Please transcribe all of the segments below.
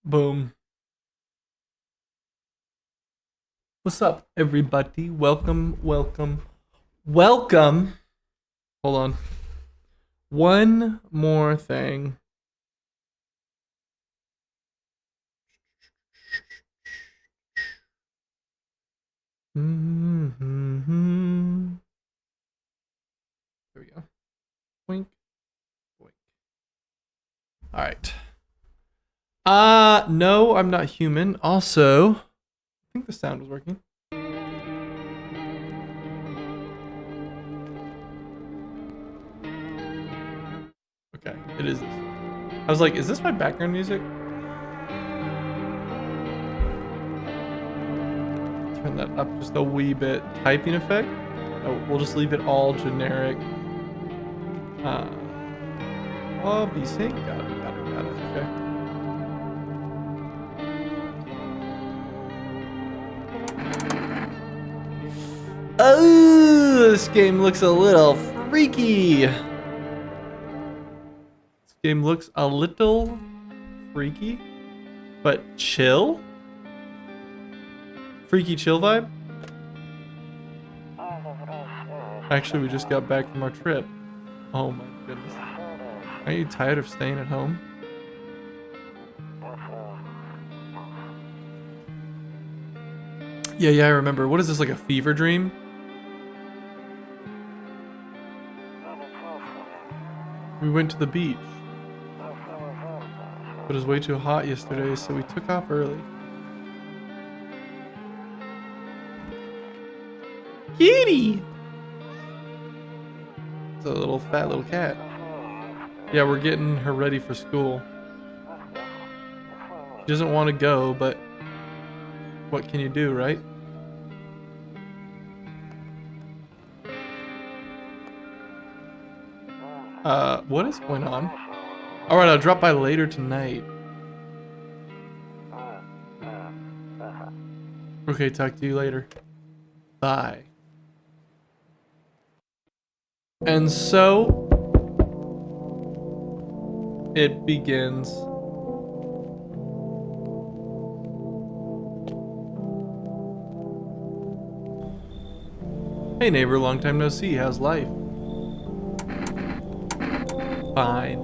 Boom. What's up, everybody? Welcome, welcome, welcome. Hold on. One more thing. Mm-hmm. There we go. Wink, wink. All right. No, I'm not human. Also, I think the sound was working. Okay, it is this. I was like, is this my background music? Turn that up just a wee bit. Typing effect? Oh, we'll just leave it all generic. VSync? Got it. Okay. Oh, this game looks a little freaky. This game looks a little freaky, but chill. Freaky chill vibe. Actually, we just got back from our trip. Oh my goodness. Are you tired of staying at home? Yeah, I remember. What is this, like a fever dream? We went to the beach. But it was way too hot yesterday, so we took off early. Kitty! It's a little fat little cat. Yeah, we're getting her ready for school. She doesn't want to go, but what can you do, right? What is going on? Alright, I'll drop by later tonight. Okay, talk to you later. Bye. And so it begins. Hey neighbor, long time no see. How's life? Fine.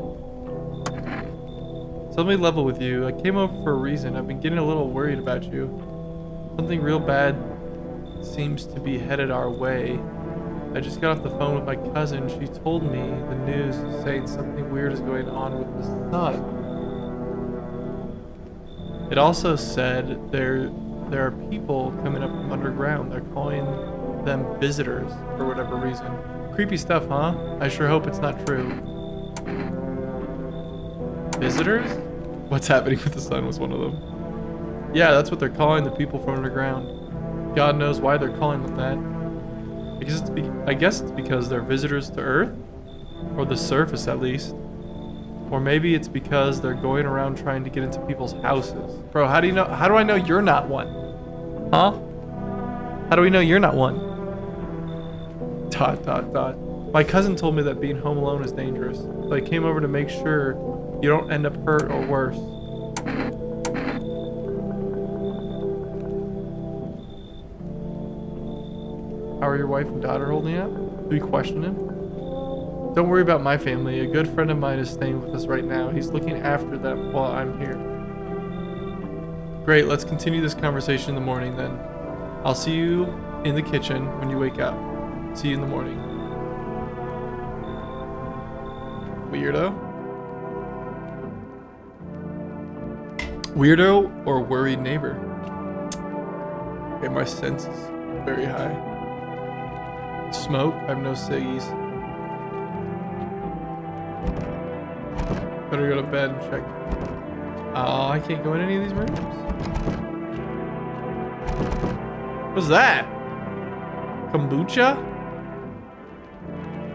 So let me level with you. I came over for a reason. I've been getting a little worried about you. Something real bad seems to be headed our way. I just got off the phone with my cousin. She told me the news saying something weird is going on with the sun. It also said there are people coming up from underground. They're calling them visitors for whatever reason. Creepy stuff, huh? I sure hope it's not true. Visitors? What's happening with the sun was one of them. Yeah, that's what they're calling the people from underground. God knows why they're calling them that. I guess it's because they're visitors to Earth, or the surface at least. Or maybe it's because they're going around trying to get into people's houses. Bro, how do you know? How do I know you're not one? Huh? How do we know you're not one? ... My cousin told me that being home alone is dangerous, so I came over to make sure you don't end up hurt or worse. How are your wife and daughter holding up? Do you question him? Don't worry about my family. A good friend of mine is staying with us right now. He's looking after them while I'm here. Great, let's continue this conversation in the morning then. I'll see you in the kitchen when you wake up. See you in the morning. Weirdo? Weirdo or worried neighbor? Okay, my sense is very high. Smoke? I have no ciggies. Better go to bed and check. Oh, I can't go in any of these rooms. What's that? Kombucha?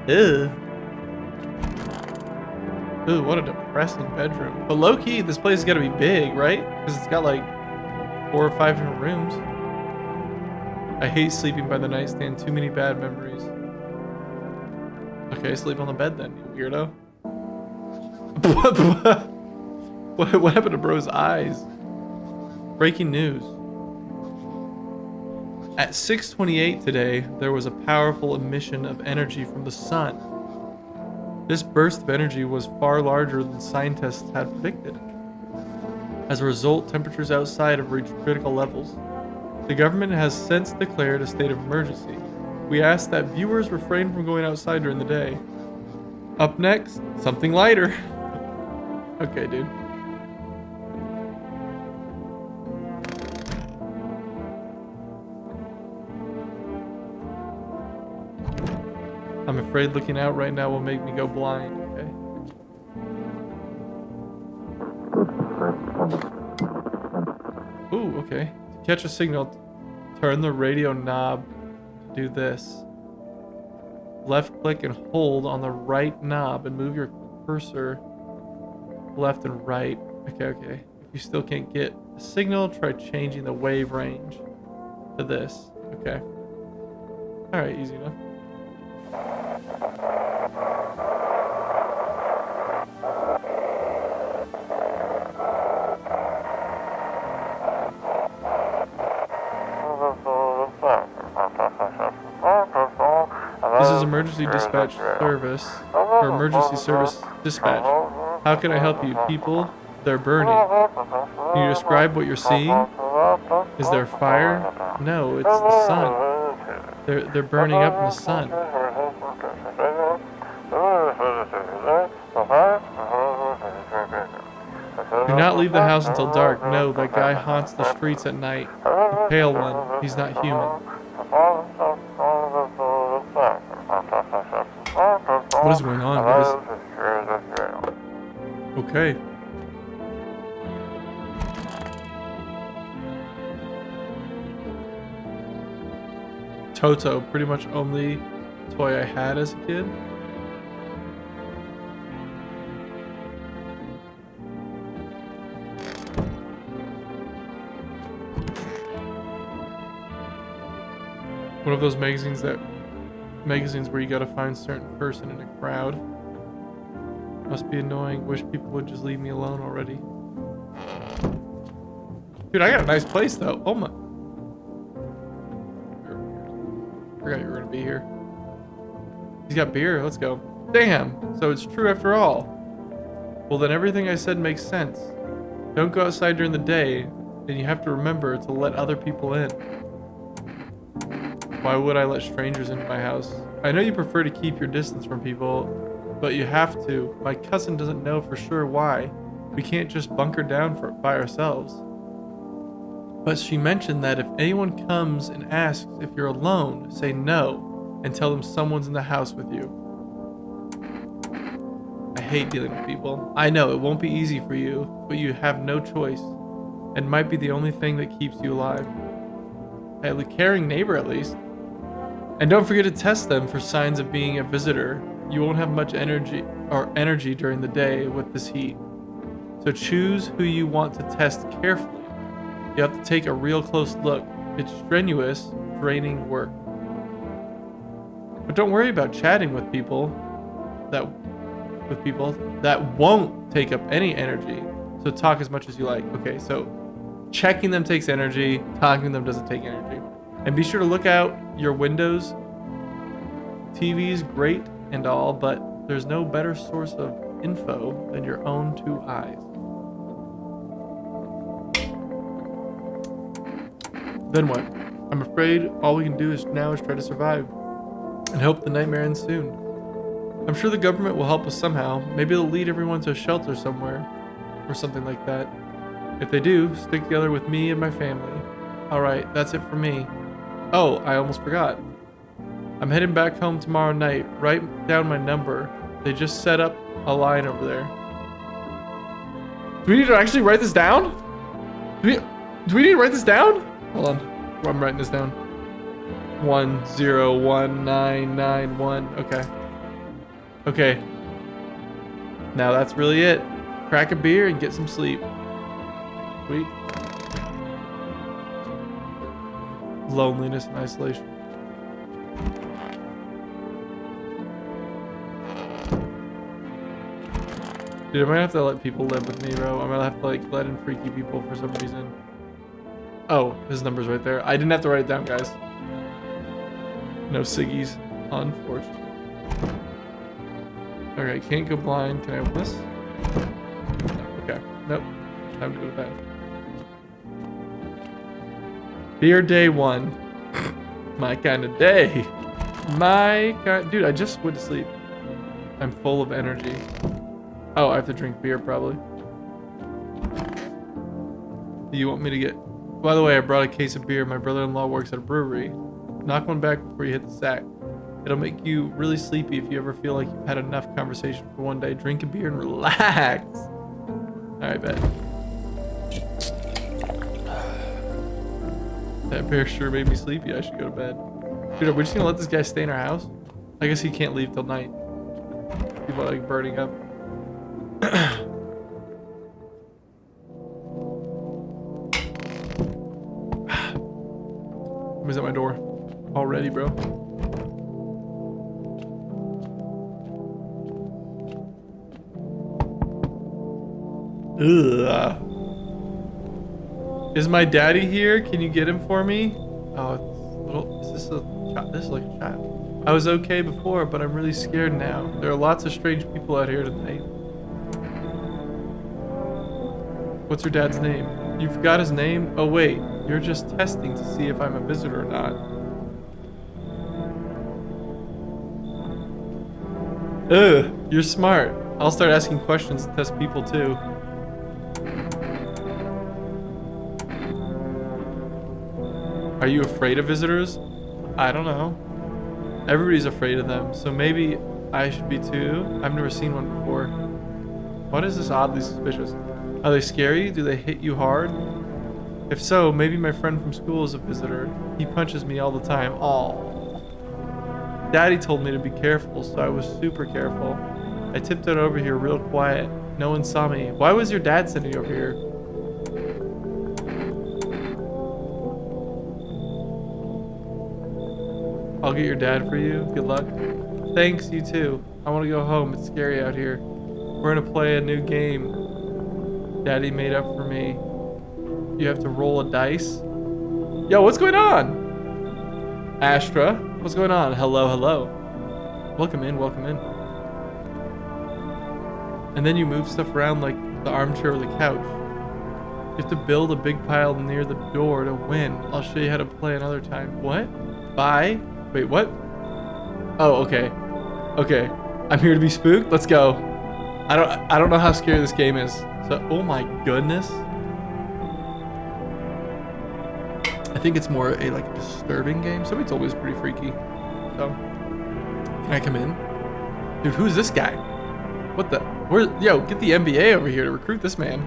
Ew. Ooh, what a depressing bedroom. But low-key, this place has got to be big, right? Because it's got like 4 or 5 different rooms. I hate sleeping by the nightstand. Too many bad memories. Okay, sleep on the bed then, you weirdo. What happened to bro's eyes? Breaking news. At 6:28 today, there was a powerful emission of energy from the sun. This burst of energy was far larger than scientists had predicted. As a result, temperatures outside have reached critical levels. The government has since declared a state of emergency. We ask that viewers refrain from going outside during the day. Up next, something lighter. Okay, dude. I'm afraid looking out right now will make me go blind, okay? Ooh, okay. To catch a signal, turn the radio knob to do this. Left click and hold on the right knob and move your cursor left and right. Okay. If you still can't get a signal, try changing the wave range to this. Okay. Alright, easy enough. This is emergency dispatch service, or emergency service dispatch. How can I help you? People, they're burning. Can you describe what you're seeing? Is there fire? No, it's the sun. They're burning up in the sun. Do not leave the house until dark. No, that guy haunts the streets at night. The pale one. He's not human. What is going on, guys? Okay. Toto, pretty much only toy I had as a kid. One of those magazines where you gotta find a certain person in a crowd. Must be annoying. Wish people would just leave me alone already. Dude, I got a nice place though. Oh my. Forgot you were gonna be here. He's got beer. Let's go. Damn. So it's true after all. Well, then everything I said makes sense. Don't go outside during the day, and you have to remember to let other people in. Why would I let strangers into my house? I know you prefer to keep your distance from people, but you have to. My cousin doesn't know for sure why. We can't just bunker down by ourselves. But she mentioned that if anyone comes and asks if you're alone, say no, and tell them someone's in the house with you. I hate dealing with people. I know it won't be easy for you, but you have no choice. It might be the only thing that keeps you alive. Hey, a caring neighbor at least. And don't forget to test them for signs of being a visitor. You won't have much energy during the day with this heat. So choose who you want to test carefully. You have to take a real close look. It's strenuous, draining work. But don't worry about chatting with people that won't take up any energy. So talk as much as you like. Okay, so checking them takes energy, talking to them doesn't take energy. And be sure to look out your windows. TV's great and all, but there's no better source of info than your own two eyes. Then what? I'm afraid all we can do now is try to survive and hope the nightmare ends soon. I'm sure the government will help us somehow. Maybe they'll lead everyone to a shelter somewhere or something like that. If they do, stick together with me and my family. Alright, that's it for me. Oh, I almost forgot. I'm heading back home tomorrow night. Write down my number. They just set up a line over there. Do we need to actually write this down? Do we need to write this down? Hold on. I'm writing this down. 101991. Okay. Okay. Now that's really it. Crack a beer and get some sleep. Sweet. Loneliness and isolation. Dude, I might have to let people live with me, bro. I might have to like let in freaky people for some reason. Oh, his number's right there. I didn't have to write it down, guys. No ciggies, unfortunately. Okay, can't go blind. Can I open this? No, okay. Nope. Time to go to bed. Beer day 1. My kind of day. Dude, I just went to sleep. I'm full of energy. Oh, I have to drink beer probably. Do you want me to get... By the way, I brought a case of beer. My brother-in-law works at a brewery. Knock one back before you hit the sack. It'll make you really sleepy if you ever feel like you've had enough conversation for one day. Drink a beer and relax. Alright, bet. That beer sure made me sleepy. I should go to bed. Dude, are we just gonna let this guy stay in our house? I guess he can't leave till night. People are like burning up. Somebody's at my door. Already, bro. Ugh. Is my daddy here? Can you get him for me? Oh, it's a little... Is this a child? This is like a child. I was okay before, but I'm really scared now. There are lots of strange people out here tonight. What's your dad's name? You forgot his name? Oh wait, you're just testing to see if I'm a visitor or not. Ugh, you're smart. I'll start asking questions to test people too. Are you afraid of visitors? I don't know. Everybody's afraid of them, so maybe I should be too. I've never seen one before. What is this oddly suspicious? Are they scary? Do they hit you hard? If so, maybe my friend from school is a visitor. He punches me all the time. Aww. Daddy told me to be careful, so I was super careful. I tiptoed over here real quiet. No one saw me. Why was your dad sending you over here? I'll get your dad for you. Good luck. Thanks, you too. I want to go home. It's scary out here. We're gonna play a new game Daddy made up for me. You have to roll a dice. Yo, what's going on? Astra, what's going on? Hello, hello. Welcome in, welcome in. And then you move stuff around like the armchair or the couch. You have to build a big pile near the door to win. I'll show you how to play another time. What? Bye? Wait, what? Oh, okay. Okay. I'm here to be spooked. Let's go. I don't know how scary this game is. So, oh my goodness. I think it's more a like disturbing game. Somebody told me it was pretty freaky. So, can I come in? Dude, who's this guy? What the? Yo, get the NBA over here to recruit this man.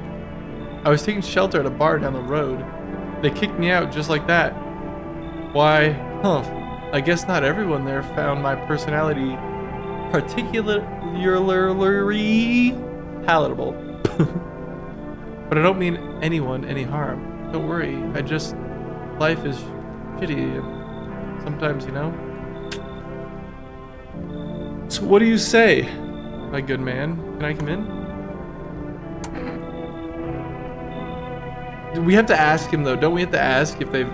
I was taking shelter at a bar down the road. They kicked me out just like that. Why? Huh. I guess not everyone there found my personality particularly palatable. But I don't mean anyone any harm. Don't worry. Life is shitty and sometimes, you know. So what do you say, my good man? Can I come in? We have to ask him though. Don't we have to ask if they've...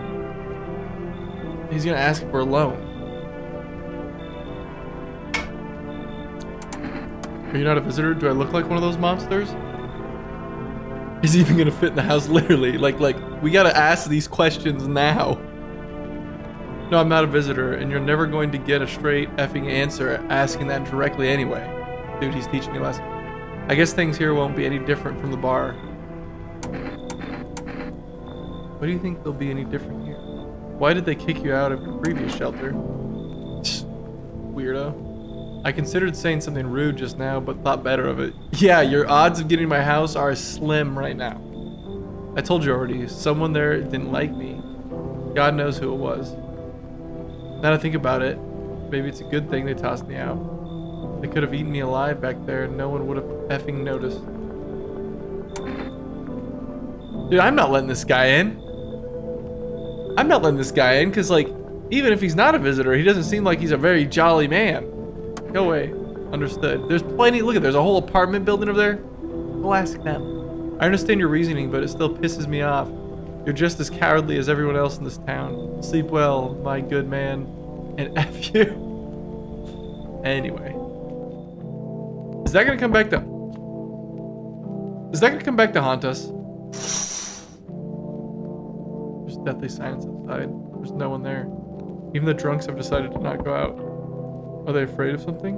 He's gonna ask for a loan. Are you not a visitor? Do I look like one of those monsters? He's even gonna fit in the house, literally. Like, we gotta ask these questions now. No, I'm not a visitor, and you're never going to get a straight effing answer asking that directly anyway. Dude, he's teaching me a lesson. I guess things here won't be any different from the bar. What do you think they'll be any different here? Why did they kick you out of your previous shelter? Weirdo. I considered saying something rude just now, but thought better of it. Yeah, your odds of getting to my house are slim right now. I told you already, someone there didn't like me. God knows who it was. Now to think about it, maybe it's a good thing they tossed me out. They could have eaten me alive back there and no one would have effing noticed. Dude, I'm not letting this guy in. I'm not letting this guy in because, like, even if he's not a visitor, he doesn't seem like he's a very jolly man. Go away. Understood. There's plenty. Look at, there's a whole apartment building over there. Go ask them. I understand your reasoning, but it still pisses me off. You're just as cowardly as everyone else in this town. Sleep well, my good man, and F you. Anyway. Is that gonna come back to... Is that gonna come back to haunt us? There's deathly silence outside. There's no one there. Even the drunks have decided to not go out. Are they afraid of something?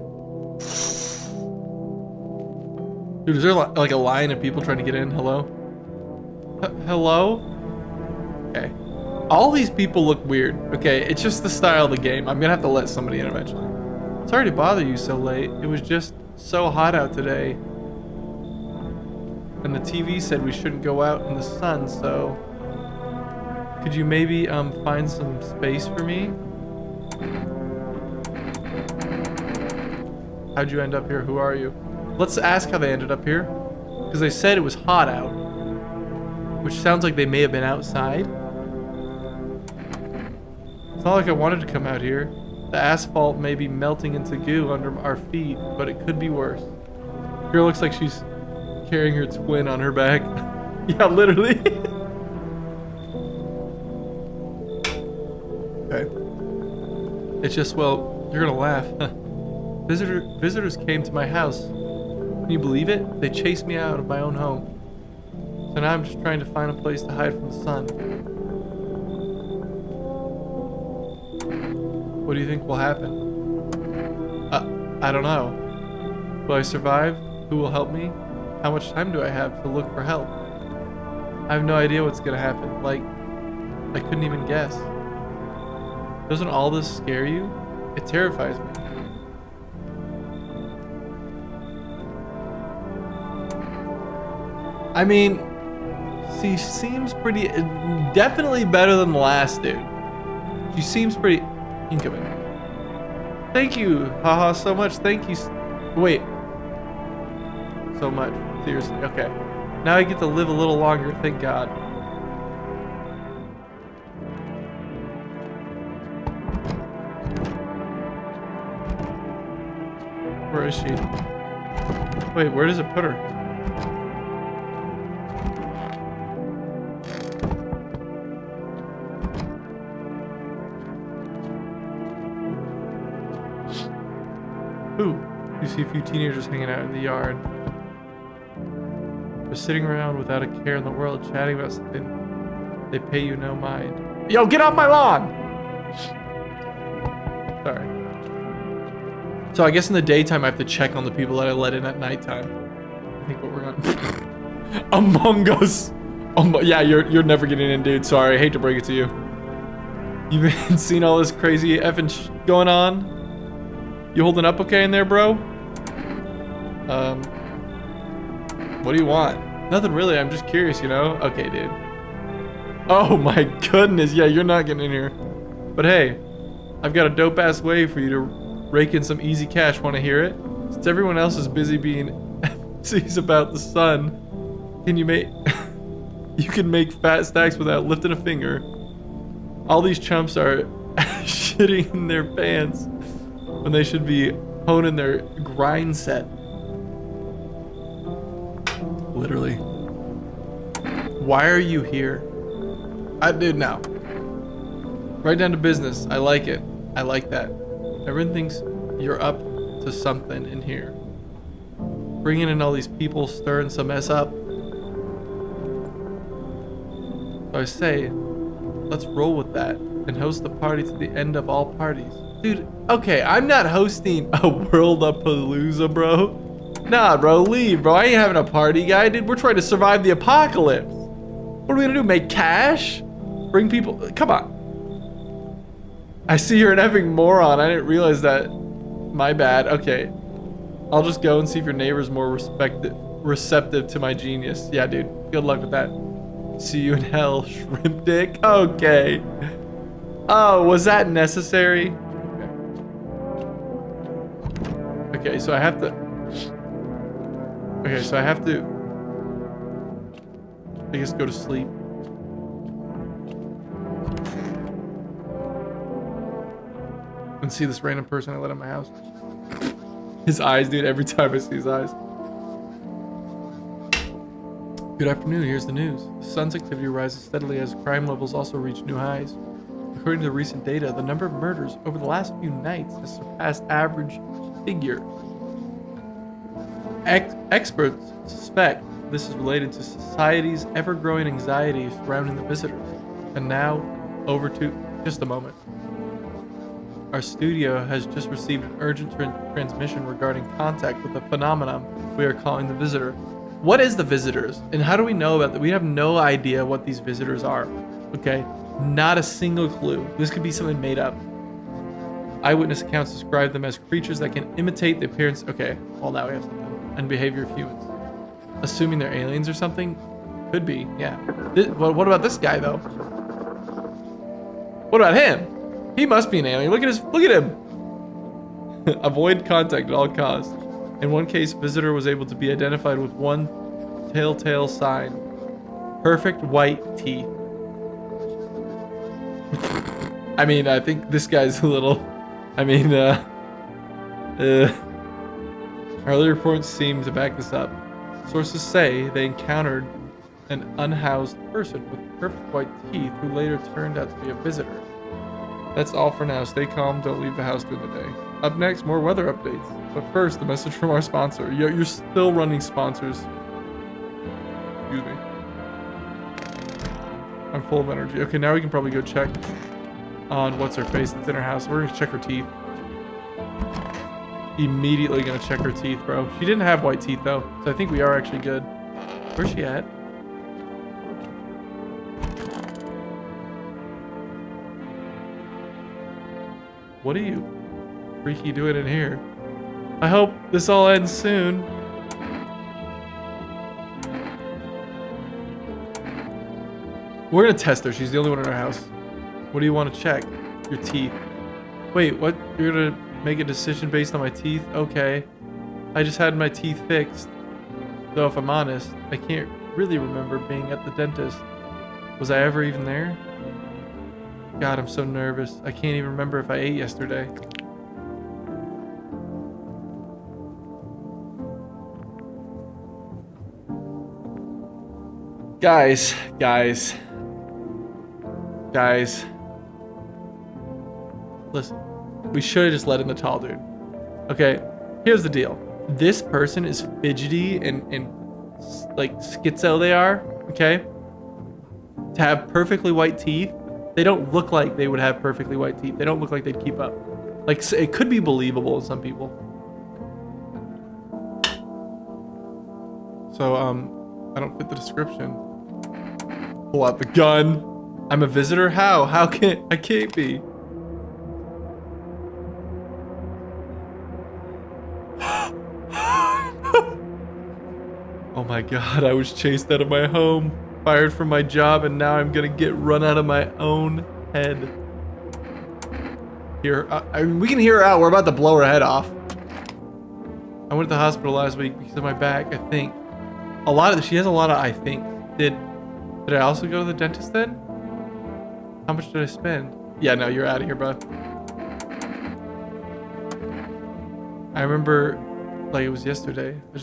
Dude, is there like a line of people trying to get in? Hello? Hello? Okay. All these people look weird. Okay, it's just the style of the game. I'm gonna have to let somebody in eventually. Sorry to bother you so late. It was just so hot out today. And the TV said we shouldn't go out in the sun, so... Could you maybe find some space for me? How'd you end up here? Who are you? Let's ask how they ended up here. Because they said it was hot out. Which sounds like they may have been outside. It's not like I wanted to come out here. The asphalt may be melting into goo under our feet, but it could be worse. Girl looks like she's carrying her twin on her back. Yeah, literally. Okay. It's just, well, you're gonna laugh. Visitors came to my house. Can you believe it? They chased me out of my own home. So now I'm just trying to find a place to hide from the sun. What do you think will happen? I don't know. Will I survive? Who will help me? How much time do I have to look for help? I have no idea what's gonna happen. Like, I couldn't even guess. Doesn't all this scare you? It terrifies me. I mean, she seems pretty, definitely better than the last dude. She seems pretty, you can come in. Thank you, haha, so much, thank you. Wait. So much, seriously, okay. Now I get to live a little longer, thank God. Where is she? Wait, where does it put her? Ooh, you see a few teenagers hanging out in the yard. They're sitting around without a care in the world, chatting about something they pay you no mind. Yo, get off my lawn! Sorry. So I guess in the daytime I have to check on the people that I let in at nighttime. I think what we're on. Among Us! Yeah, you're never getting in, dude. Sorry, I hate to break it to you. You've been seeing all this crazy effing going on? You holding up okay in there, bro? What do you want? Nothing really, I'm just curious, you know? Okay, dude. Oh my goodness, yeah, you're not getting in here. But hey, I've got a dope-ass way for you to rake in some easy cash. Want to hear it? Since everyone else is busy being MCs about the sun, can you make... you can make fat stacks without lifting a finger. All these chumps are shitting in their pants when they should be honing their grind set. Literally. Why are you here? Dude, now. Right down to business. I like it. I like that. Everyone thinks you're up to something in here. Bringing in all these people, stirring some mess up. So I say, let's roll with that and host the party to the end of all parties. Dude, okay, I'm not hosting a World-a-Palooza, bro. Nah, bro, leave, bro. I ain't having a party, guy, dude. We're trying to survive the apocalypse. What are we gonna do, make cash? Bring people, come on. I see you're an effing moron. I didn't realize that. My bad, okay. I'll just go and see if your neighbor's more receptive to my genius. Yeah, dude, good luck with that. See you in hell, shrimp dick. Okay. Oh, was that necessary? Okay, so I have to... Okay, so I have to... I guess go to sleep. And see this random person I let in my house. His eyes, dude, every time I see his eyes. Good afternoon, here's the news. The sun's activity rises steadily as crime levels also reach new highs. According to recent data, the number of murders over the last few nights has surpassed average figure. Experts suspect this is related to society's ever-growing anxiety surrounding the visitors. And now, over to just a moment. Our studio has just received an urgent transmission regarding contact with the phenomenon we are calling the visitor. What is the visitors? And how do we know about that? We have no idea what these visitors are. Okay? Not a single clue. This could be something made up. Eyewitness accounts describe them as creatures that can imitate the appearance. Okay, well, now we have something. And behavior of humans. Assuming they're aliens or something? Could be, yeah. What about this guy, though? What about him? He must be an alien. Look at him. Avoid contact at all costs. In one case, visitor was able to be identified with one telltale sign. Perfect white teeth. I mean, I think this guy's a little... Early reports seem to back this up. Sources say they encountered an unhoused person with perfect white teeth who later turned out to be a visitor. That's all for now. Stay calm. Don't leave the house during the day. Up next, more weather updates. But first, the message from our sponsor. You're still running sponsors. Excuse me. I'm full of energy. Okay, now we can probably go check on what's her face that's in her house. We're gonna check her teeth. Immediately gonna check her teeth, bro. She didn't have white teeth though, so I think we are actually good. Where's she at? What are you freaky doing in here? I hope this all ends soon. We're gonna test her. She's the only one in our house. What do you want to check? Your teeth. Wait, what? You're gonna make a decision based on my teeth? Okay. I just had my teeth fixed. Though if I'm honest, I can't really remember being at the dentist. Was I ever even there? God, I'm so nervous. I can't even remember if I ate yesterday. Guys. Listen, we should have just let in the tall dude. Okay, here's the deal. This person is fidgety and like schizo they are, okay? To have perfectly white teeth, they don't look like they would have perfectly white teeth. They don't look like they'd keep up. Like, it could be believable to some people. So, I don't fit the description. Pull out the gun. I'm a visitor? How? How can I can't be? Oh my god, I was chased out of my home, fired from my job, and now I'm gonna get run out of my own head. Here, I mean, we can hear her out. We're about to blow her head off. I went to the hospital last week because of my back, I think. She has a lot of I think. Did I also go to the dentist then? How much did I spend? Yeah, no, you're out of here, bud. I remember, like it was yesterday. I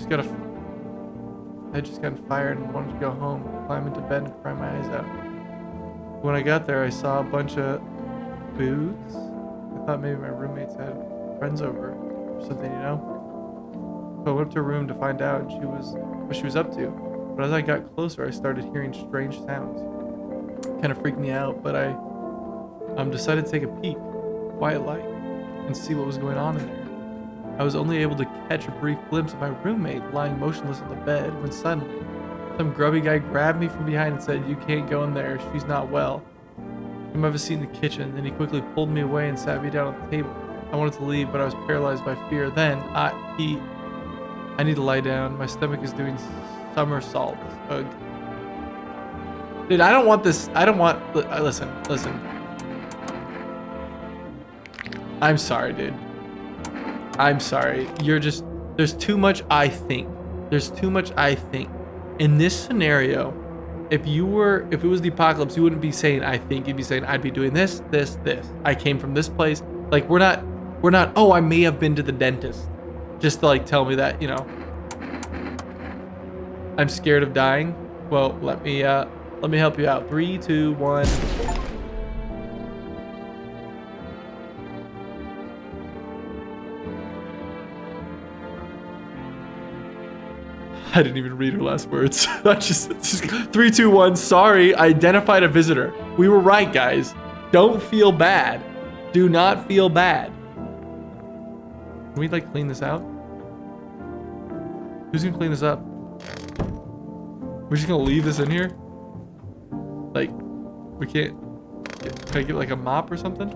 just got fired and wanted to go home, climb into bed and cry my eyes out. When I got there, I saw a bunch of booths. I thought maybe my roommates had friends over or something, you know? So I went up to her room to find out what she was up to. But as I got closer, I started hearing strange sounds. Kind of freaked me out, but I decided to take a peek, quiet light, and see what was going on in there. I was only able to catch a brief glimpse of my roommate lying motionless on the bed when suddenly, some grubby guy grabbed me from behind and said, "You can't go in there, she's not well." He might have seen the kitchen, then he quickly pulled me away and sat me down on the table. I wanted to leave, but I was paralyzed by fear. Then, I need to lie down. My stomach is doing somersaults. Ugh. Dude, I don't want this. Listen. I'm sorry, dude. I'm sorry. There's too much I think. There's too much I think. In this scenario, if it was the apocalypse, you wouldn't be saying I think, you'd be saying I'd be doing this. I came from this place. Like, we're not, oh, I may have been to the dentist. Just to like tell me that, you know, I'm scared of dying. Well, let me help you out. 3, 2, 1. I didn't even read her last words. I just 3, 2, 1. Sorry, I identified a visitor. We were right, guys. Don't feel bad. Do not feel bad. Can we like clean this out? Who's gonna clean this up? We're just gonna leave this in here? Like, we can't. Can I get like a mop or something?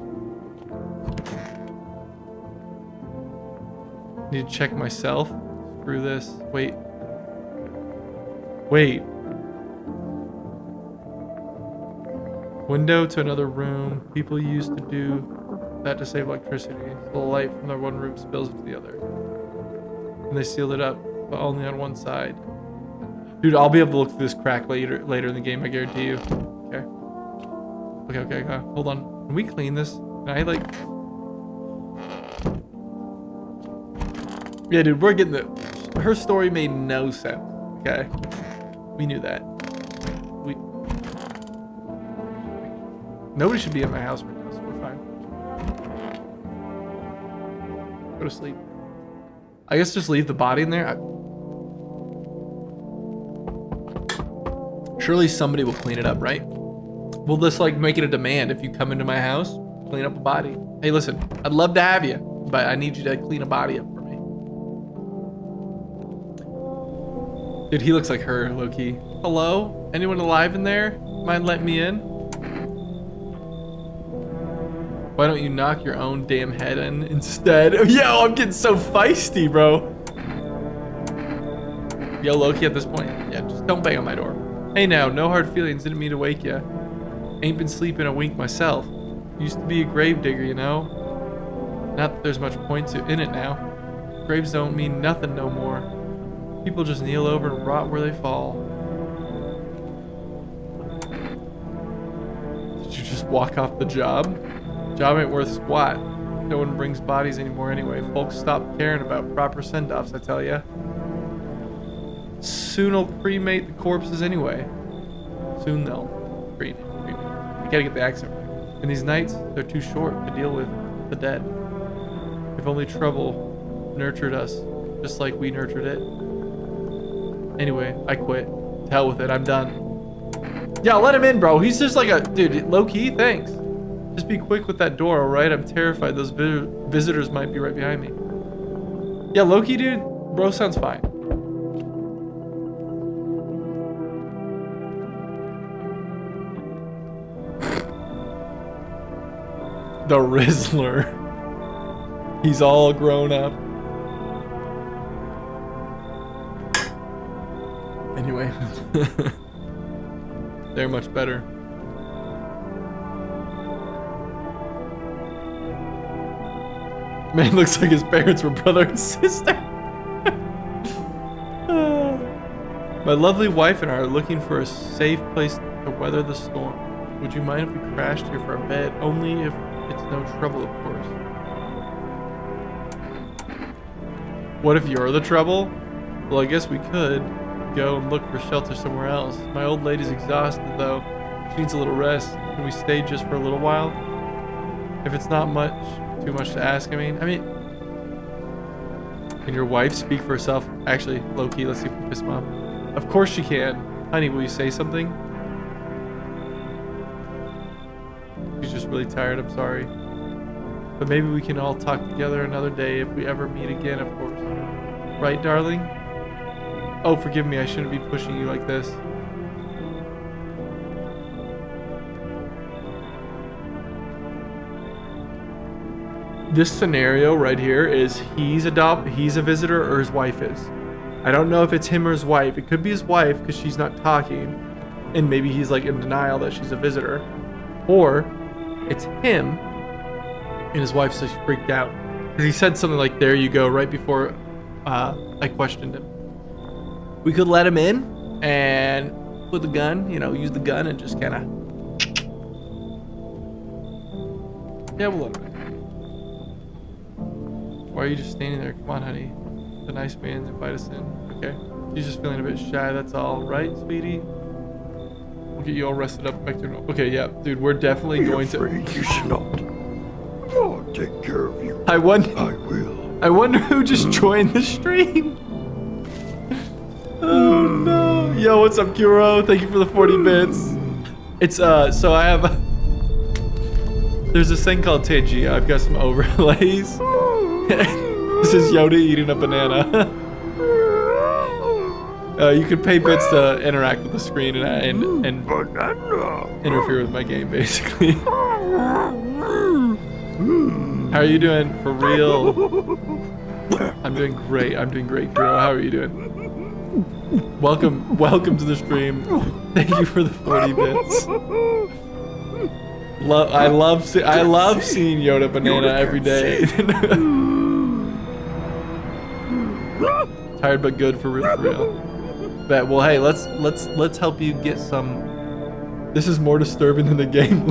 Need to check myself. Screw this. Wait. Wait. Window to another room. People used to do that to save electricity. The light from the one room spills into the other. And they sealed it up, but only on one side. Dude, I'll be able to look through this crack later in the game, I guarantee you. Okay. Okay. Hold on. Can we clean this? Can I like... Yeah, dude, we're getting the... Her story made no sense, okay? We knew that. Nobody should be in my house right now, so we're fine. Go to sleep. I guess just leave the body in there. Surely somebody will clean it up, right? We'll just like make it a demand. If you come into my house, clean up a body. Hey, listen, I'd love to have you, but I need you to clean a body up for me. Dude, he looks like her, low-key. Hello? Anyone alive in there? Mind letting me in? Why don't you knock your own damn head in instead? Yo, I'm getting so feisty, bro. Yo, Loki, at this point, yeah, just don't bang on my door. Hey now, no hard feelings, didn't mean to wake ya. Ain't been sleeping a wink myself. Used to be a grave digger, you know? Not that there's much point in it now. Graves don't mean nothing no more. People just kneel over and rot where they fall. Did you just walk off the job? Job ain't worth squat. No one brings bodies anymore anyway. Folks stop caring about proper send-offs, I tell ya. Soon I'll cremate the corpses anyway. Soon they'll cremate. I gotta get the accent right. And these nights, they're too short to deal with the dead. If only trouble nurtured us, just like we nurtured it. Anyway, I quit. To hell with it, I'm done. Yeah, let him in, bro. He's just like a... Dude, low-key, thanks. Just be quick with that door, alright? I'm terrified those visitors might be right behind me. Yeah, low-key, dude. Bro sounds fine. The Rizzler. He's all grown up. Anyway. They're much better. Man looks like his parents were brother and sister. My lovely wife and I are looking for a safe place to weather the storm. Would you mind if we crashed here for a bed? Only if it's no trouble, of course. What if you're the trouble? Well, I guess we could go and look for shelter somewhere else. My old lady's exhausted, though. She needs a little rest. Can we stay just for a little while? If it's not too much to ask, I mean, can your wife speak for herself? Actually, low-key, let's see if we can piss mom. Of course she can. Honey, will you say something? She's just really tired, I'm sorry. But maybe we can all talk together another day if we ever meet again, of course. Right, darling? Oh, forgive me, I shouldn't be pushing you like this. This scenario right here is he's a visitor or his wife is. I don't know if it's him or his wife. It could be his wife because she's not talking and maybe he's like in denial that she's a visitor. Or it's him and his wife's like freaked out. Because he said something like, there you go, right before I questioned him. We could let him in and put the gun, use the gun and just kind of... Yeah, we'll let him in. Why are you just standing there? Come on, honey. The nice man invite us in. Okay. She's just feeling a bit shy, that's all. Right, sweetie? We'll get you all rested up back to normal. Okay, yeah, dude, we're definitely going to. You should not. I'll take care of you. I wonder. I will. I wonder who just joined the stream. Oh no. Yo, what's up, Kuro? Thank you for the 40 bits. It's so I have. There's this thing called Tangia. I've got some overlays. This is Yoda eating a banana. You can pay bits to interact with the screen and interfere with my game, basically. How are you doing? For real? I'm doing great. I'm doing great, Kuro. How are you doing? Welcome to the stream. Thank you for the 40 bits. I love seeing Yoda banana every day. Tired but good, for real. But well, hey, let's help you get some. This is more disturbing than the game.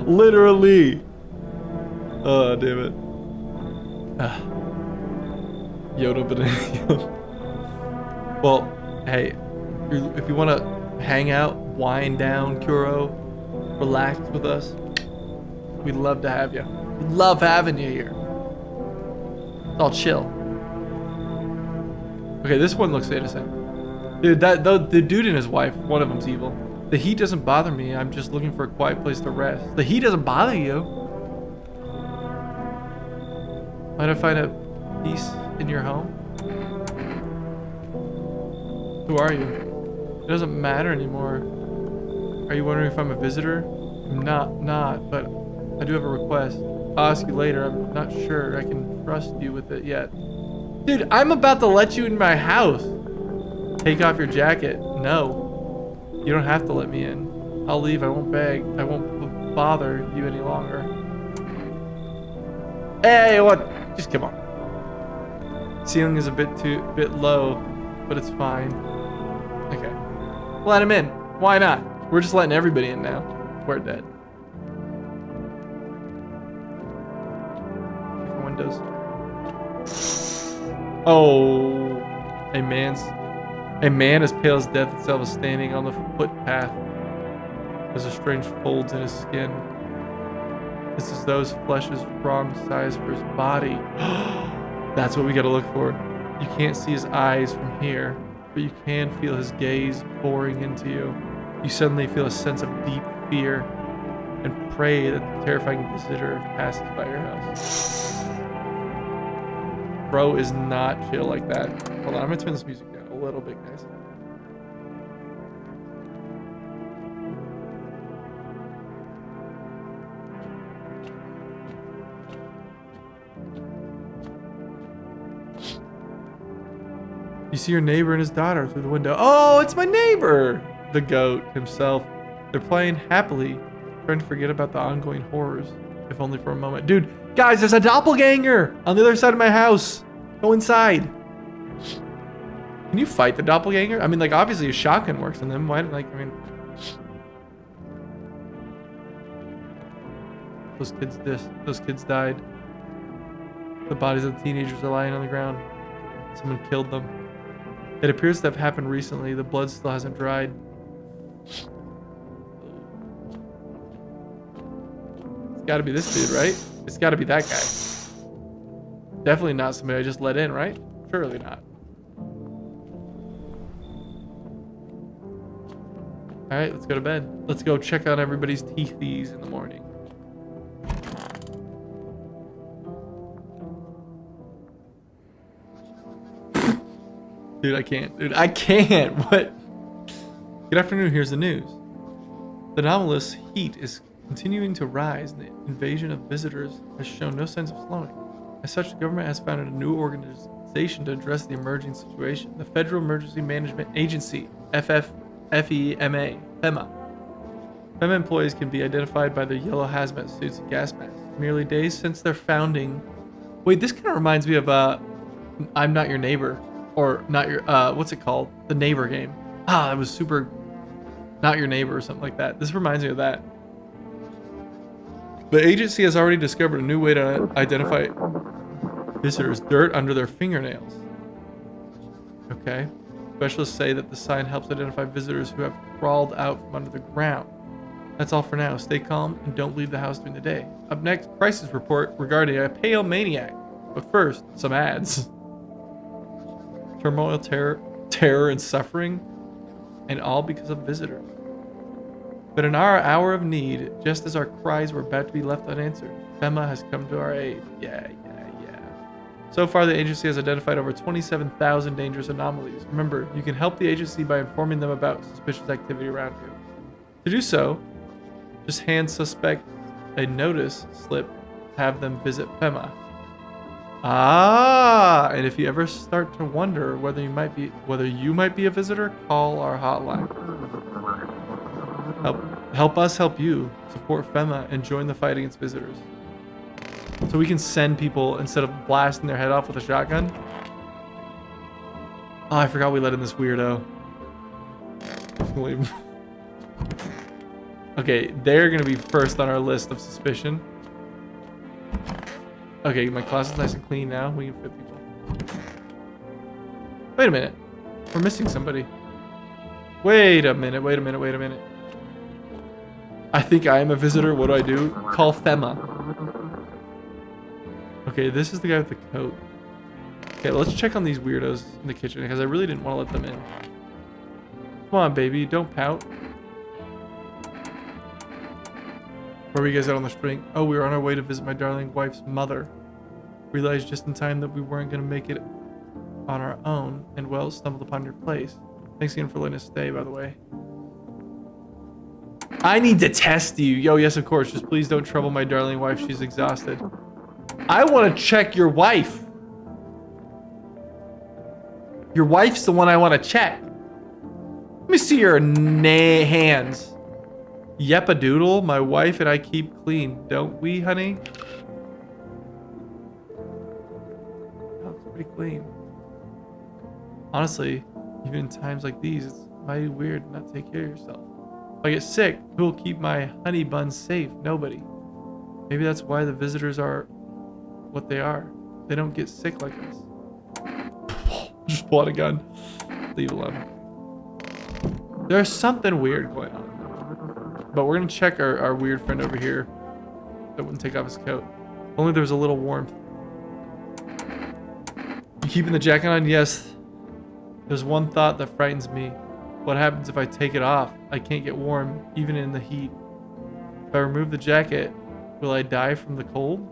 literally. Oh damn it. Yoda banana. Well, hey, if you want to hang out, wind down, Kuro, relax with us, we'd love to have you. We love having you here. It's all chill. Okay, this one looks innocent. Dude, the dude and his wife, one of them's evil. The heat doesn't bother me. I'm just looking for a quiet place to rest. The heat doesn't bother you. Might I find a peace in your home? Who are you? It doesn't matter anymore. Are you wondering if I'm a visitor? I'm not, but I do have a request. I'll ask you later. I'm not sure I can trust you with it yet. Dude, I'm about to let you in my house. Take off your jacket. No. You don't have to let me in. I'll leave. I won't beg. I won't bother you any longer. Hey, what? Just come on. Ceiling is a bit low, but it's fine. Okay. Let him in. Why not? We're just letting everybody in now. We're dead. Windows. Oh, a man as pale as death itself is standing on the footpath. There's a strange folds in his skin. It's as though his flesh is wrong size for his body. That's what we gotta look for. You can't see his eyes from here, but you can feel his gaze boring into you. You suddenly feel a sense of deep fear and pray that the terrifying visitor passes by your house. Bro is not chill like that. Hold on, I'm gonna turn this music down a little bit, guys. You see your neighbor and his daughter through the window. Oh, it's my neighbor! The goat himself. They're playing happily, trying to forget about the ongoing horrors, if only for a moment. Dude, guys, there's a doppelganger on the other side of my house. Go inside. Can you fight the doppelganger? I mean, like, obviously a shotgun works on them. Why, like, I mean... Those kids died. The bodies of the teenagers are lying on the ground. Someone killed them. It appears to have happened recently. The blood still hasn't dried. It's gotta be this dude, right? It's gotta be that guy. Definitely not somebody I just let in, right? Surely not. Alright, let's go to bed. Let's go check on everybody's teethies in the morning. Dude, I can't. Dude, I can't. What? Good afternoon. Here's the news. The anomalous heat is continuing to rise, and the invasion of visitors has shown no signs of slowing. As such, the government has founded a new organization to address the emerging situation. The Federal Emergency Management Agency, FEMA. FEMA employees can be identified by their yellow hazmat suits and gas masks. Merely days since their founding. Wait, this kind of reminds me of I'm Not Your Neighbor. Or not your, what's it called? The Neighbor game. Ah, it was super, Not Your Neighbor or something like that. This reminds me of that. The agency has already discovered a new way to identify visitors. Dirt under their fingernails. Okay. Specialists say that the sign helps identify visitors who have crawled out from under the ground. That's all for now. Stay calm and don't leave the house during the day. Up next, crisis report regarding a pale maniac. But first, some ads. Turmoil, terror, and suffering, and all because of visitors. But in our hour of need, just as our cries were about to be left unanswered, FEMA has come to our aid. Yeah. So far, the agency has identified over 27,000 dangerous anomalies. Remember, you can help the agency by informing them about suspicious activity around you. To do so, just hand suspect a notice slip, have them visit FEMA. And if you ever start to wonder whether you might be a visitor, call our hotline. Help us help you. Support FEMA and join the fight against visitors. So we can send people instead of blasting their head off with a shotgun. Oh, I forgot we let in this weirdo. Okay, they're gonna be first on our list of suspicion. Okay, my class is nice and clean now. We can fit people. Wait a minute. We're missing somebody. Wait a minute. I think I am a visitor. What do? Call FEMA. Okay, this is the guy with the coat. Okay, let's check on these weirdos in the kitchen because I really didn't want to let them in. Come on, baby. Don't pout. Where were you guys at on the string? Oh, we were on our way to visit my darling wife's mother. Realized just in time that we weren't going to make it on our own and, well, stumbled upon your place. Thanks again for letting us stay, by the way. I need to test you. Yo, yes, of course. Just please don't trouble my darling wife. She's exhausted. I want to check your wife. Your wife's the one I want to check. Let me see your hands. Yep-a-doodle. My wife and I keep clean, don't we, honey? That looks pretty clean. Honestly, even in times like these, it's mighty weird to not take care of yourself. If I get sick, who'll keep my honey buns safe? Nobody. Maybe that's why the visitors are what they are. They don't get sick like us. Just pull out a gun. Leave alone. There's something weird going on. But we're gonna check our weird friend over here that wouldn't take off his coat. Only there was a little warmth. You keeping the jacket on? Yes. There's one thought that frightens me. What happens if I take it off? I can't get warm, even in the heat. If I remove the jacket, will I die from the cold?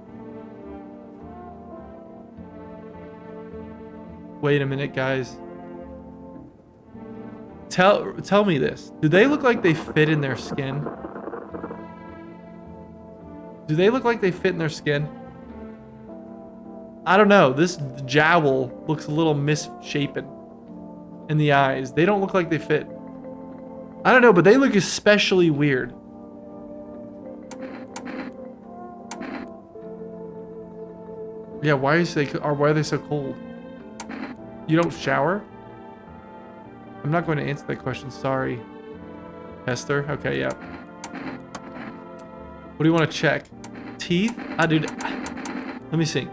Wait a minute, guys. Tell me this. Do they look like they fit in their skin? Do they look like they fit in their skin? I don't know. This jowl looks a little misshapen in the eyes. They don't look like they fit. I don't know, but they look especially weird. Yeah, why are they so cold? You don't shower? I'm not going to answer that question, sorry. Hester? Okay, yeah. What do you want to check? Teeth? Dude. Let me think.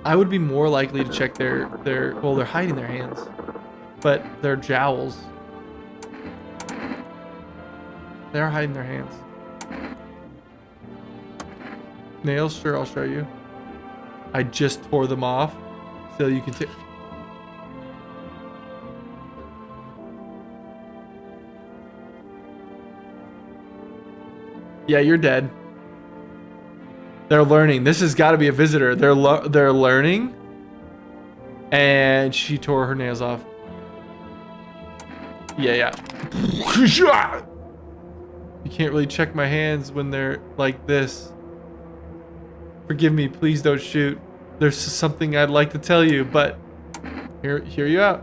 I would be more likely to check their well, they're hiding their hands, but their jowls. They're hiding their hands. Nails? Sure, I'll show you. I just tore them off so you can take. Yeah, you're dead. They're learning. This has got to be a visitor. They're learning. And she tore her nails off. Yeah. You can't really check my hands when they're like this. Forgive me, please don't shoot. There's something I'd like to tell you, but hear you out.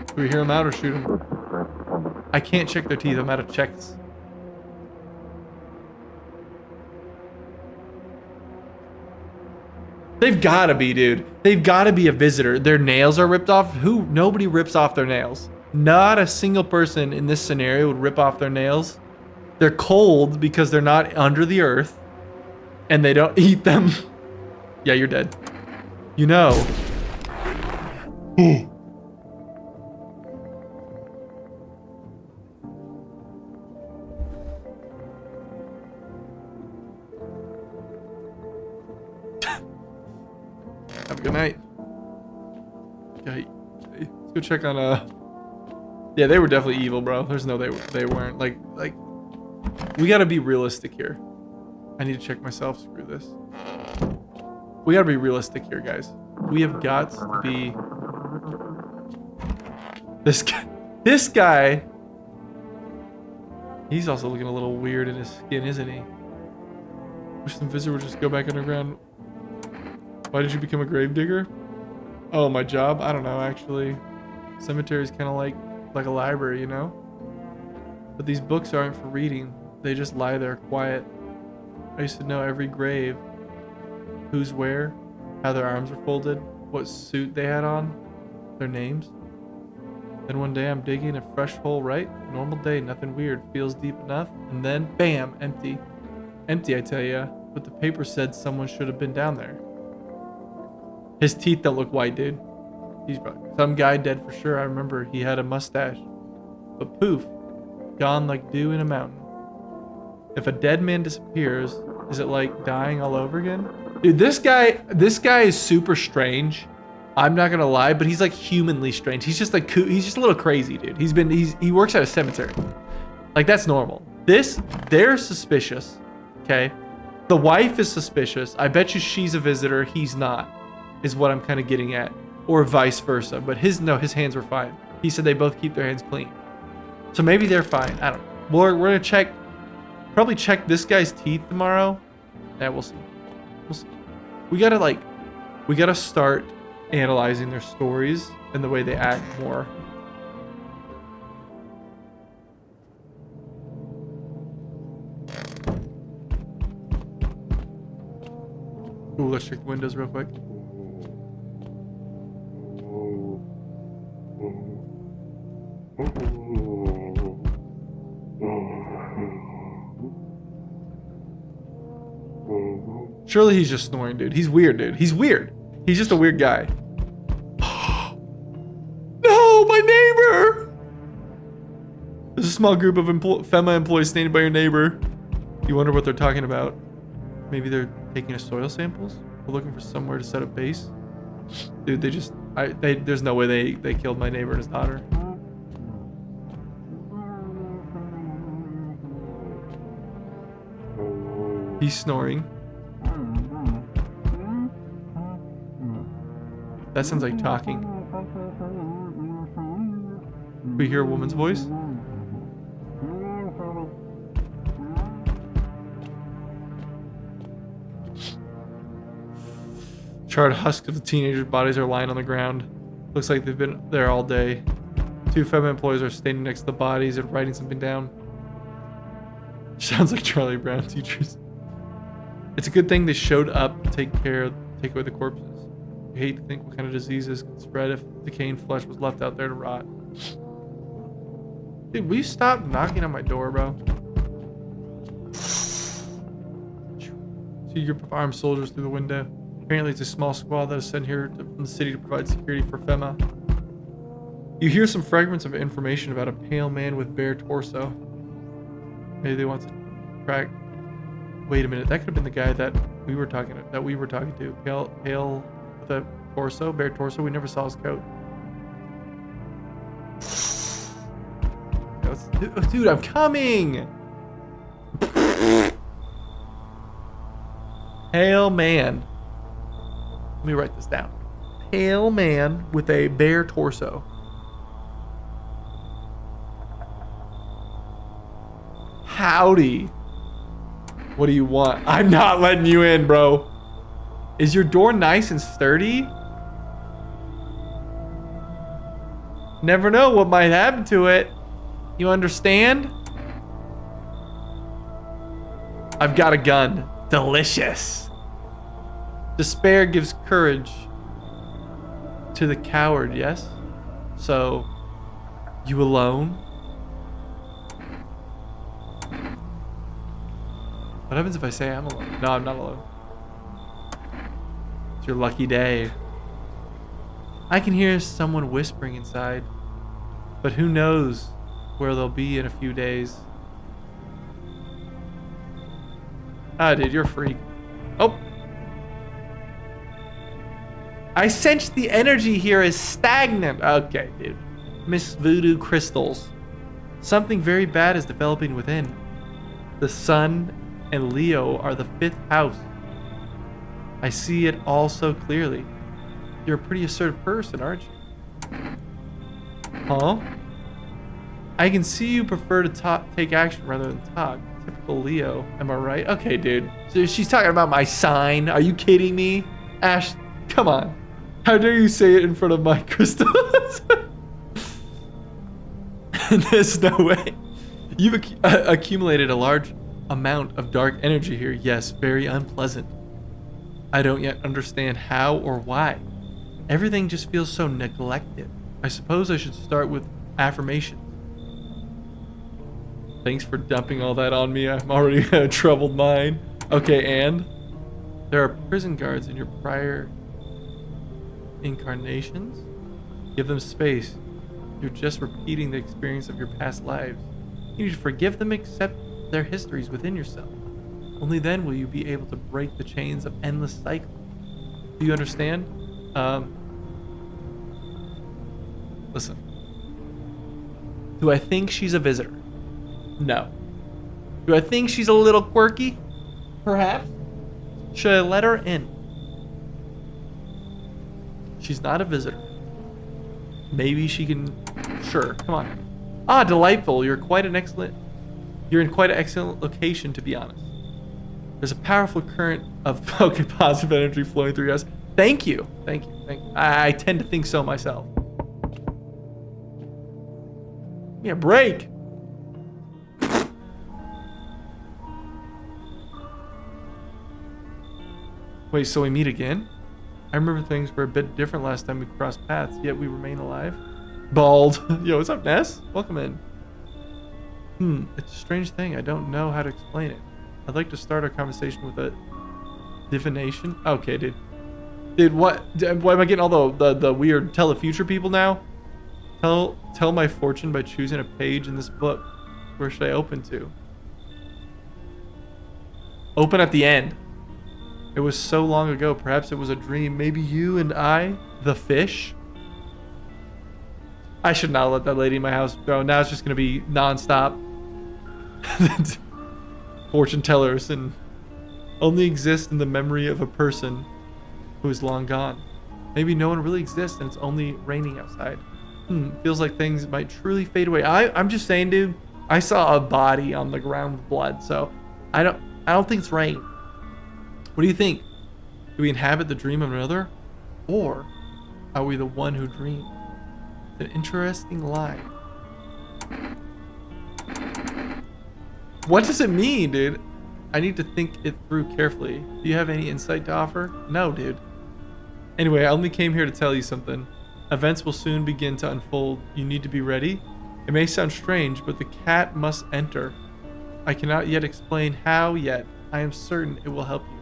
Do we hear them out or shoot them? I can't check their teeth. I'm out of checks. They've got to be, dude. They've got to be a visitor. Their nails are ripped off. Nobody rips off their nails. Not a single person in this scenario would rip off their nails. They're cold because they're not under the earth and they don't eat them. Yeah, you're dead. You know. Have a good night. Okay, let's go check on Yeah, they were definitely evil, bro. There's no they weren't. Like we gotta be realistic here. I need to check myself. Screw this. We gotta be realistic here, guys. We have got to be. This guy. He's also looking a little weird in his skin, isn't he? Wish some visitor would just go back underground. Why did you become a gravedigger? Oh, my job? I don't know, actually. Cemetery's kind of like a library, you know? But these books aren't for reading. They just lie there quiet. I used to know every grave. Who's where, how their arms were folded, what suit they had on, their names. Then one day I'm digging a fresh hole, right? Normal day, nothing weird, feels deep enough. And then, bam, empty. Empty, I tell ya. But the paper said someone should have been down there. His teeth don't look white, dude. He's some guy dead for sure. I remember he had a mustache. But poof, gone like dew in a mountain. If a dead man disappears, is it like dying all over again? Dude, this guy is super strange. I'm not gonna lie, but he's like humanly strange. He's just like he's just a little crazy, dude. He works at a cemetery. Like that's normal. They're suspicious. Okay. The wife is suspicious. I bet you she's a visitor. He's not, is what I'm kind of getting at. Or vice versa. But his hands were fine. He said they both keep their hands clean. So maybe they're fine. I don't know. We're gonna probably check this guy's teeth tomorrow. Yeah, we'll see. We'll see. We gotta start analyzing their stories and the way they act more. Ooh, let's check the windows real quick. Surely he's just snoring, dude. He's weird, dude. He's weird. He's just a weird guy. No, my neighbor! There's a small group of FEMA employees standing by your neighbor. You wonder what they're talking about. Maybe they're taking his soil samples? We're looking for somewhere to set up base. Dude, there's no way they killed my neighbor and his daughter. He's snoring. That sounds like talking. We hear a woman's voice. Charred husks of the teenagers' bodies are lying on the ground. Looks like they've been there all day. 2 FEMA employees are standing next to the bodies and writing something down. Sounds like Charlie Brown teachers. It's a good thing they showed up to take away the corpses. I hate to think what kind of diseases could spread if decaying flesh was left out there to rot. Dude, will you stop knocking on my door, bro? See a group of armed soldiers through the window. Apparently it's a small squad that is sent here from the city to provide security for FEMA. You hear some fragments of information about a pale man with bare torso. Maybe they want to track. Wait a minute, that could have been the guy that we were talking to. Pale with a torso, bare torso. We never saw his coat. Dude, I'm coming. Pale man. Let me write this down. Pale man with a bare torso. Howdy. What do you want? I'm not letting you in, bro. Is your door nice and sturdy? Never know what might happen to it. You understand? I've got a gun. Delicious. Despair gives courage to the coward, yes? So, you alone? What happens if I say I'm alone? No, I'm not alone. It's your lucky day. I can hear someone whispering inside, but who knows where they'll be in a few days. Ah, dude, you're a freak. Oh. I sense the energy here is stagnant. Okay, dude. Miss Voodoo Crystals. Something very bad is developing within. The sun and Leo are the 5th house. I see it all so clearly. You're a pretty assertive person, aren't you? Huh? I can see you prefer to take action rather than talk. Typical Leo, am I right? Okay, dude. So she's talking about my sign. Are you kidding me? Ash, come on. How dare you say it in front of my crystals? There's no way. You've accumulated a large amount of dark energy here. Yes, very unpleasant. I don't yet understand how or why. Everything just feels so neglected. I suppose I should start with affirmations. Thanks for dumping all that on me. I'm already a troubled mind. Okay, and? There are prison guards in your prior incarnations? Give them space. You're just repeating the experience of your past lives. You need to forgive them, accept their histories within yourself. Only then will you be able to break the chains of endless cycles. Do you understand? Listen. Do I think she's a visitor? No. Do I think she's a little quirky? Perhaps. Should I let her in? She's not a visitor. Maybe she can... Sure, come on. Ah, delightful. You're in quite an excellent location, to be honest. There's a powerful current of positive energy flowing through us. Thank you. Thank you. Thank you. I tend to think so myself. Give me a break. Wait, so we meet again? I remember things were a bit different last time we crossed paths, yet we remain alive. Bald. Yo, what's up, Ness? Welcome in. It's a strange thing. I don't know how to explain it. I'd like to start our conversation with a divination. Okay, dude. Dude, what? Why am I getting all the weird tell the future people now? Tell my fortune by choosing a page in this book. Where should I open to? Open at the end. It was so long ago. Perhaps it was a dream. Maybe you and I, the fish. I should not let that lady in my house go. Now it's just gonna be nonstop. Fortune tellers and only exist in the memory of a person who is long gone. Maybe no one really exists and it's only raining outside. Feels like things might truly fade away. I'm just saying, dude. I saw a body on the ground with blood, so I don't think it's rain. What do you think? Do we inhabit the dream of another? Or are we the one who dreamed? An interesting line. What does it mean, dude? I need to think it through carefully. Do you have any insight to offer? No, dude. Anyway, I only came here to tell you something. Events will soon begin to unfold. You need to be ready. It may sound strange, but the cat must enter. I cannot yet explain how yet. I am certain it will help you.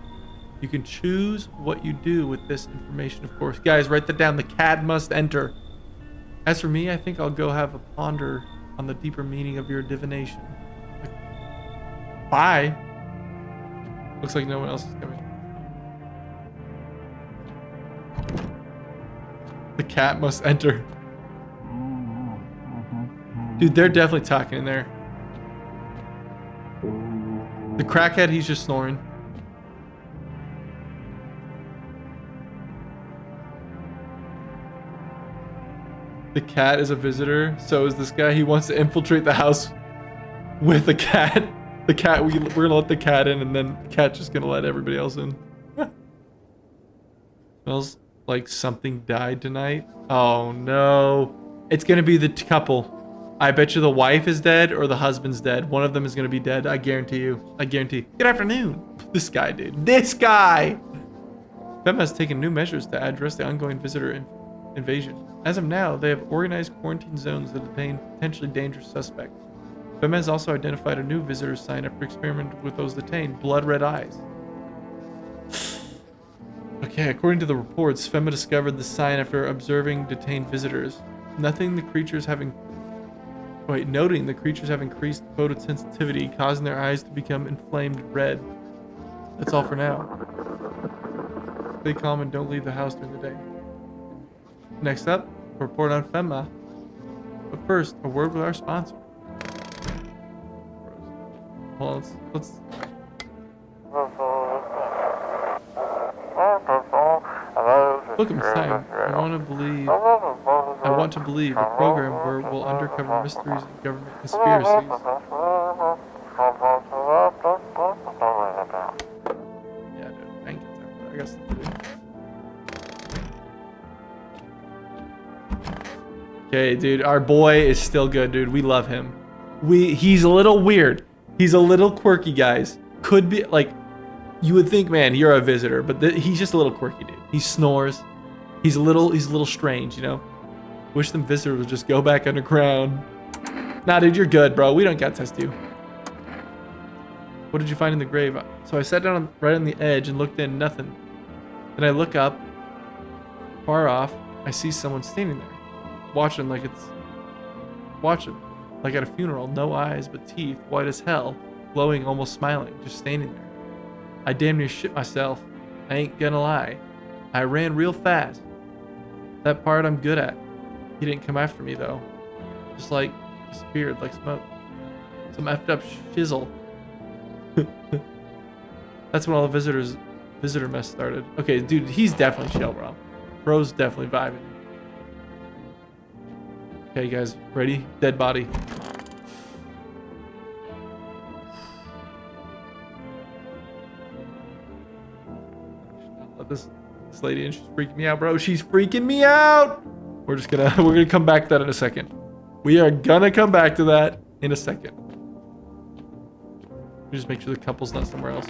You can choose what you do with this information, of course. Guys, write that down. The cat must enter. As for me, I think I'll go have a ponder on the deeper meaning of your divination. Bye. Looks like no one else is coming. The cat must enter. Dude, they're definitely talking in there. The crackhead, he's just snoring. The cat is a visitor. So is this guy. He wants to infiltrate the house with the cat. The cat, we're gonna let the cat in, and then the cat's just gonna let everybody else in. Smells like something died tonight. Oh no. It's gonna be the couple. I bet you the wife is dead or the husband's dead. One of them is gonna be dead. I guarantee you. I guarantee. Good afternoon. This guy, dude. This guy! FEMA has taken new measures to address the ongoing visitor invasion. As of now, they have organized quarantine zones that detain potentially dangerous suspects. FEMA has also identified a new visitor sign after experimenting with those detained. Blood red eyes. Okay. Okay, according to the reports, Fema discovered the sign after observing detained visitors. Noting the creatures have increased photosensitivity, causing their eyes to become inflamed red. That's all for now. Stay calm and don't leave the house during the day. Next up, a report on Fema. But first, a word with our sponsor. Well, let's look at the sign. I want to believe a program where we'll uncover mysteries and government conspiracies. Yeah, dude. I ain't got time for that. I got stuff to do. Okay, dude. Our boy is still good, dude. We love him. He's a little weird. He's a little quirky, guys. Could be like, you would think, man, you're a visitor, but he's just a little quirky, dude. He snores. He's a little strange, you know. Wish them visitors would just go back underground. Nah, dude, you're good, bro. We don't got to test you. What did you find in the grave? So I sat down right on the edge and looked in. Nothing. Then I look up. Far off, I see someone standing there, watching like at a funeral. No eyes but teeth, white as hell, glowing, almost smiling, just standing there. I damn near shit myself. I ain't gonna lie. I ran real fast. That part I'm good at. He didn't come after me though. Just like disappeared like smoke. Some effed up shizzle. That's when all the visitor mess started. Okay, dude, he's definitely chill, bro. Bro's definitely vibing. Okay, guys, ready? Dead body. Let this lady in. She's freaking me out, bro. She's freaking me out. We're gonna come back to that in a second. We are gonna come back to that in a second. Just make sure the couple's not somewhere else.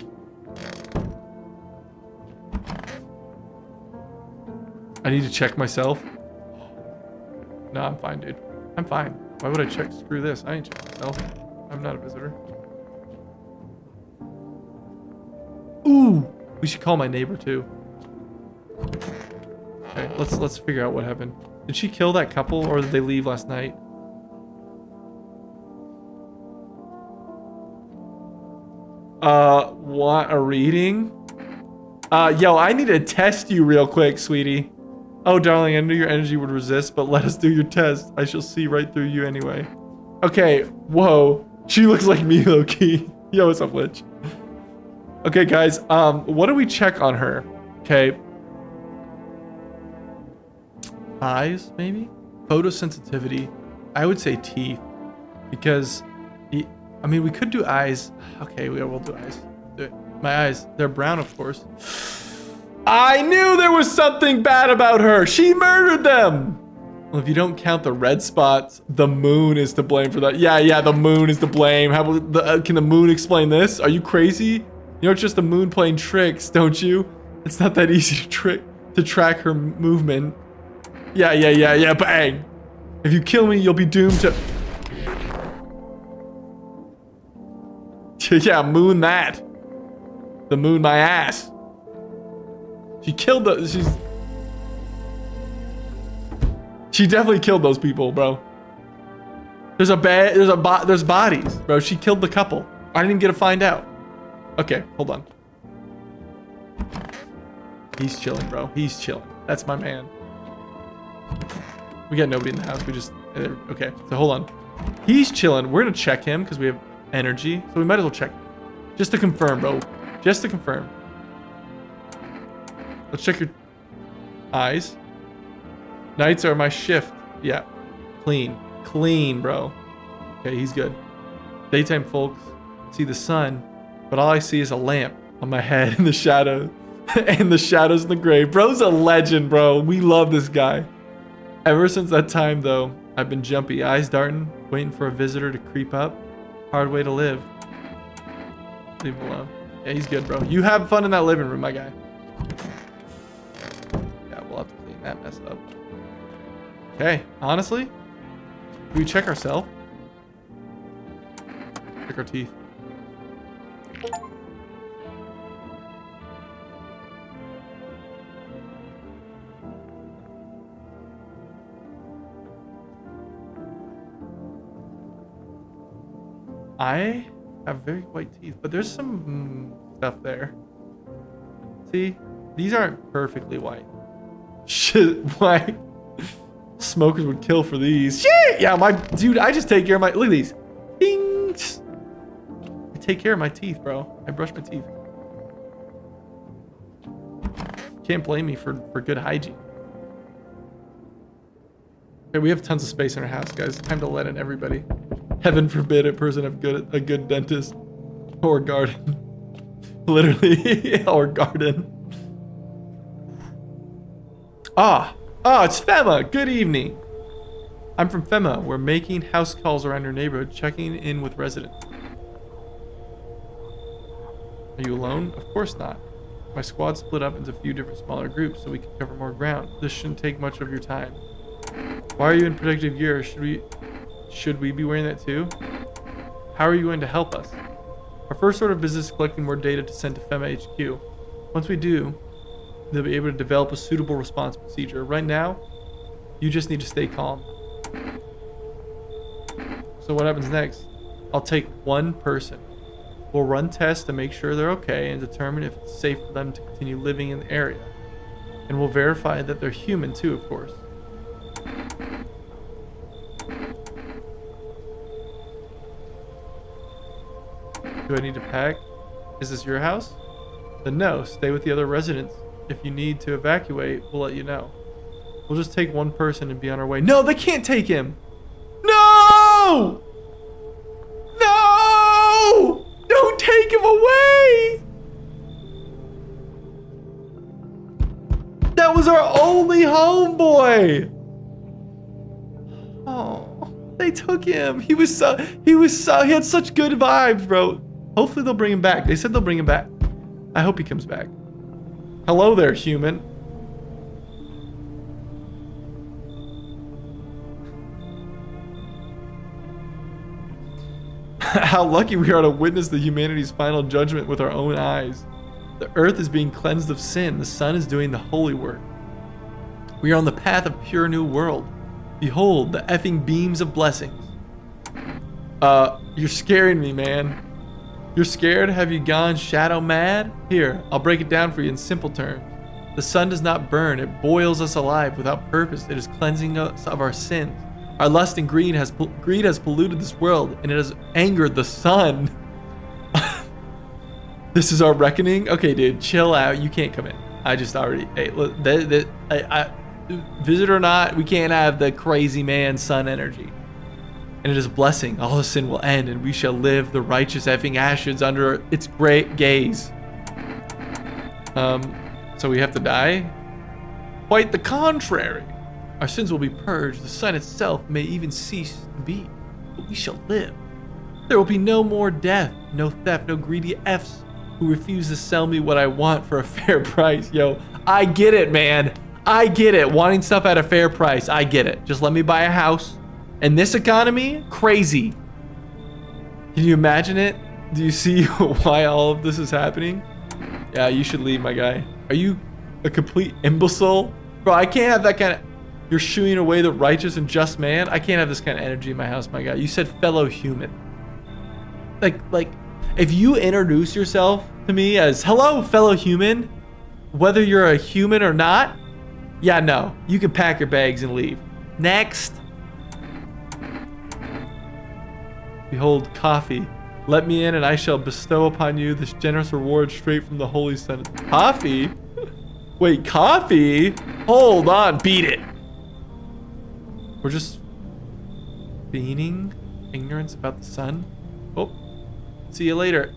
I need to check myself. No, I'm fine, dude. I'm fine. Why would I check? Screw this. I ain't checking myself. I'm not a visitor. Ooh, we should call my neighbor too. Okay, let's figure out what happened. Did she kill that couple or did they leave last night? Want a reading? Yo, I need to test you real quick, sweetie. Oh, darling, I knew your energy would resist, but let us do your test. I shall see right through you anyway. Okay, whoa. She looks like me, low-key. Yo, what's up, Lich? Okay, guys, what do we check on her? Okay. Eyes, maybe? Photosensitivity. I would say teeth. Because, I mean, we could do eyes. Okay, we'll do eyes. Do it. My eyes, they're brown, of course. I knew there was something bad about her. She murdered them. Well, if you don't count the red spots, the moon is to blame for that. Yeah, the moon is to blame. How about can the moon explain this? Are you crazy? You know it's just the moon playing tricks, don't you? It's not that easy to track her movement. Yeah, bang. If you kill me, you'll be doomed to... Yeah, moon that. The moon my ass. She killed she definitely killed those people, bro. There's bodies, bro. She killed the couple. I didn't even get to find out. Okay, hold on. He's chilling, bro. He's chilling. That's my man. We got nobody in the house. We just... Okay, so hold on. He's chilling. We're gonna check him because we have energy. So we might as well check. Just to confirm, bro. Just to confirm. Let's check your eyes. Nights are my shift. Yeah. Clean, bro. Okay, he's good. Daytime folks see the sun, but all I see is a lamp on my head in the shadow. And the shadows in the grave. Bro's a legend, bro. We love this guy. Ever since that time, though, I've been jumpy, eyes darting, waiting for a visitor to creep up. Hard way to live. Leave him alone. Yeah, he's good, bro. You have fun in that living room, my guy. Yeah, we'll have to clean that mess up. Okay, honestly, do we check ourselves? Check our teeth. I have very white teeth, but there's some stuff there. See? These aren't perfectly white. Shit, why? Smokers would kill for these. Shit! Yeah, dude, I just take care of look at these. Dings! I take care of my teeth, bro. I brush my teeth. Can't blame me for good hygiene. Okay, we have tons of space in our house, guys. It's time to let in everybody. Heaven forbid a person have a good dentist or garden. Literally, or garden. It's FEMA. Good evening. I'm from FEMA. We're making house calls around your neighborhood, checking in with residents. Are you alone? Of course not. My squad split up into a few different smaller groups so we can cover more ground. This shouldn't take much of your time. Why are you in protective gear? Should we be wearing that too? How are you going to help us? Our first order of business is collecting more data to send to FEMA HQ. Once we do, they'll be able to develop a suitable response procedure. Right now, you just need to stay calm. So what happens next? I'll take one person. We'll run tests to make sure they're okay and determine if it's safe for them to continue living in the area. And we'll verify that they're human too, of course. Do I need to pack? Is this your house? Then no, stay with the other residents. If you need to evacuate, we'll let you know. We'll just take one person and be on our way. No, they can't take him! No! No! Don't take him away! That was our only homeboy! Oh, they took him. He had such good vibes, bro. Hopefully they'll bring him back. They said they'll bring him back. I hope he comes back. Hello there, human. How lucky we are to witness the humanity's final judgment with our own eyes. The earth is being cleansed of sin. The sun is doing the holy work. We are on the path of pure new world. Behold, the effing beams of blessings. You're scaring me, man. You're scared? Have you gone shadow mad? Here, I'll break it down for you in simple terms. The sun does not burn. It boils us alive without purpose. It is cleansing us of our sins. Our lust and greed has polluted this world, and it has angered the sun. This is our reckoning? Okay, dude, chill out. You can't come in. I just already... Hey, look, visit or not, we can't have the crazy man sun energy. And it is a blessing. All the sin will end, and we shall live the righteous effing ashes under its great gaze. So we have to die? Quite the contrary. Our sins will be purged. The sun itself may even cease to be, but we shall live. There will be no more death, no theft, no greedy Fs who refuse to sell me what I want for a fair price. Yo, I get it, man. I get it. Wanting stuff at a fair price. I get it. Just let me buy a house. In this economy, crazy. Can you imagine it? Do you see why all of this is happening? Yeah, you should leave, my guy. Are you a complete imbecile? Bro, I can't have that kind of... You're shooing away the righteous and just man? I can't have this kind of energy in my house, my guy. You said fellow human. Like, if you introduce yourself to me as, hello, fellow human, whether you're a human or not, yeah, no. You can pack your bags and leave. Next. Behold, coffee. Let me in and I shall bestow upon you this generous reward straight from the holy sun. Coffee? Wait, coffee? Hold on, beat it. We're just feigning ignorance about the sun. Oh, see you later.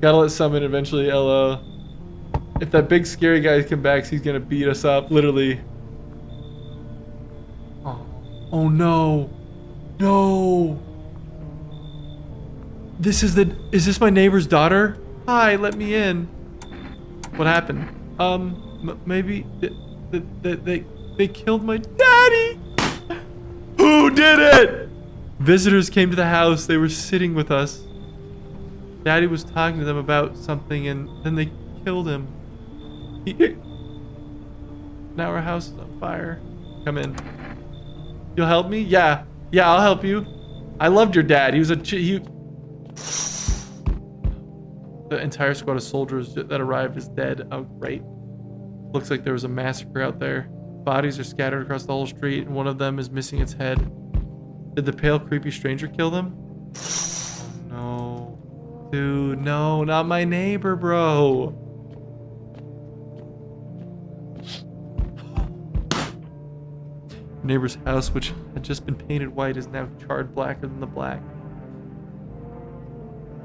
Gotta let summon eventually, LO. If that big scary guy comes back, he's gonna beat us up, literally. Oh no. No. Is this my neighbor's daughter? Hi, let me in. What happened? Maybe they killed my daddy. Who did it? Visitors came to the house. They were sitting with us. Daddy was talking to them about something and then they killed him. Now our house is on fire. Come in. You'll help me? Yeah, I'll help you. I loved your dad. He was the entire squad of soldiers that arrived is dead. Oh, great. Looks like there was a massacre out there. Bodies are scattered across the whole street, and one of them is missing its head. Did the pale, creepy stranger kill them? Oh, no. Dude, no, not my neighbor, bro. Neighbor's house, which had just been painted white, is now charred blacker than the black.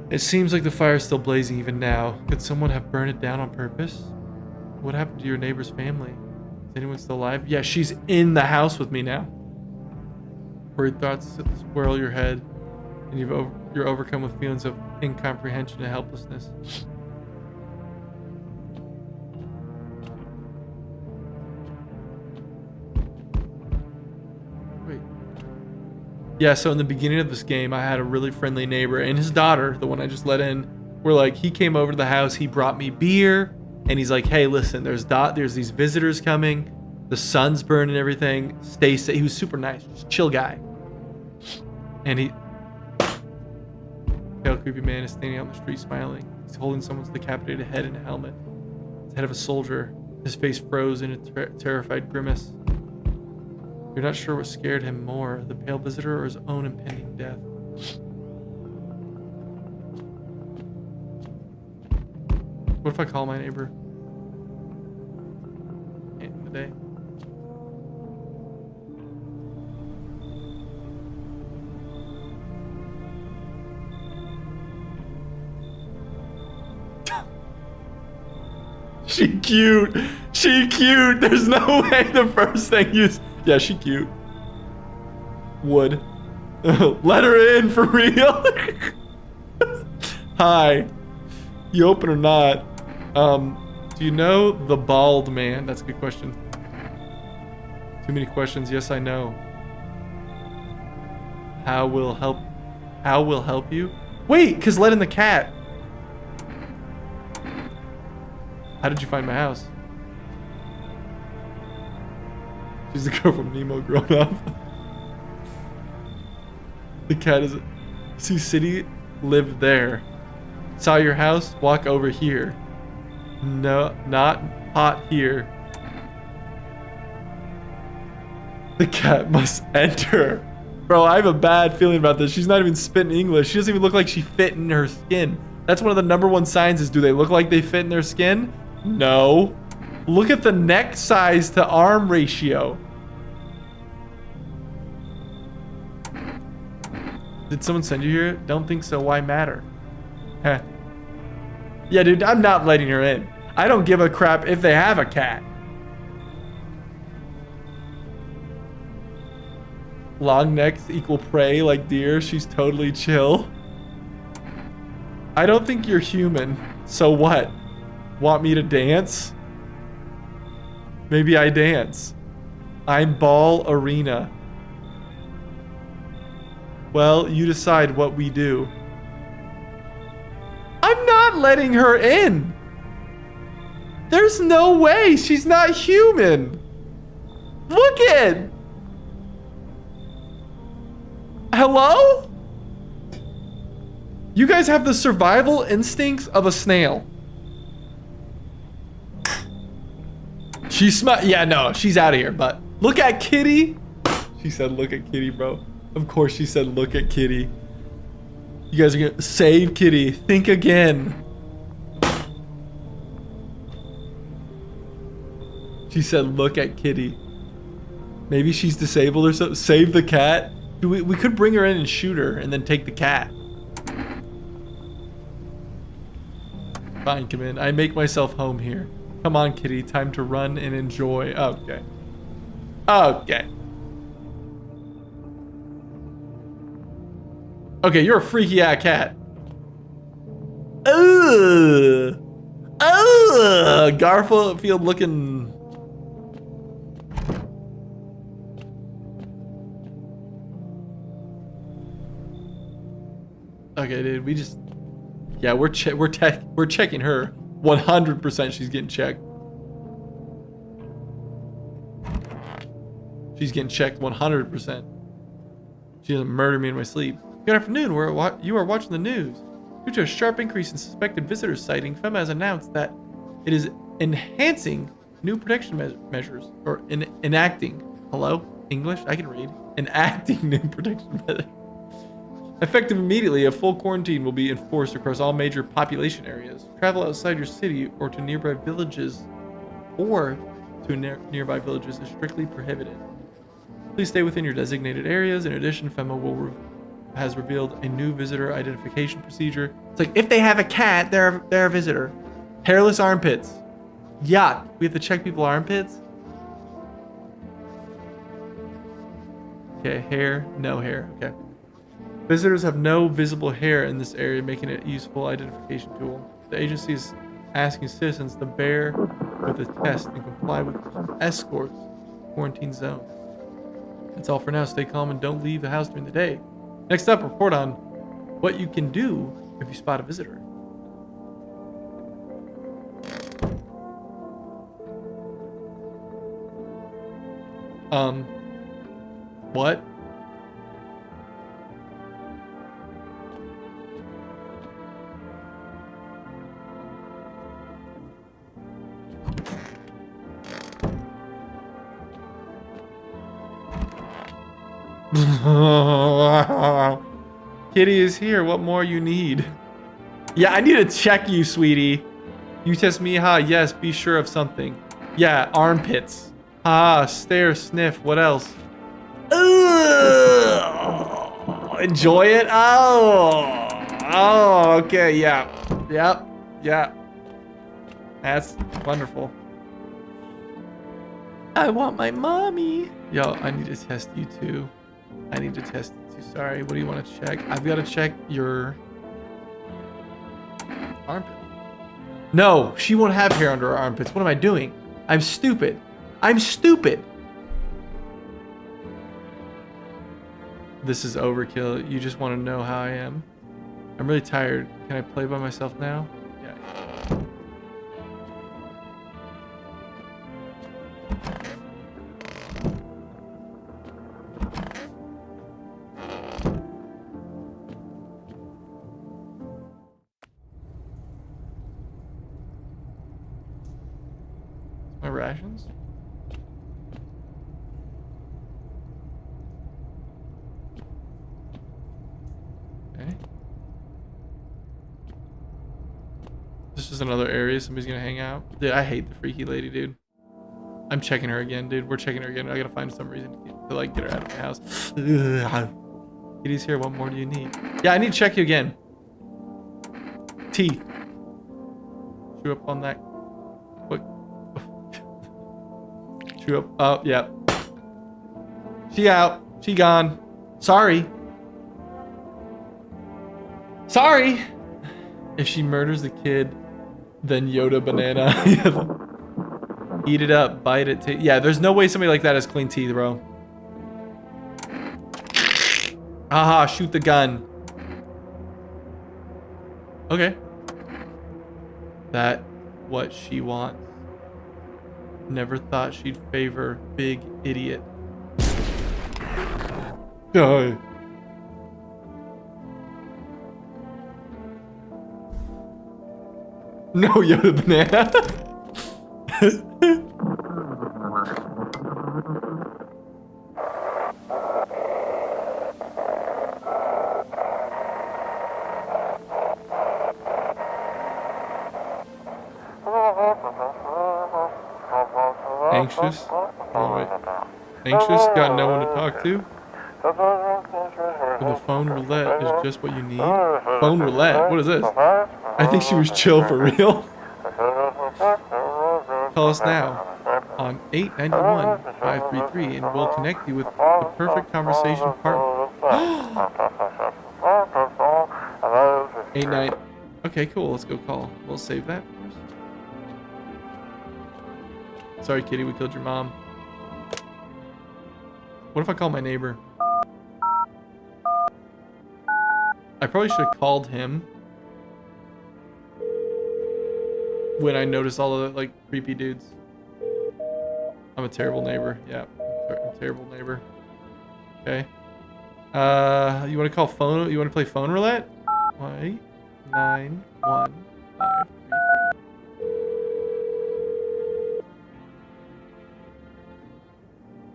It seems like the fire is still blazing even now. Could someone have burned it down on purpose? What happened to your neighbor's family? Is anyone still alive? Yeah, she's in the house with me now. Worried thoughts swirl your head, and you're overcome with feelings of incomprehension and helplessness. Wait. Yeah, so in the beginning of this game, I had a really friendly neighbor, and his daughter, the one I just let in, were like, he came over to the house, he brought me beer, and he's like, hey, listen, there's these visitors coming, the sun's burning and everything, stay safe. He was super nice, just chill guy. And he... Pale, creepy man is standing out on the street smiling. He's holding someone's decapitated head in a helmet. It's the head of a soldier. His face froze in a terrified grimace. You're not sure what scared him more, the pale visitor or his own impending death. What if I call my neighbor? End of the day. She cute. She cute. There's no way the first thing you... Yeah, she cute. Would. Let her in for real. Hi. You open or not? Do you know the bald man? That's a good question. Too many questions. Yes, I know. How will help you? Wait, cause let in the cat. How did you find my house? She's the girl from Nemo grown up. The cat is... See, city lived there. Saw your house, walk over here. No, not hot here. The cat must enter. Bro, I have a bad feeling about this. She's not even spitting English. She doesn't even look like she fit in her skin. That's one of the #1 signs is, do they look like they fit in their skin? No. Look at the neck size to arm ratio. Did someone send you here? Don't think so. Why matter? Heh. Yeah, dude, I'm not letting her in. I don't give a crap if they have a cat. Long necks equal prey like deer. She's totally chill. I don't think you're human. So what? Want me to dance? Maybe I dance. I'm Ball Arena. Well, you decide what we do. I'm not letting her in. There's no way. She's not human. Look it. Hello? You guys have the survival instincts of a snail. Yeah, no, she's out of here, but look at Kitty. She said, look at Kitty, bro. Of course she said, look at Kitty. You guys are gonna save Kitty. Think again. She said, look at Kitty. Maybe she's disabled or something. Save the cat. We could bring her in and shoot her and then take the cat. Fine, come in. I make myself home here. Come on, Kitty. Time to run and enjoy. Okay. Okay. Okay, you're a freaky ass cat. Ugh. Ugh. Garfield looking. Okay, dude, we just... Yeah, we're checking her. 100% she's getting checked. She's getting checked 100%. She doesn't murder me in my sleep. Good afternoon. You are watching the news. Due to a sharp increase in suspected visitor sighting, FEMA has announced that it is enhancing new protection measures, or enacting. Hello? English? I can read. Enacting new protection measures. Effective immediately, a full quarantine will be enforced across all major population areas. Travel outside your city or to nearby villages is strictly prohibited. Please stay within your designated areas. In addition, FEMA has revealed a new visitor identification procedure. It's like, if they have a cat, they're a visitor. Hairless armpits. Yuck. We have to check people's armpits? Okay, hair, no hair. Okay. Visitors have no visible hair in this area, making it a useful identification tool. The agency is asking citizens to bear with the test and comply with escorts quarantine zones. That's all for now. Stay calm and don't leave the house during the day. Next up, report on what you can do if you spot a visitor. What? Kitty is here. What more you need? Yeah, I need to check you, sweetie. You test me, huh? Yes, be sure of something. Yeah, armpits. Ah, stare, sniff. What else? Ugh. Enjoy it? Oh, okay, yeah. Yep, yeah. That's wonderful. I want my mommy. Yo, I need to test you too. I need to test you too. Sorry, what do you want to check? I've got to check your armpit. No, she won't have hair under her armpits. What am I doing? I'm stupid. I'm stupid. This is overkill. You just want to know how I am. I'm really tired. Can I play by myself now? Yeah. My rations? Okay. This is another area somebody's gonna hang out. Dude, I hate the freaky lady, dude. I'm checking her again, dude. We're checking her again. I gotta find some reason to like get her out of my house. Kitty's here. What more do you need? Yeah, I need to check you again. Teeth. Chew up on that. What? Chew up. Oh, yeah. She out. She gone. Sorry. Sorry. If she murders the kid, then Yoda banana. Eat it up. Bite it. Yeah, there's no way somebody like that has clean teeth, bro. Aha, shoot the gun. Okay. That what she wants. Never thought she'd favor big idiot. Die. No, Yoda banana. Anxious? Oh, wait. Anxious? Got no one to talk to? The phone roulette is just what you need? Phone roulette? What is this? I think she was chill for real. Call us now on 891-533 and we'll connect you with the perfect conversation partner. 89. Okay, cool. Let's go call. We'll save that first. Sorry, kitty. We killed your mom. What if I call my neighbor? I probably should have called him when I noticed all the like creepy dudes. I'm a terrible neighbor. Yeah, I'm a terrible neighbor. Okay. You want to call phone? You want to play phone roulette? 91533.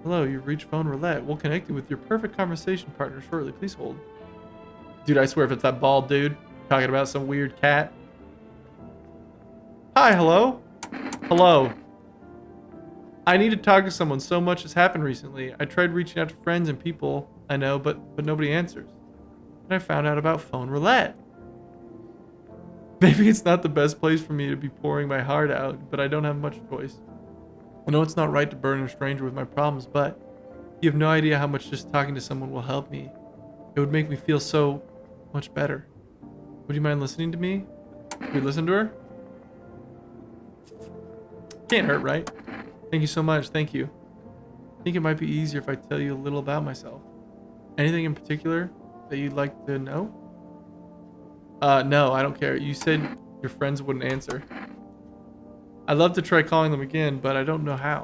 Hello, you've reached phone roulette. We'll connect you with your perfect conversation partner shortly. Please hold. Dude, I swear if it's that bald dude talking about some weird cat. Hi, hello? Hello. I need to talk to someone. So much has happened recently. I tried reaching out to friends and people I know, but nobody answers. And I found out about phone roulette. Maybe it's not the best place for me to be pouring my heart out, but I don't have much choice. I know it's not right to burden a stranger with my problems, but you have no idea how much just talking to someone will help me. It would make me feel so much better. Would you mind listening to me? Can we listen to her? Can't hurt, right? Thank you so much. Thank you. I think it might be easier if I tell you a little about myself. Anything in particular that you'd like to know? No, I don't care. You said your friends wouldn't answer. I'd love to try calling them again, but I don't know how.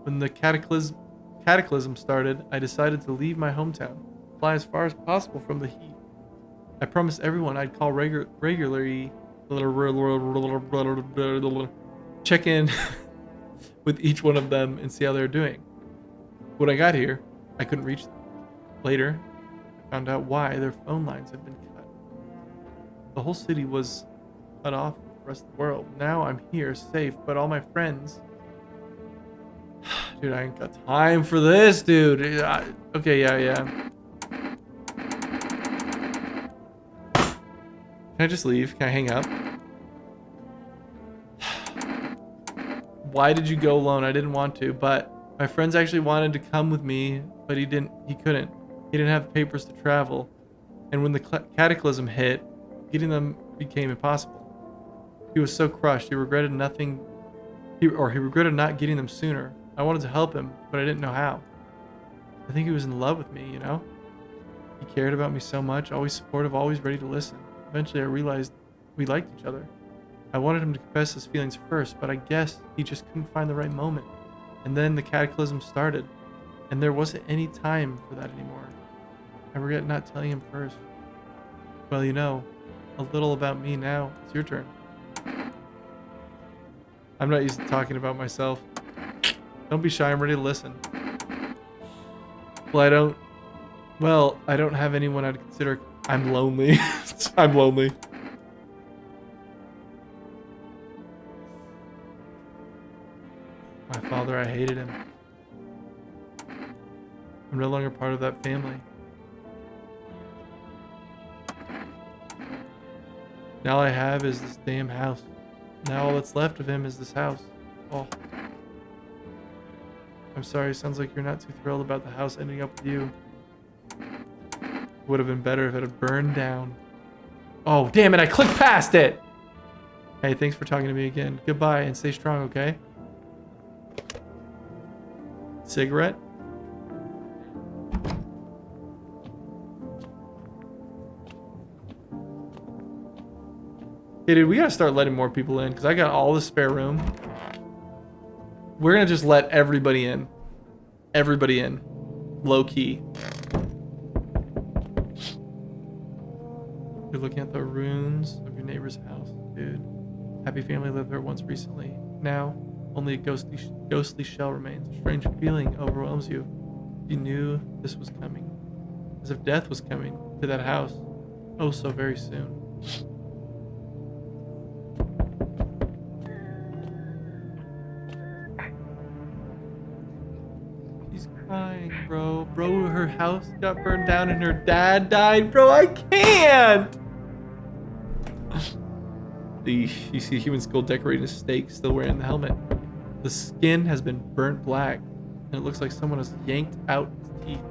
When the cataclysm started, I decided to leave my hometown, fly as far as possible from the heat. I promised everyone I'd call regularly, check in with each one of them and see how they're doing. When I got here, I couldn't reach them. Later, I found out why their phone lines had been cut. The whole city was cut off from the rest of the world. Now I'm here, safe, but all my friends... Dude, I ain't got time for this, dude. Okay, yeah. Can I just leave? Can I hang up? Why did you go alone? I didn't want to, but my friends actually wanted to come with me, but he couldn't. He didn't have papers to travel. And when the cataclysm hit, getting them became impossible. He was so crushed. He regretted nothing. He regretted not getting them sooner. I wanted to help him, but I didn't know how. I think he was in love with me, you know? He cared about me so much, always supportive, always ready to listen. Eventually I realized we liked each other. I wanted him to confess his feelings first, but I guess he just couldn't find the right moment. And then the cataclysm started, and there wasn't any time for that anymore. I regret not telling him first. Well, you know, a little about me now. It's your turn. I'm not used to talking about myself. Don't be shy, I'm ready to listen. Well, I don't have anyone I'd consider. I'm lonely. I'm lonely. My father, I hated him. I'm no longer part of that family. Now all I have is this damn house. Now all that's left of him is this house. Oh. I'm sorry, sounds like you're not too thrilled about the house ending up with you. It would have been better if it had burned down. Oh, damn it, I clicked past it! Hey, thanks for talking to me again. Goodbye, and stay strong, okay? Cigarette? Hey, dude, we gotta start letting more people in, because I got all the spare room. We're gonna just let everybody in. Everybody in. Low key. You're looking at the ruins of your neighbor's house, dude. Happy family lived there once recently. Now, only a ghostly shell remains. A strange feeling overwhelms you. You knew this was coming. As if death was coming to that house. Oh, so very soon. She's crying, bro. Bro, her house got burned down and her dad died. Bro, I can't! You see human skull decorating a stake, still wearing the helmet. The skin has been burnt black, and it looks like someone has yanked out its teeth.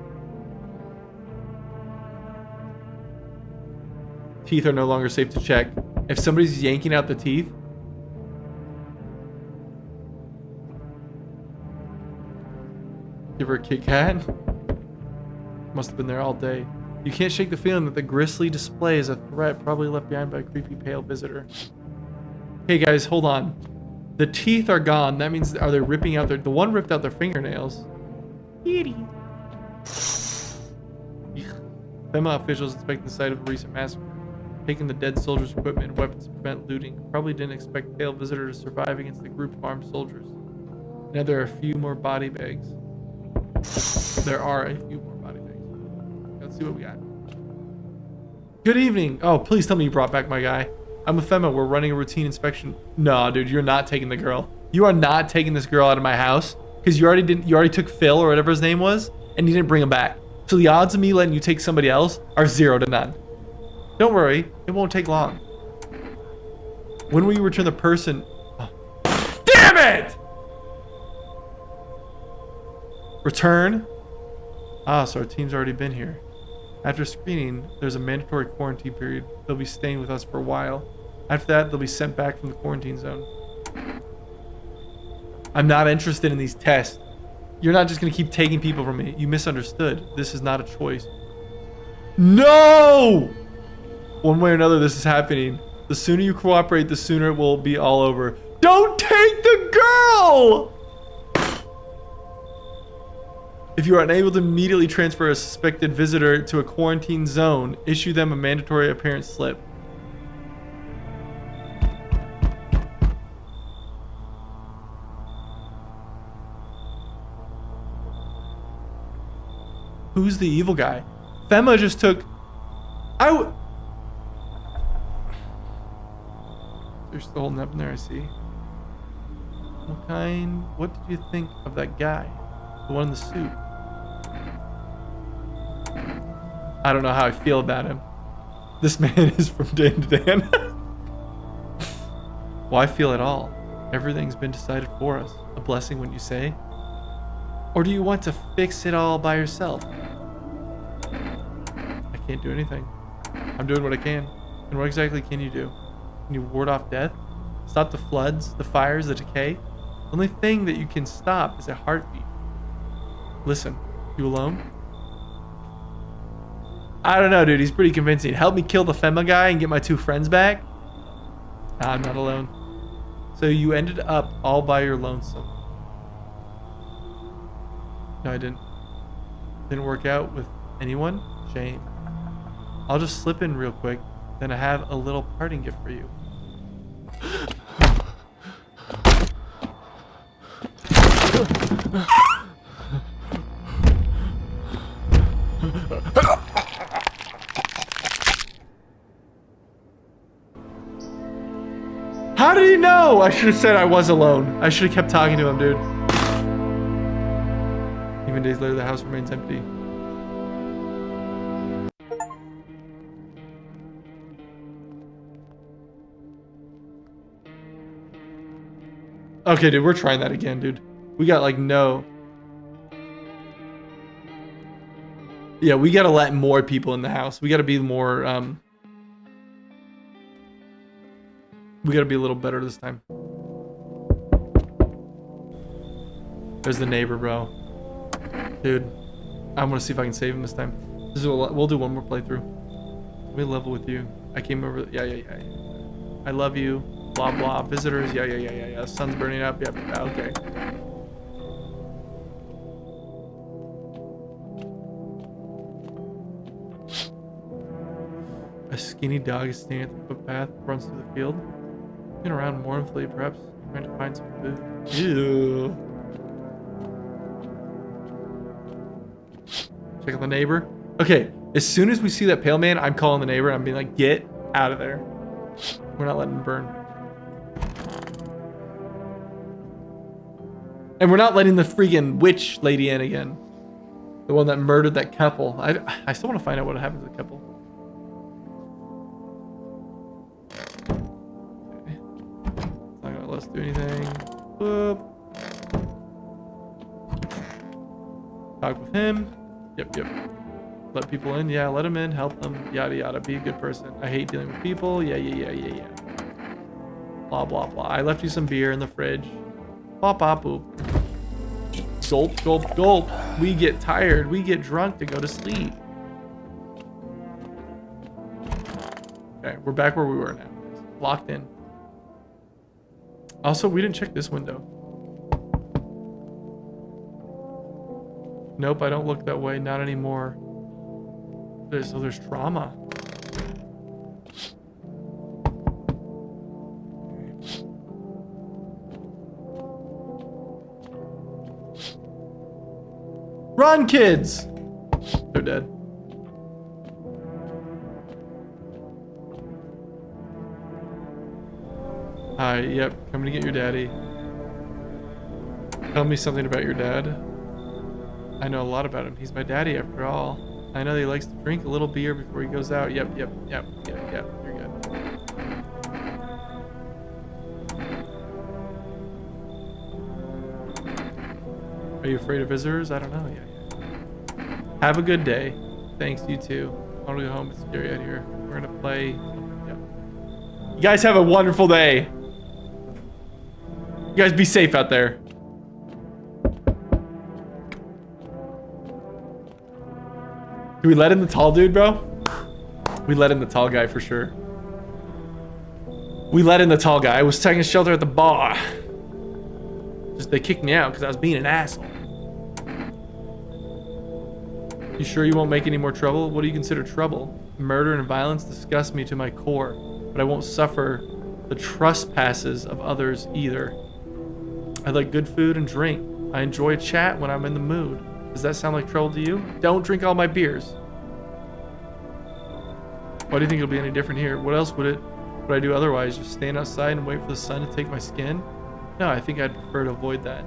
Teeth are no longer safe to check. If somebody's yanking out the teeth, give her a Kit Kat. Must have been there all day. You can't shake the feeling that the grisly display is a threat probably left behind by a creepy pale visitor. Hey guys, hold on. The teeth are gone. That means, are they ripping out the one ripped out their fingernails. Kitty. FEMA officials inspecting the site of the recent massacre, taking the dead soldiers' equipment and weapons to prevent looting. Probably didn't expect pale visitor to survive against the group of armed soldiers. Now there are a few more body bags. There are a few more body bags. Let's see what we got. Good evening. Oh, please tell me you brought back my guy. I'm with FEMA. We're running a routine inspection. No, dude, you're not taking the girl. You are not taking this girl out of my house because you already took Phil or whatever his name was, and you didn't bring him back. So the odds of me letting you take somebody else are 0 to none. Don't worry, it won't take long. When will you return the person? Oh. Damn it! Return? Ah, so our team's already been here. After screening, there's a mandatory quarantine period. They'll be staying with us for a while. After that, they'll be sent back from the quarantine zone. I'm not interested in these tests. You're not just gonna keep taking people from me. You misunderstood. This is not a choice. No! One way or another, this is happening. The sooner you cooperate, the sooner it will be all over. Don't take the girl! If you are unable to immediately transfer a suspected visitor to a quarantine zone, issue them a mandatory appearance slip. Who's the evil guy? FEMA just took... They're still holding up in there, I see. What did you think of that guy? The one in the suit? I don't know how I feel about him. This man is from Dan to Dan. Why feel at all? Everything's been decided for us. A blessing, wouldn't you say? Or do you want to fix it all by yourself? I can't do anything. I'm doing what I can. And what exactly can you do? Can you ward off death? Stop the floods, the fires, the decay? The only thing that you can stop is a heartbeat. Listen, you alone? I don't know, dude. He's pretty convincing. Help me kill the FEMA guy and get my 2 friends back? Nah, I'm not alone. So you ended up all by your lonesome. No, I didn't. Didn't work out with anyone? Shame. I'll just slip in real quick. Then I have a little parting gift for you. How did he know? I should have said I was alone. I should have kept talking to him, dude. Even days later, the house remains empty. Okay, dude, we're trying that again, dude. We got like no... Yeah, we gotta let more people in the house. We gotta be more, we gotta be a little better this time. There's the neighbor, bro. Dude, I'm gonna see if I can save him this time. This is we'll do one more playthrough. Let me level with you. I came over. Yeah. I love you. Blah blah. Visitors. Yeah. Sun's burning up. Yep. Okay. A skinny dog is standing at the footpath, runs through the field. Looking around mournfully, perhaps trying to find some food. Ew. Check out the neighbor. Okay, as soon as we see that pale man, I'm calling the neighbor. I'm being like, get out of there. We're not letting him burn. And we're not letting the freaking witch lady in again. The one that murdered that couple. I still want to find out what happened to the couple. Okay. It's not gonna let us do anything. Boop. Talk with him. Yep. Let people in. Yeah, let them in. Help them. Yada yada. Be a good person. I hate dealing with people. Yeah. Blah blah blah. I left you some beer in the fridge. Bop bop boop. Gulp. We get tired. We get drunk to go to sleep. Okay, we're back where we were now. Locked in. Also, we didn't check this window. Nope, I don't look that way. Not anymore. So there's trauma. Run, kids! They're dead. Hi, yep, coming to get your daddy. Tell me something about your dad. I know a lot about him. He's my daddy after all. I know that he likes to drink a little beer before he goes out. Yep. You're good. Are you afraid of visitors? I don't know yet. Have a good day. Thanks, you too. I want to go home. It's scary out here. We're gonna play. Yep. You guys have a wonderful day. You guys be safe out there. Do we let in the tall dude, bro? We let in the tall guy for sure. We let in the tall guy. I was taking shelter at the bar. Just they kicked me out because I was being an asshole. You sure you won't make any more trouble? What do you consider trouble? Murder and violence disgust me to my core, but I won't suffer the trespasses of others either. I like good food and drink. I enjoy a chat when I'm in the mood. Does that sound like trouble to you? Don't drink all my beers. Why do you think it'll be any different here? What else would I do otherwise? Just stand outside and wait for the sun to take my skin? No, I think I'd prefer to avoid that.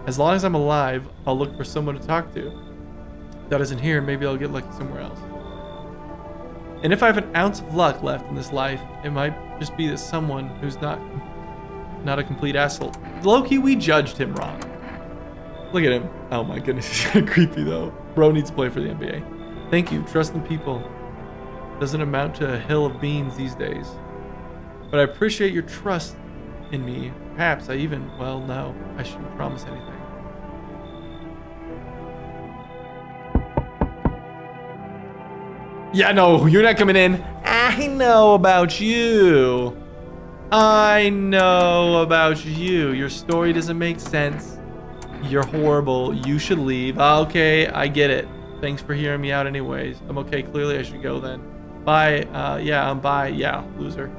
As long as I'm alive, I'll look for someone to talk to. If that isn't here, maybe I'll get lucky somewhere else. And if I have an ounce of luck left in this life, it might just be that someone who's not a complete asshole. Low-key, we judged him wrong. Look at him. Oh my goodness, he's kind of creepy though. Bro needs to play for the NBA. Thank you. Trust in people doesn't amount to a hill of beans these days. But I appreciate your trust in me. Perhaps I even, well, no, I shouldn't promise anything. Yeah, no, you're not coming in. I know about you. I know about you. Your story doesn't make sense. You're horrible. You should leave. Okay, I get it. Thanks for hearing me out anyways. I'm okay. Clearly I should go then. Bye. Yeah, I'm bye. Yeah, loser.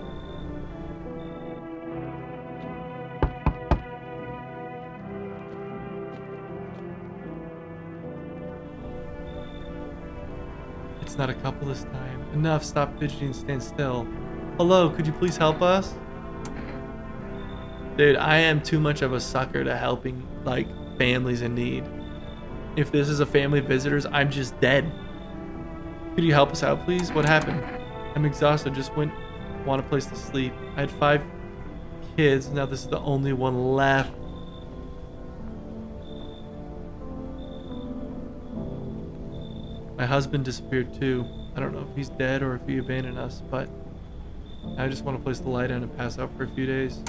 It's not a couple this time. Enough. Stop fidgeting and stand still. Hello, could you please help us? Dude, I am too much of a sucker to helping, like, families in need. If this is a family of visitors, I'm just dead. Could you help us out, please? What happened? I'm exhausted. Just want a place to sleep. I had 5 kids. Now this is the only one left. My husband disappeared too. I don't know if he's dead or if he abandoned us, but I just want a place to lie down and pass out for a few days.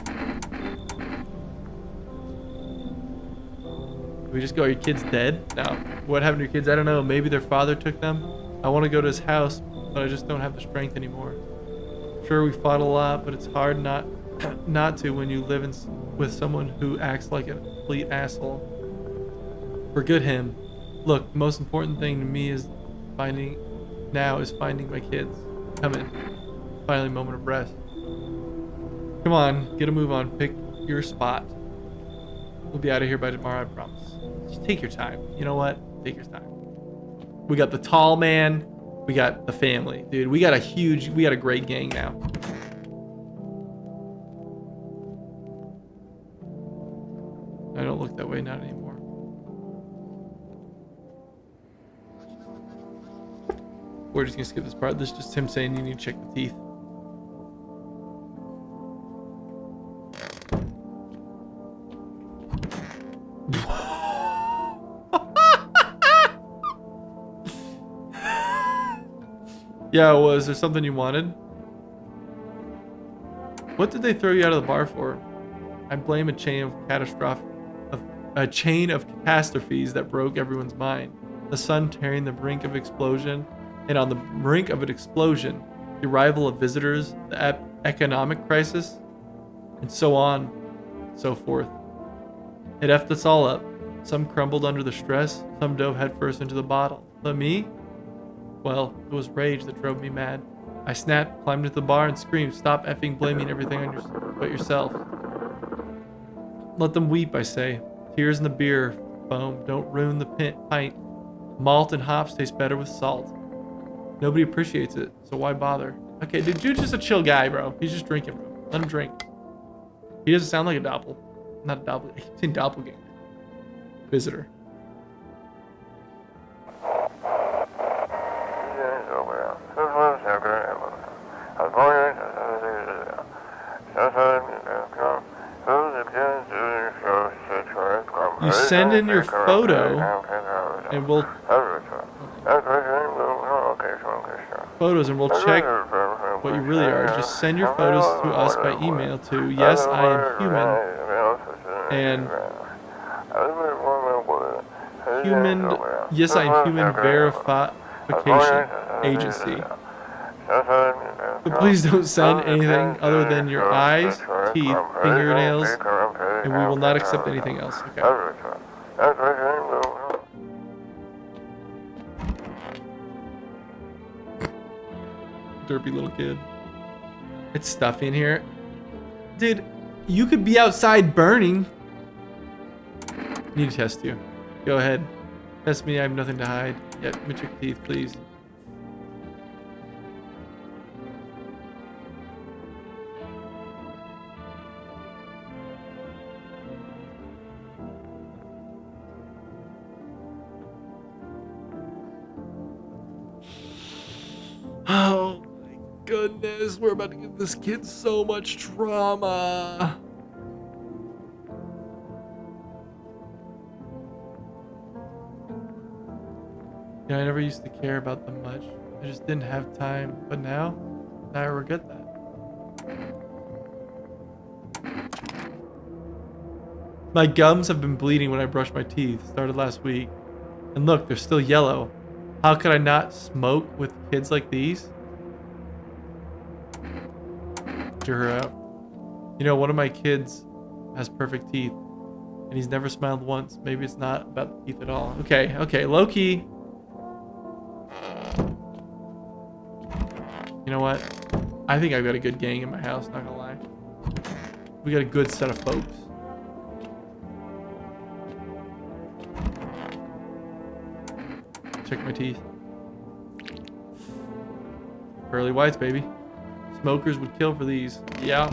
We just go, are your kids dead? No. What happened to your kids? I don't know. Maybe their father took them. I want to go to his house, but I just don't have the strength anymore. Sure, we fought a lot, but it's hard not to when you live with someone who acts like a complete asshole. Forget him. Look, the most important thing to me is finding my kids. Come in. Finally, a moment of rest. Come on, get a move on. Pick your spot. We'll be out of here by tomorrow, I promise. Just take your time. You know what? Take your time. We got the tall man. We got the family. Dude, we got a great gang now. I don't look that way, not anymore. We're just gonna skip this part. This is just him saying you need to check the teeth. Yeah, was there something you wanted? What did they throw you out of the bar for? I blame a chain of catastrophes that broke everyone's mind. The sun tearing the brink of explosion, and on the brink of an explosion, the arrival of visitors, the economic crisis, and so on, so forth. It effed us all up. Some crumbled under the stress, some dove headfirst into the bottle. But me? Well, it was rage that drove me mad. I snapped, climbed into the bar, and screamed, "Stop effing blaming everything on but yourself." Let them weep, I say. Tears in the beer foam don't ruin the pint. Malt and hops taste better with salt. Nobody appreciates it, so why bother? Okay, dude, dude's just a chill guy, bro. He's just drinking, bro. Let him drink. He doesn't sound like a not a doppelganger. I keep saying doppelganger. Visitor. You send in your photo, and we'll check what you really are. Just send your photos to us by email to yesiamhuman and verification agency. But please don't send anything other than your eyes, teeth, fingernails, and we will not accept anything else. Okay. Derpy little kid. It's stuffy in here. Dude, you could be outside burning. Need to test you. Go ahead. Test me, I have nothing to hide. Yeah, let me check your teeth, please. Oh my goodness, we're about to give this kid so much trauma. Yeah, I never used to care about them much. I just didn't have time, but now I regret that. My gums have been bleeding when I brush my teeth. Started last week. And look, they're still yellow. How could I not smoke with kids like these? Cheer her out. You know, one of my kids has perfect teeth, and he's never smiled once. Maybe it's not about the teeth at all. Okay, low key. You know what? I think I've got a good gang in my house, not gonna lie. We got a good set of folks. Check my teeth. Pearly whites, baby. Smokers would kill for these. Yeah.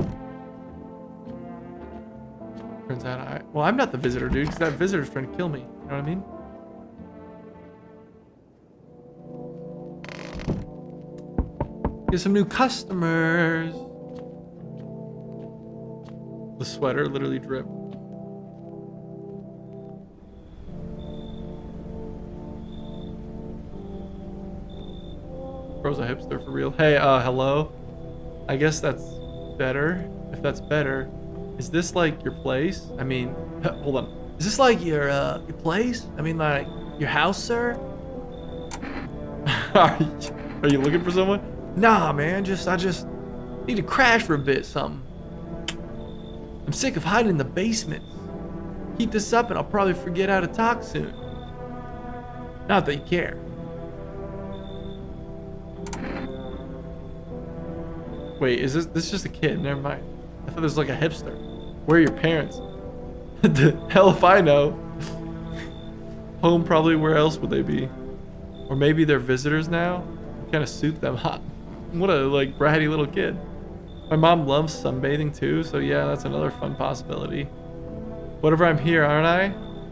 Turns out I'm not the visitor, dude, because that visitor's trying to kill me. You know what I mean? Get some new customers. The sweater literally dripped. Bro's a hipster for real. Hey, hello? I guess that's better. If that's better. Is this like your place? I mean, hold on. Is this like your place? I mean, like, your house, sir? Are you looking for someone? Nah, man, I just need to crash for a bit, something. I'm sick of hiding in the basement. Keep this up and I'll probably forget how to talk soon. Not that you care. Wait, is this just a kid? Never mind. I thought this was like a hipster. Where are your parents? The hell if I know. Home probably, where else would they be? Or maybe they're visitors now? Kind of suit them hot. What a like bratty little kid. My mom loves sunbathing too, so yeah, that's another fun possibility. Whatever, I'm here, aren't I?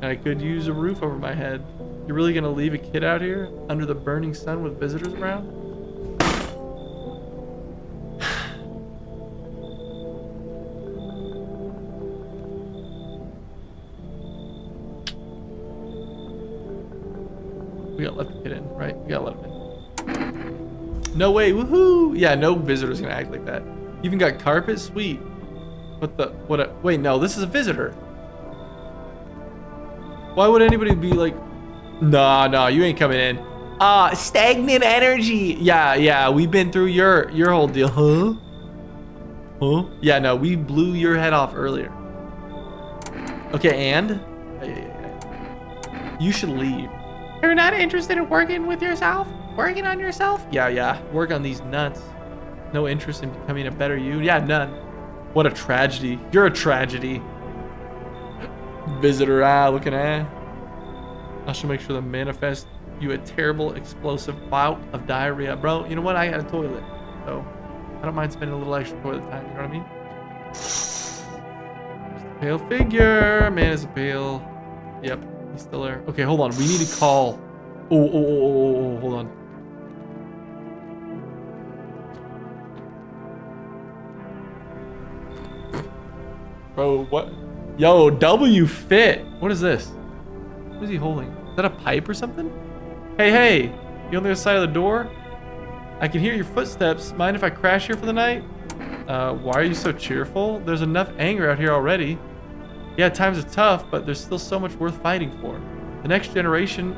And I could use a roof over my head. You're really gonna leave a kid out here under the burning sun with visitors around? We gotta let the kid in, right? We gotta let him in. No way, woohoo! Yeah, no visitor's gonna act like that. You even got carpet? Sweet. Wait, no, this is a visitor. Why would anybody be like, nah, you ain't coming in. Stagnant energy. Yeah, we've been through your whole deal. Huh? Yeah, no, we blew your head off earlier. Okay, and? You should leave. You're not interested in working with yourself? Working on yourself? Yeah. Work on these nuts. No interest in becoming a better you? Yeah, none. What a tragedy. You're a tragedy. Visitor, looking at. I shall make sure to manifest you a terrible, explosive bout of diarrhea. Bro, you know what? I got a toilet. So, I don't mind spending a little extra toilet time. You know what I mean? Just a pale figure. Man is a pale. Yep, he's still there. Okay, hold on. We need to call. Oh, hold on. Bro, what? Yo, W fit. What is this? What is he holding? Is that a pipe or something? Hey, you on the other side of the door? I can hear your footsteps. Mind if I crash here for the night? Why are you so cheerful? There's enough anger out here already. Yeah, times are tough, but there's still so much worth fighting for. The next generation,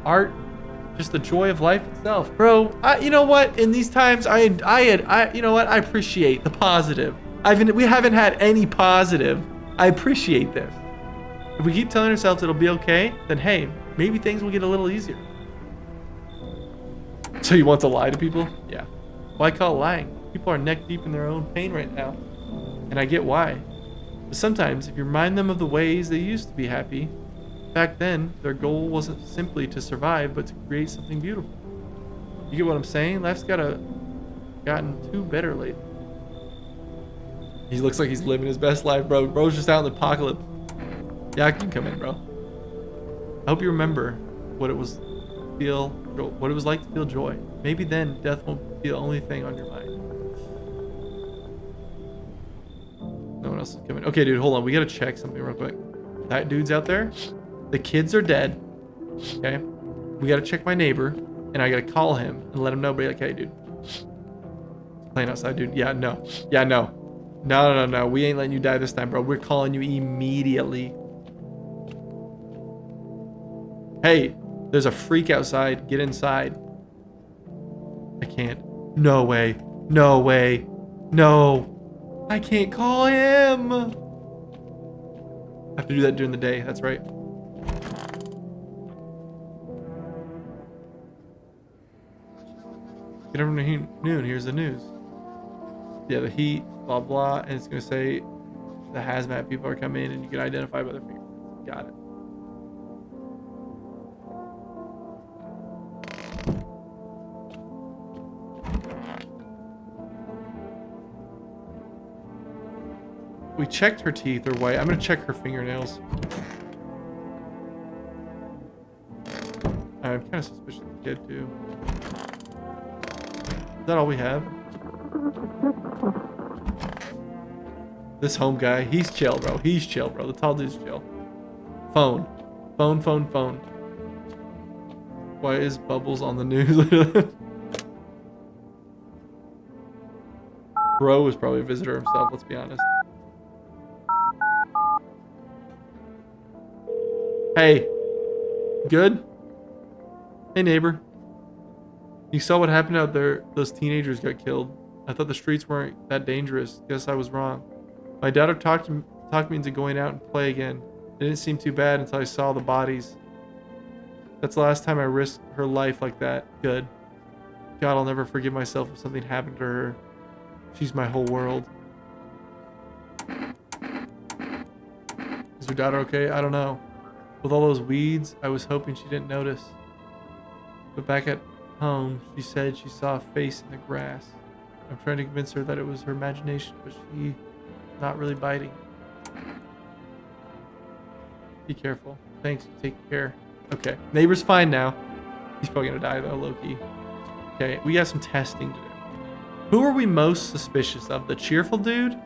art, just the joy of life itself. Bro, you know what? In these times, you know what? I appreciate the positive. We haven't had any positive. I appreciate this. If we keep telling ourselves it'll be okay, then hey, maybe things will get a little easier. So you want to lie to people? Yeah. Why call it lying? People are neck deep in their own pain right now. And I get why. But sometimes, if you remind them of the ways they used to be happy, back then, their goal wasn't simply to survive, but to create something beautiful. You get what I'm saying? Life's gotten too better lately. He looks like he's living his best life, bro. Bro's just out in the apocalypse. Yeah, I can come in, bro. I hope you remember what it was like to feel joy. Maybe then death won't be the only thing on your mind. No one else is coming. Okay, dude, hold on. We gotta check something real quick. That dude's out there. The kids are dead. Okay. We gotta check my neighbor, and I gotta call him and let him know. Be like, hey, dude. He's playing outside, dude. Yeah, no. No. We ain't letting you die this time, bro. We're calling you immediately. Hey, there's a freak outside. Get inside. I can't. No way. No. I can't call him. I have to do that during the day. That's right. Good afternoon. Here's the news. Yeah, the heat, blah, blah. And it's going to say the hazmat people are coming in and you can identify by their fingerprints. Got it. We checked her teeth are white. I'm gonna check her fingernails. I'm kind of suspicious of the kid too. Is that all we have? This home guy, he's chill, bro. The tall dude's chill. Phone. Why is Bubbles on the news? Bro was probably a visitor himself, let's be honest. Hey. Good? Hey, neighbor. You saw what happened out there? Those teenagers got killed. I thought the streets weren't that dangerous. Guess I was wrong. My daughter talked me into going out and play again. It didn't seem too bad until I saw the bodies. That's the last time I risked her life like that. Good. God, I'll never forgive myself if something happened to her. She's my whole world. Is your daughter okay? I don't know. With all those weeds, I was hoping she didn't notice. But back at home, she said she saw a face in the grass. I'm trying to convince her that it was her imagination, but she's not really biting. Be careful. Thanks. Take care. Okay. Neighbor's fine now. He's probably gonna die though, low-key. Okay, we got some testing to do. Who are we most suspicious of? The cheerful dude?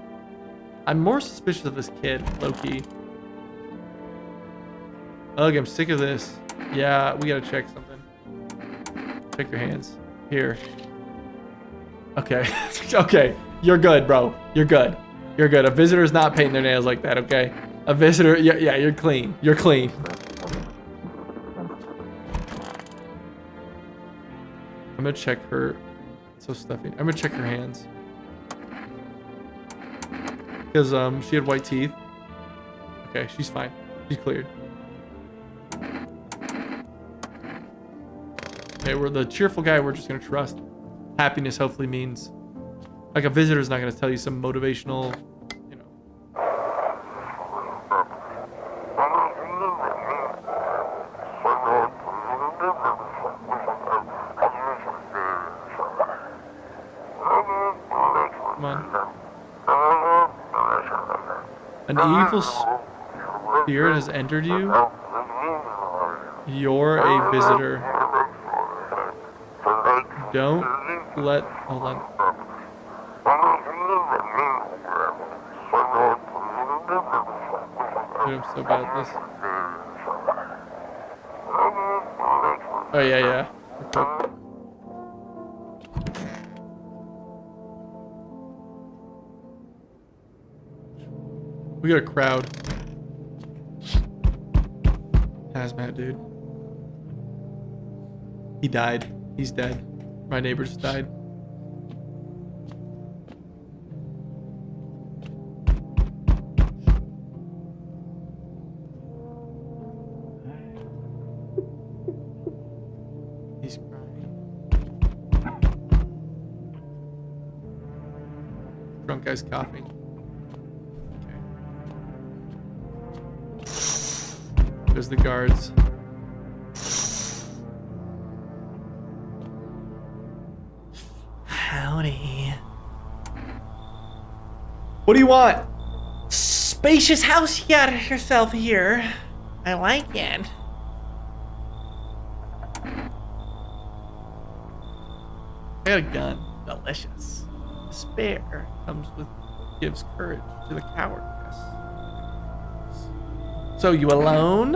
I'm more suspicious of this kid, low-key. Ugh, I'm sick of this. Yeah, we gotta check something. Check your hands. Here. Okay. Okay. You're good, bro. You're good. A visitor's not painting their nails like that, okay? A visitor, yeah, you're clean. You're clean. I'm gonna check her. So stuffy. I'm gonna check her hands. Because she had white teeth. Okay, she's fine. She's cleared. Okay, we're the cheerful guy we're just gonna trust. Happiness hopefully means, like, a visitor's not gonna tell you some motivational, you know. Come on. An evil spirit has entered you. You're a visitor. Don't let. Hold on. Dude, I'm so bad at this. Oh, yeah, yeah. Okay. We got a crowd. Hazmat, dude. He died. He's dead. My neighbor just died. He's crying. Drunk guy's coughing. Okay. There's the guards. Howdy. What do you want? Spacious house you got yourself here. I like it. I got a gun. Delicious. Despair Gives courage to the coward. So you alone?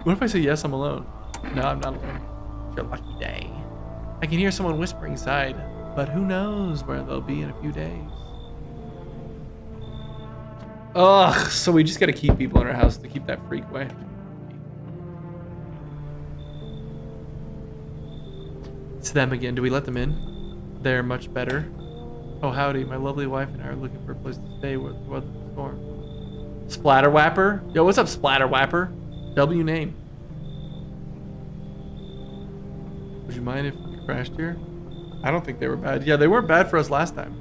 What if I say yes, I'm alone? No, I'm not alone. It's your lucky day. I can hear someone whispering inside, but who knows where they'll be in a few days. Ugh, so we just gotta keep people in our house to keep that freak away. It's them again. Do we let them in? They're much better. Oh, howdy. My lovely wife and I are looking for a place to stay with the weather storm. Splatter Whapper? Yo, what's up, Splatter Whapper? W name. Would you mind if we crashed here? I don't think they were bad. Yeah, they weren't bad for us last time.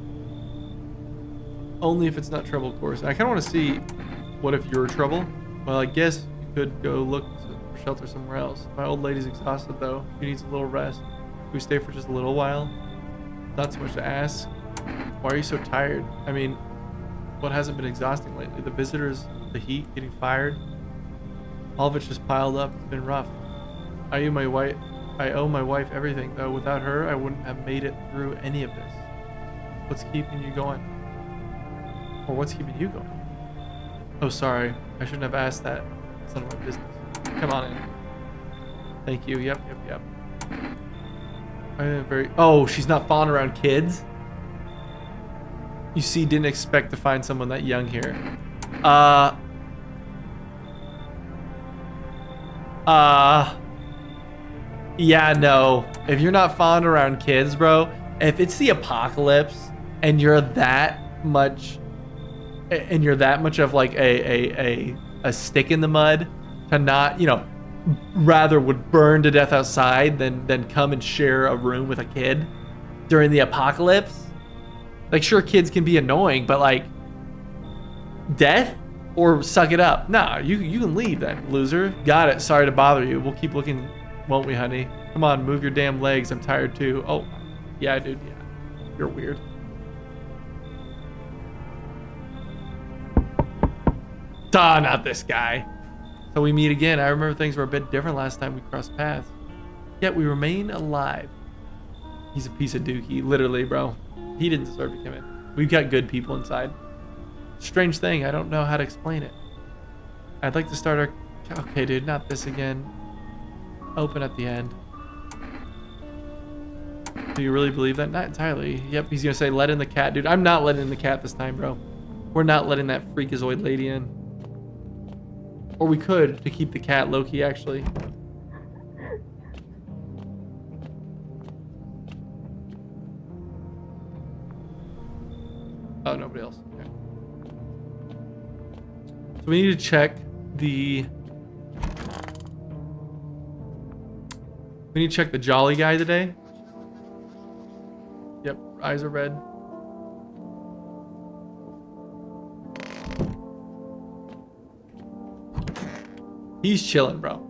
Only if it's not trouble, of course. I kind of want to see what if you're trouble. Well, I guess you could go look for shelter somewhere else. My old lady's exhausted, though. She needs a little rest. Can we stay for just a little while? Not so much to ask. Why are you so tired? I mean, what hasn't been exhausting lately? The visitors, the heat, getting fired. All of it's just piled up. It's been rough. I owe my wife everything, though. Without her, I wouldn't have made it through any of this. What's keeping you going? Or what's keeping you going? Oh, sorry. I shouldn't have asked that. It's none of my business. Come on in. Thank you. Yep. Oh, she's not fond around kids? You see, didn't expect to find someone that young here. Yeah, no. If you're not fond around kids, bro, if it's the apocalypse and you're that much of like a stick in the mud to not, rather would burn to death outside than come and share a room with a kid during the apocalypse. Like, sure, kids can be annoying, but like, death or suck it up. Nah, you can leave then, loser. Got it. Sorry to bother you. We'll keep looking, won't we, honey? Come on, move your damn legs. I'm tired too. Oh, yeah, dude. Yeah, you're weird. Duh, not this guy. So we meet again. I remember things were a bit different last time we crossed paths. Yet we remain alive. He's a piece of dookie, literally, bro. He didn't deserve to come in. We've got good people inside. Strange thing, I don't know how to explain it. I'd like to start our... Okay, dude, not this again. Open at the end. Do you really believe that? Not entirely. Yep, he's gonna say let in the cat. Dude, I'm not letting in the cat this time, bro. We're not letting that freakazoid lady in. Or we could, to keep the cat low-key, actually. Oh, nobody else. Okay. So we need to check the We need to check the jolly guy today. Yep, eyes are red. He's chilling, bro.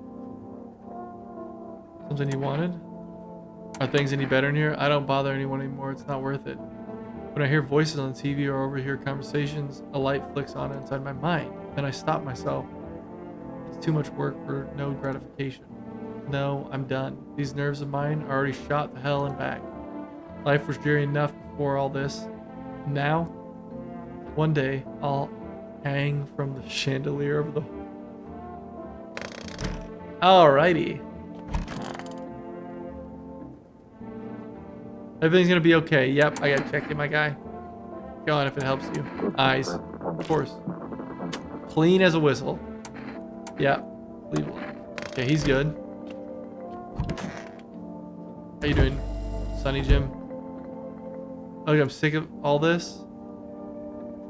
Something he wanted? Are things any better in here? I don't bother anyone anymore. It's not worth it. When I hear voices on TV or overhear conversations, a light flicks on inside my mind. Then I stop myself. It's too much work for no gratification. No, I'm done. These nerves of mine are already shot to hell and back. Life was dreary enough before all this. Now, one day, I'll hang from the chandelier over the... Alrighty. Everything's gonna be okay. Yep, I gotta check in, my guy. Go on if it helps you. Eyes, of course. Clean as a whistle. Yep, leave it alone. Okay, he's good. How you doing, Sonny Jim? Oh, I'm sick of all this.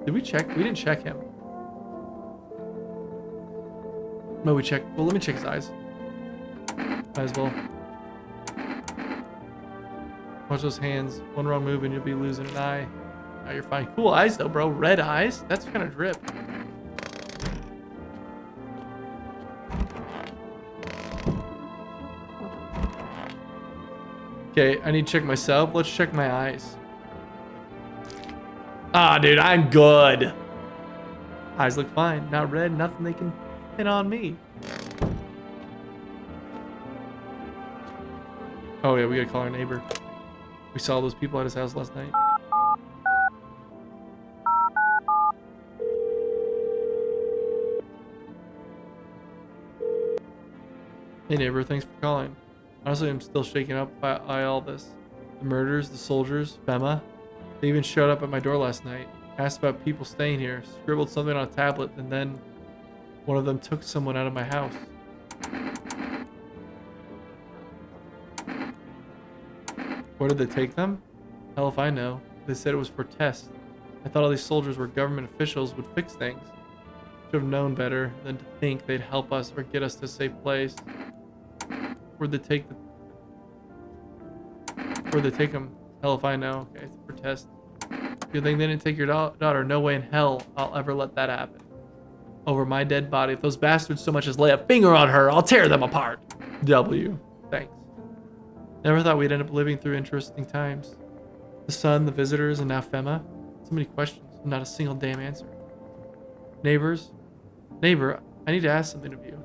Did we check? We didn't check him. No, we checked. Well, let me check his eyes. Might as well. Watch those hands. One wrong move and you'll be losing an eye. Oh, you're fine. Cool eyes though, bro. Red eyes? That's kind of drip. Okay, I need to check myself. Let's check my eyes. Ah, dude, I'm good. Eyes look fine. Not red. Nothing they can pin on me. Oh yeah, we gotta call our neighbor. We saw those people at his house last night. Hey neighbor, thanks for calling. Honestly, I'm still shaken up by all this. The murders, the soldiers, FEMA. They even showed up at my door last night. Asked about people staying here, scribbled something on a tablet, and then one of them took someone out of my house. Where did they take them? Hell if I know. They said it was for tests. I thought all these soldiers were government officials would fix things. Should have known better than to think they'd help us or get us to a safe place. Where'd they take them? Hell if I know. Okay, it's for tests. Good thing they didn't take your daughter. No way in hell I'll ever let that happen. Over my dead body. If those bastards so much as lay a finger on her, I'll tear them apart. W. Thanks. Never thought we'd end up living through interesting times. The sun, the visitors, and now FEMA. So many questions, and not a single damn answer. Neighbor, I need to ask something of you.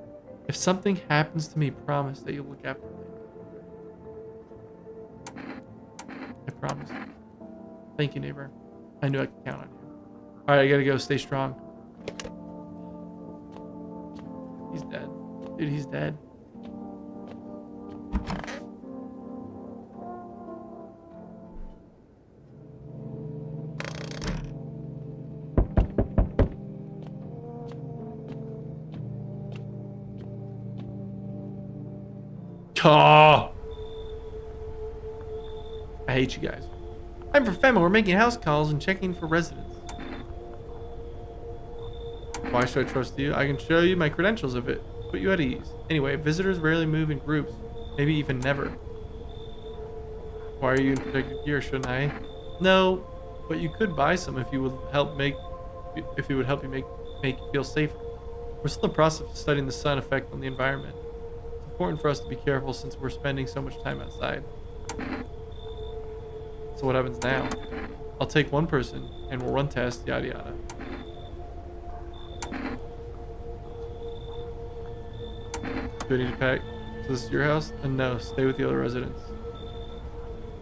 If something happens to me, promise that you'll look after me. I promise. Thank you, neighbor. I knew I could count on you. Alright, I gotta go. Stay strong. He's dead. Dude, he's dead. Oh. I hate you guys. I'm for FEMA. We're making house calls and checking for residents. Why should I trust you? I can show you my credentials if it put you at ease. Anyway, visitors rarely move in groups. Maybe even never. Why are you in protective gear? Shouldn't I? No, but you could buy some if you would help make you feel safer. We're still in the process of studying the sun effect on the environment. It's important for us to be careful since we're spending so much time outside. So what happens now? I'll take one person and we'll run tests, yada yada. Do I need to pack? So this is your house? And no, stay with the other residents.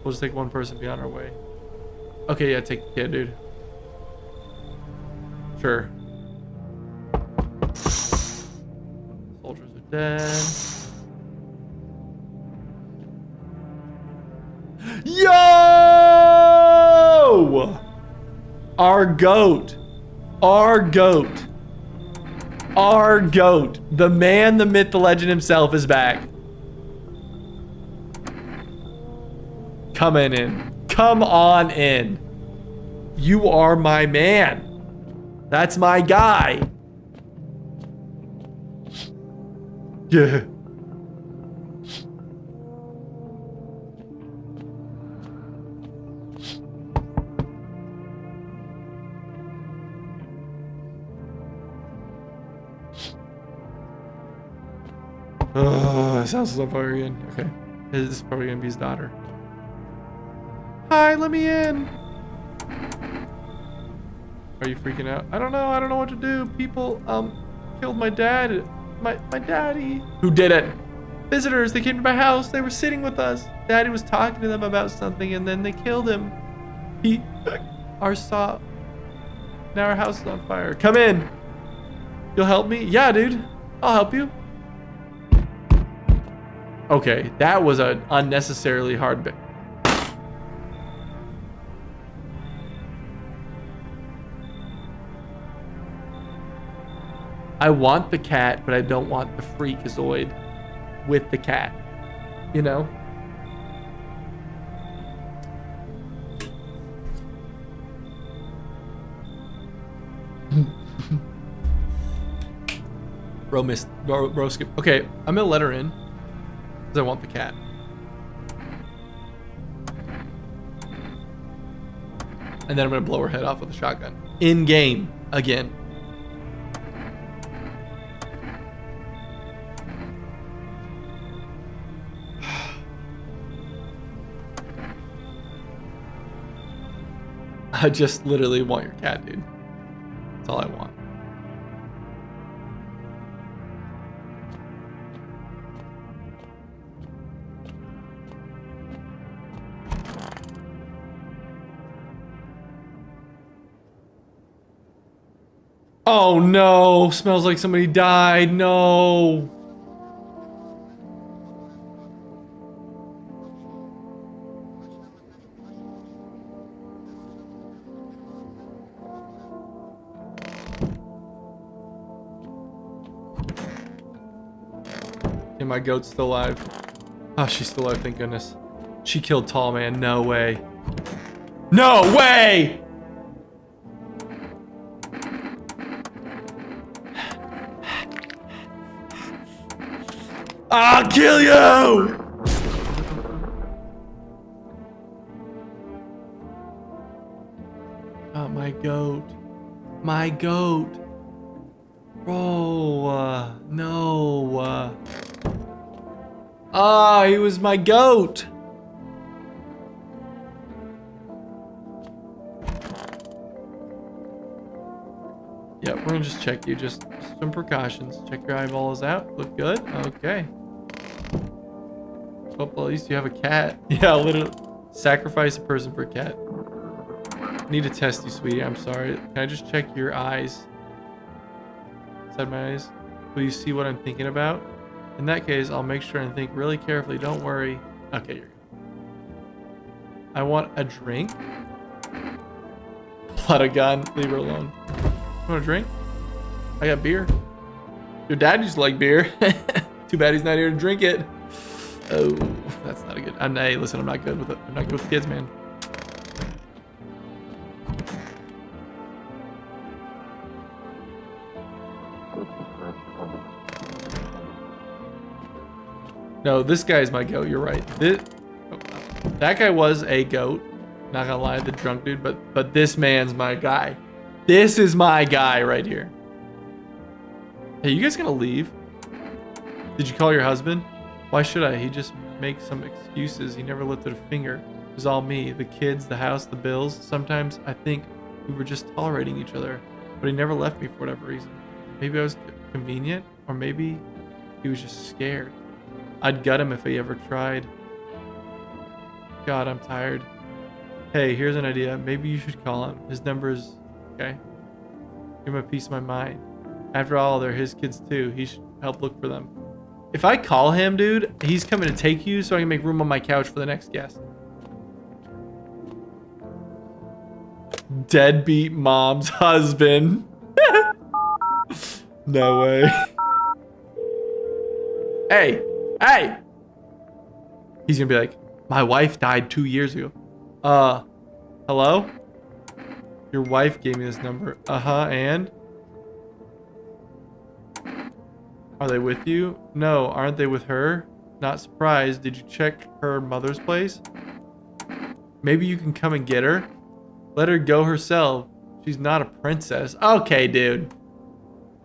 We'll just take one person, be on our way. Okay, yeah, take the kid, dude. Sure. Soldiers are dead. Yo! Our goat. Our goat. Our goat. The man, the myth, the legend himself is back. Come in. Come on in. You are my man. That's my guy. Yeah. Oh, his house is on fire again. Okay. This is probably gonna be his daughter. Hi, let me in. Are you freaking out? I don't know. I don't know what to do. People, killed my dad. My daddy. Who did it? Visitors. They came to my house. They were sitting with us. Daddy was talking to them about something, and then they killed him. Now our house is on fire. Come in. You'll help me? Yeah, dude. I'll help you. Okay, that was an unnecessarily hard bit. I want the cat, but I don't want the freakazoid with the cat. You know? Bro skip. Okay, I'm gonna let her in because I want the cat. And then I'm gonna blow her head off with a shotgun. In game again. I just literally want your cat, dude. That's all I want. Oh no, smells like somebody died. No. And my goat's still alive. Oh, she's still alive, thank goodness. She killed Tall Man. No way. No way! I'll kill you! Oh, my goat. My goat. Bro, no. He was my goat. Yeah, we're gonna just check you. Just some precautions. Check your eyeballs out. Look good. Okay. Well, at least you have a cat. Yeah, literally. Sacrifice a person for a cat. I need to test you, sweetie. I'm sorry. Can I just check your eyes? Inside my eyes? Will you see what I'm thinking about? In that case, I'll make sure and think really carefully. Don't worry. Okay, you're good. I want a drink. Blood a gun. Leave her alone. You want a drink? I got beer. Your dad used to like beer. Too bad he's not here to drink it. Oh, that's not a good. Hey, listen, I'm not good with it. I'm not good with kids, man. No, this guy's my goat. You're right. That guy was a goat. Not gonna lie, the drunk dude. But this man's my guy. This is my guy right here. Hey, you guys gonna leave? Did you call your husband? Why should I? He just makes some excuses. He never lifted a finger. It was all me. The kids, the house, the bills. Sometimes I think we were just tolerating each other. But he never left me for whatever reason. Maybe I was convenient, or maybe he was just scared. I'd gut him if he ever tried. God, I'm tired. Hey, here's an idea. Maybe you should call him. His number is... Okay. Give him a piece of my mind. After all, they're his kids too. He should help look for them. If I call him, dude, he's coming to take you so I can make room on my couch for the next guest. Deadbeat mom's husband. No way. Hey. Hey! He's gonna be like, my wife died 2 years ago. Hello? Your wife gave me this number. And? Are they with you? No, aren't they with her? Not surprised. Did you check her mother's place? Maybe you can come and get her? Let her go herself. She's not a princess. Okay, dude.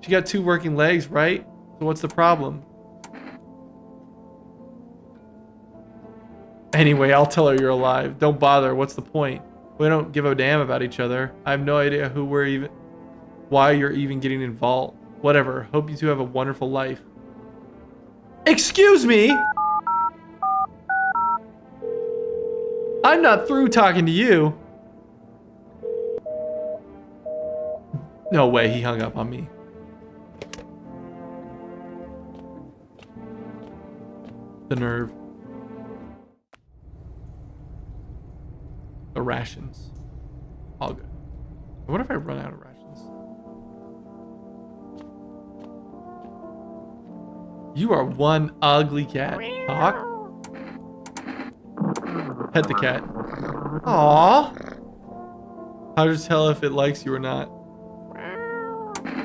She got 2 working legs, right? So what's the problem? Anyway, I'll tell her you're alive. Don't bother. What's the point? We don't give a damn about each other. I have no idea why you're even getting involved. Whatever. Hope you two have a wonderful life. Excuse me? I'm not through talking to you. No way, he hung up on me. The nerve. The rations. All good. What if I run out of rations? You are one ugly cat. Talk. Pet the cat. Aww. How to tell if it likes you or not?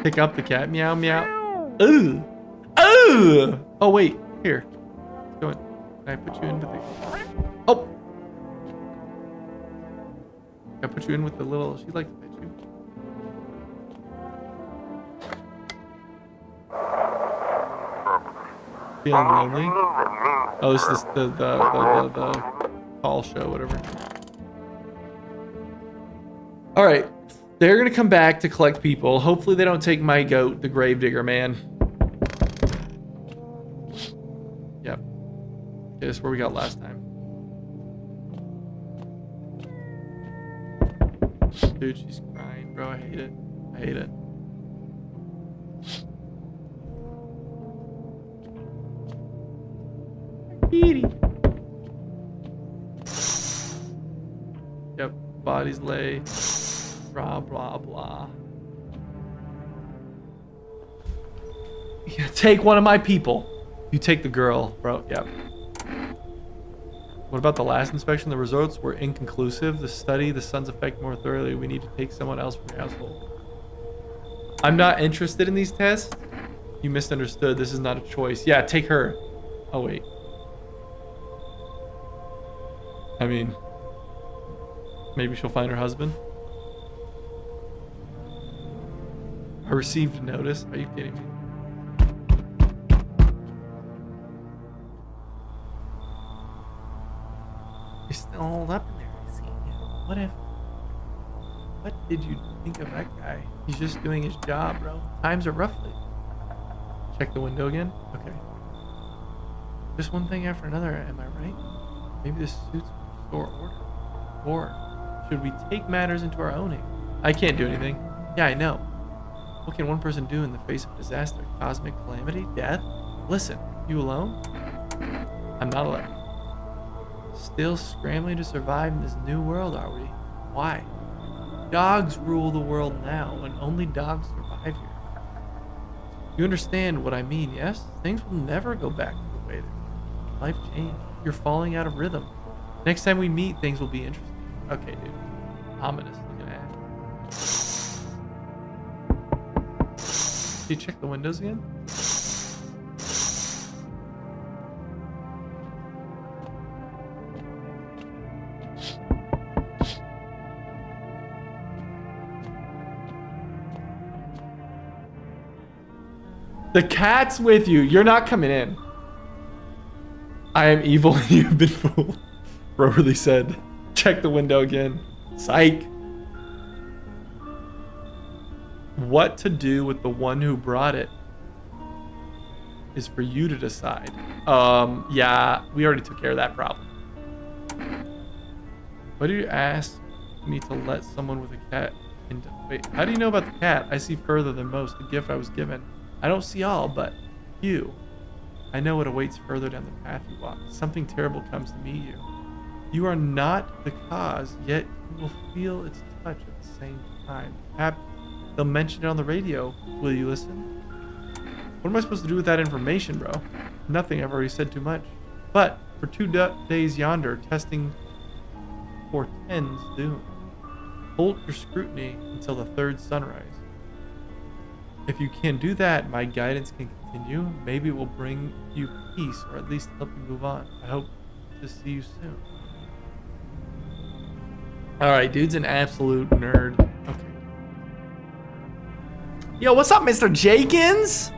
Pick up the cat. Meow, meow. Ooh. Ooh. Oh, wait. Here. Go in. Can I put you in with the... Oh. Can I put you in with the little... She'd like to pet you. Feeling lonely? Oh, this is the call show, whatever. All right. They're going to come back to collect people. Hopefully they don't take my goat, the gravedigger man. Yep. Okay, this is where we got last time. Dude, she's crying, bro. I hate it. I hate it. Kitty. Yep. Bodies lay. Blah, blah, blah. Yeah, take one of my people. You take the girl, bro. Yep. What about the last inspection? The results were inconclusive. The study the sun's effect more thoroughly. We need to take someone else from your household. I'm not interested in these tests. You misunderstood. This is not a choice. Yeah, take her. Oh, wait. I mean, maybe she'll find her husband. I received a notice. Are you kidding me? You're still holed up in there. I see. What did you think of that guy? He's just doing his job, bro. Times are roughly. Check the window again. Okay. Just one thing after another. Am I right? Maybe this suits restore order. Or should we take matters into our own hands? I can't do anything. Yeah, I know. What can one person do in the face of disaster, cosmic calamity, death? Listen, you alone? I'm not alone. Still scrambling to survive in this new world, are we? Why? Dogs rule the world now, and only dogs survive here. You understand what I mean, yes? Things will never go back to the way they were. Life changed. You're falling out of rhythm. Next time we meet, things will be interesting. Okay, dude. Ominous looking ass. Did you check the windows again? The cat's with you. You're not coming in. I am evil and you've been fooled. Bro really said. Check the window again. Psych. What to do with the one who brought it is for you to decide. Yeah, we already took care of that problem. Why do you ask me to let someone with a cat into... Wait, how do you know about the cat? I see further than most. The gift I was given. I don't see all, but you. I know what awaits further down the path you walk. Something terrible comes to meet you. You are not the cause, yet you will feel its touch at the same time. Perhaps they'll mention it on the radio. Will you listen? What am I supposed to do with that information, bro? Nothing. I've already said too much. But for 2 days yonder, testing portends doom. Hold your scrutiny until the 3rd sunrise. If you can do that, my guidance can continue. Maybe it will bring you peace, or at least help you move on. I hope to see you soon. Alright, dude's an absolute nerd. Okay. Yo, what's up, Mr. Jenkins?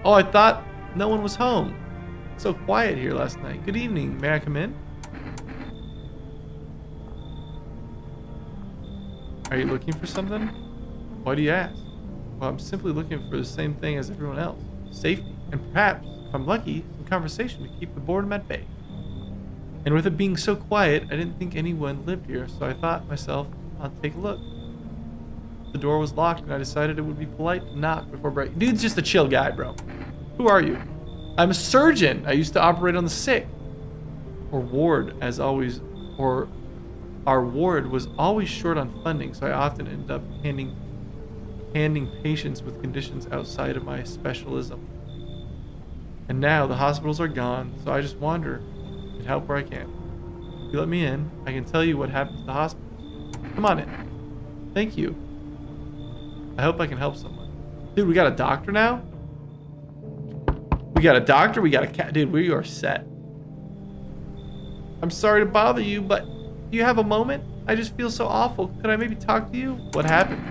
Oh, I thought no one was home. So quiet here last night. Good evening. May I come in? Are you looking for something? Why do you ask? Well, I'm simply looking for the same thing as everyone else. Safety, and perhaps, if I'm lucky, some conversation to keep the boredom at bay. And with it being so quiet, I didn't think anyone lived here, so I thought myself, I'll take a look. The door was locked, and I decided it would be polite to knock before breaking. Dude's just a chill guy, bro. Who are you? I'm a surgeon. I used to operate on the sick. Our ward was always short on funding, so I often ended up handing patients with conditions outside of my specialism. And now the hospitals are gone, so I just wander and help where I can. If you let me in, I can tell you what happens to the hospitals. Come on in. Thank you. I hope I can help someone. Dude, we got a doctor now? We got a doctor, we got a cat. Dude, we are set. I'm sorry to bother you, but do you have a moment? I just feel so awful. Could I maybe talk to you? What happened?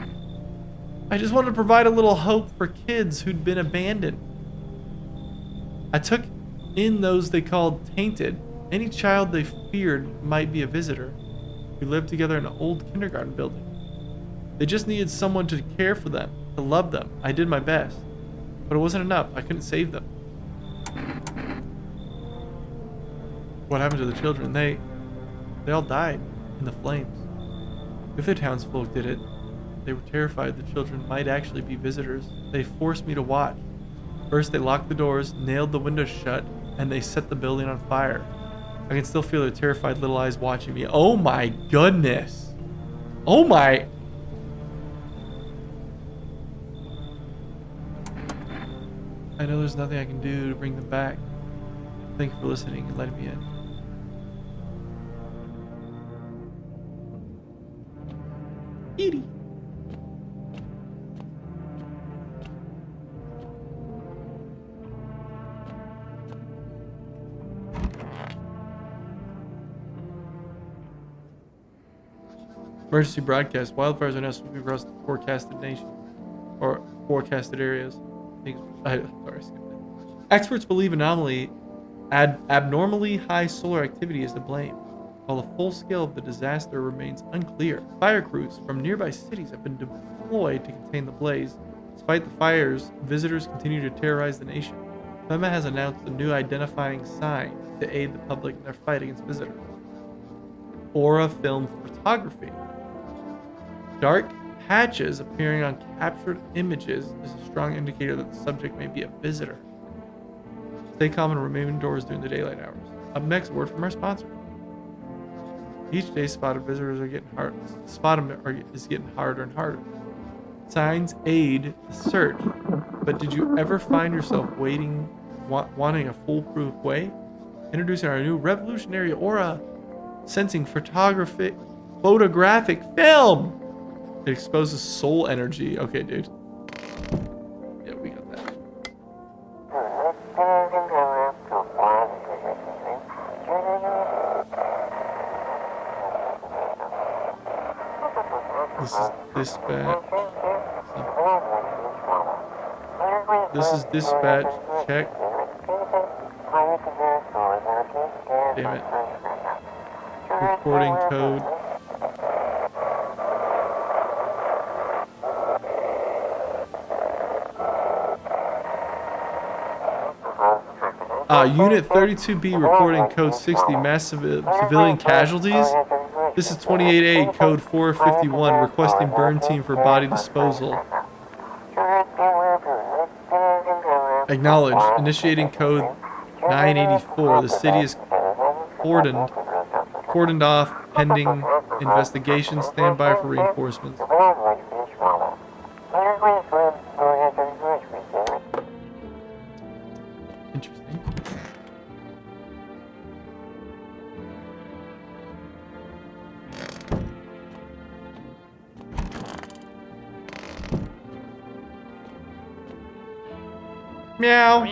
I just wanted to provide a little hope for kids who'd been abandoned. I took in those they called tainted. Any child they feared might be a visitor. We lived together in an old kindergarten building. They just needed someone to care for them, to love them. I did my best, but it wasn't enough. I couldn't save them. What happened to the children? They all died in the flames. If the townsfolk did it, they were terrified the children might actually be visitors. They forced me to watch. First, they locked the doors, nailed the windows shut, and they set the building on fire. I can still feel their terrified little eyes watching me. Oh my goodness. Oh my. I know there's nothing I can do to bring them back. Thank you for listening and letting me in. Edie. Emergency broadcast. Wildfires are now sweeping across the forecasted nation. Or forecasted areas. Sorry, I skipped it. Experts believe abnormally high solar activity is to blame, while the full scale of the disaster remains unclear. Fire crews from nearby cities have been deployed to contain the blaze. Despite the fires, visitors continue to terrorize the nation. FEMA has announced a new identifying sign to aid the public in their fight against visitors. Aura film photography. Dark patches appearing on captured images is a strong indicator that the subject may be a visitor. Stay calm and remain indoors during the daylight hours. Up next, a word from our sponsor. Each day, spotted visitors are getting hard. Is getting harder and harder. Signs aid the search, but did you ever find yourself wanting a foolproof way? Introducing our new revolutionary Aura sensing photographic film. It exposes soul energy. Okay, dude. Yeah, we got that. This is dispatch. This is dispatch. Check. Damn it. Recording code. Unit 32B reporting code 60, massive civilian casualties. This is 28A, code 451, requesting burn team for body disposal. Acknowledged. Initiating code 984. The city is cordoned off pending investigation. Stand by for reinforcements. Interesting. Meow.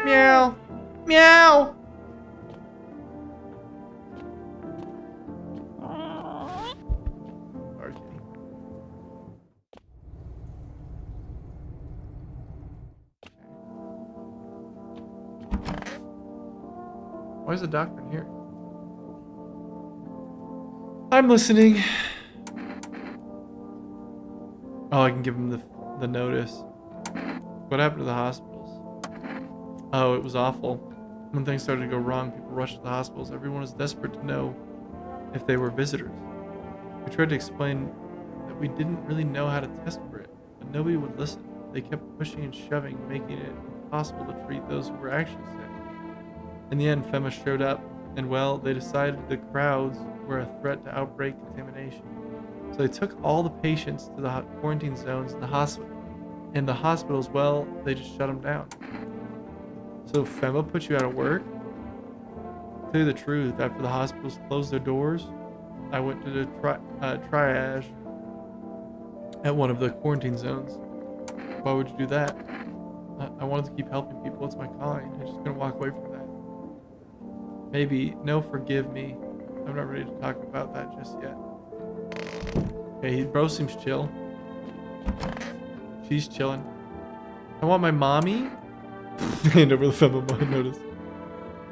Meow. Meow. Why is the doctor in here? I'm listening. Oh, I can give him the notice. What happened to the hospitals? Oh, it was awful. When things started to go wrong, people rushed to the hospitals. Everyone was desperate to know if they were visitors. We tried to explain that we didn't really know how to test for it, but nobody would listen. They kept pushing and shoving, making it impossible to treat those who were actually sick. In the end, FEMA showed up, and well, they decided the crowds were a threat to outbreak contamination. So they took all the patients to the quarantine zones in the hospital. In the hospitals, well, they just shut them down. So FEMA put you out of work? To tell you the truth, after the hospitals closed their doors, I went to the triage at one of the quarantine zones. Why would you do that? I wanted to keep helping people. It's my calling. I'm just gonna walk away from that. Maybe. No, forgive me. I'm not ready to talk about that just yet. Okay, bro seems chill. She's chilling. I want my mommy. Hand over the FEMA notice.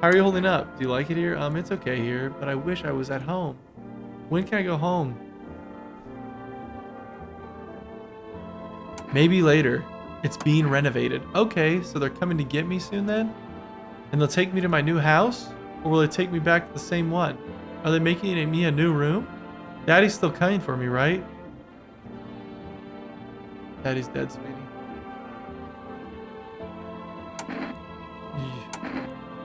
How are you holding up? Do you like it here? It's okay here, but I wish I was at home. When can I go home? Maybe later. It's being renovated. Okay, so they're coming to get me soon then? And they'll take me to my new house? Or will they take me back to the same one? Are they making me a new room? Daddy's still coming for me, right? Daddy's dead, sweetie.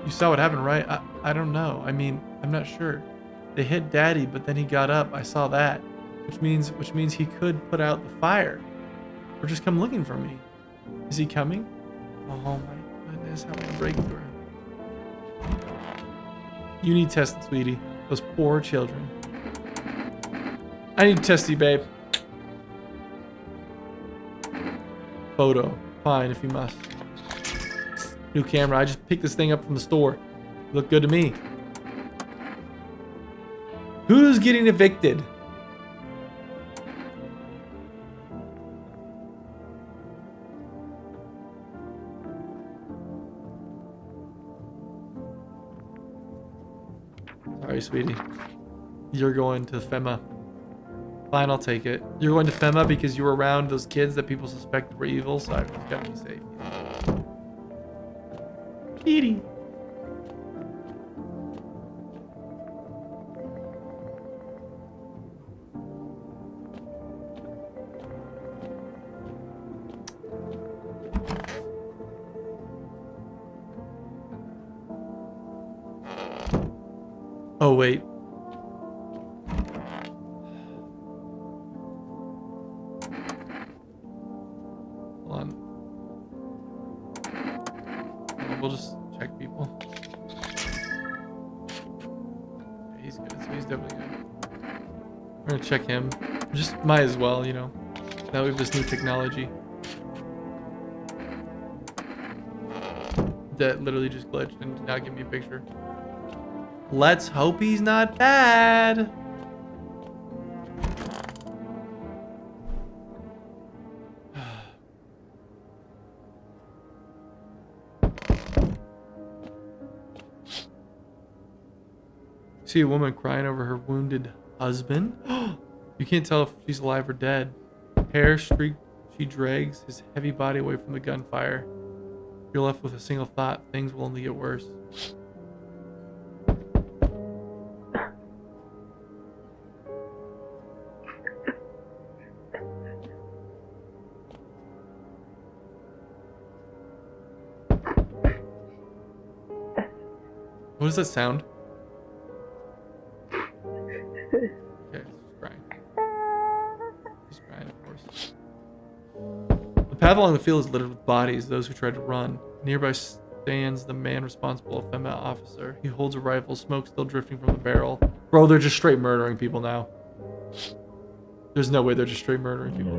You saw what happened, right? I don't know. I mean, I'm not sure. They hit Daddy, but then he got up. I saw that. Which means he could put out the fire. Or just come looking for me. Is he coming? Oh my goodness, how am I gonna break through? You need testing, sweetie. Those poor children. I need to test you, babe. Photo. Fine, if you must. New camera. I just picked this thing up from the store. Look good to me. Who's getting evicted? Sorry, sweetie. You're going to FEMA. Fine, I'll take it. You're going to FEMA because you were around those kids that people suspected were evil, so I've just got to be safe. Petey. Oh, wait. Hold on. We'll just check people. Okay, he's good. So he's definitely good. We're gonna check him. Just might as well, you know. Now we have this new technology. That literally just glitched and did not give me a picture. Let's hope he's not bad. See a woman crying over her wounded husband. You can't tell if she's alive or dead. Hair streaked, she drags his heavy body away from the gunfire. You're left with a single thought: things will only get worse. What does that sound? Okay, she's crying. She's crying, of course. The path along the field is littered with bodies, those who tried to run. Nearby stands the man responsible, a FEMA officer. He holds a rifle, smoke still drifting from the barrel. Bro, they're just straight murdering people now. There's no way they're just straight murdering people.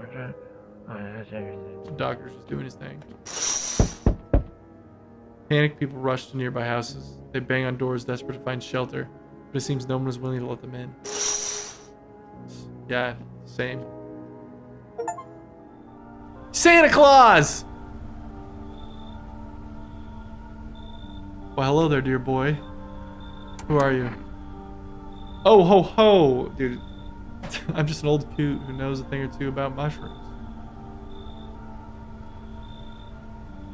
The doctor's just doing his thing. Panicked people rush to nearby houses. They bang on doors, desperate to find shelter, but it seems no one is willing to let them in. Yeah, same. Santa Claus! Well, hello there, dear boy. Who are you? Oh, ho, ho, dude. I'm just an old coot who knows a thing or two about mushrooms.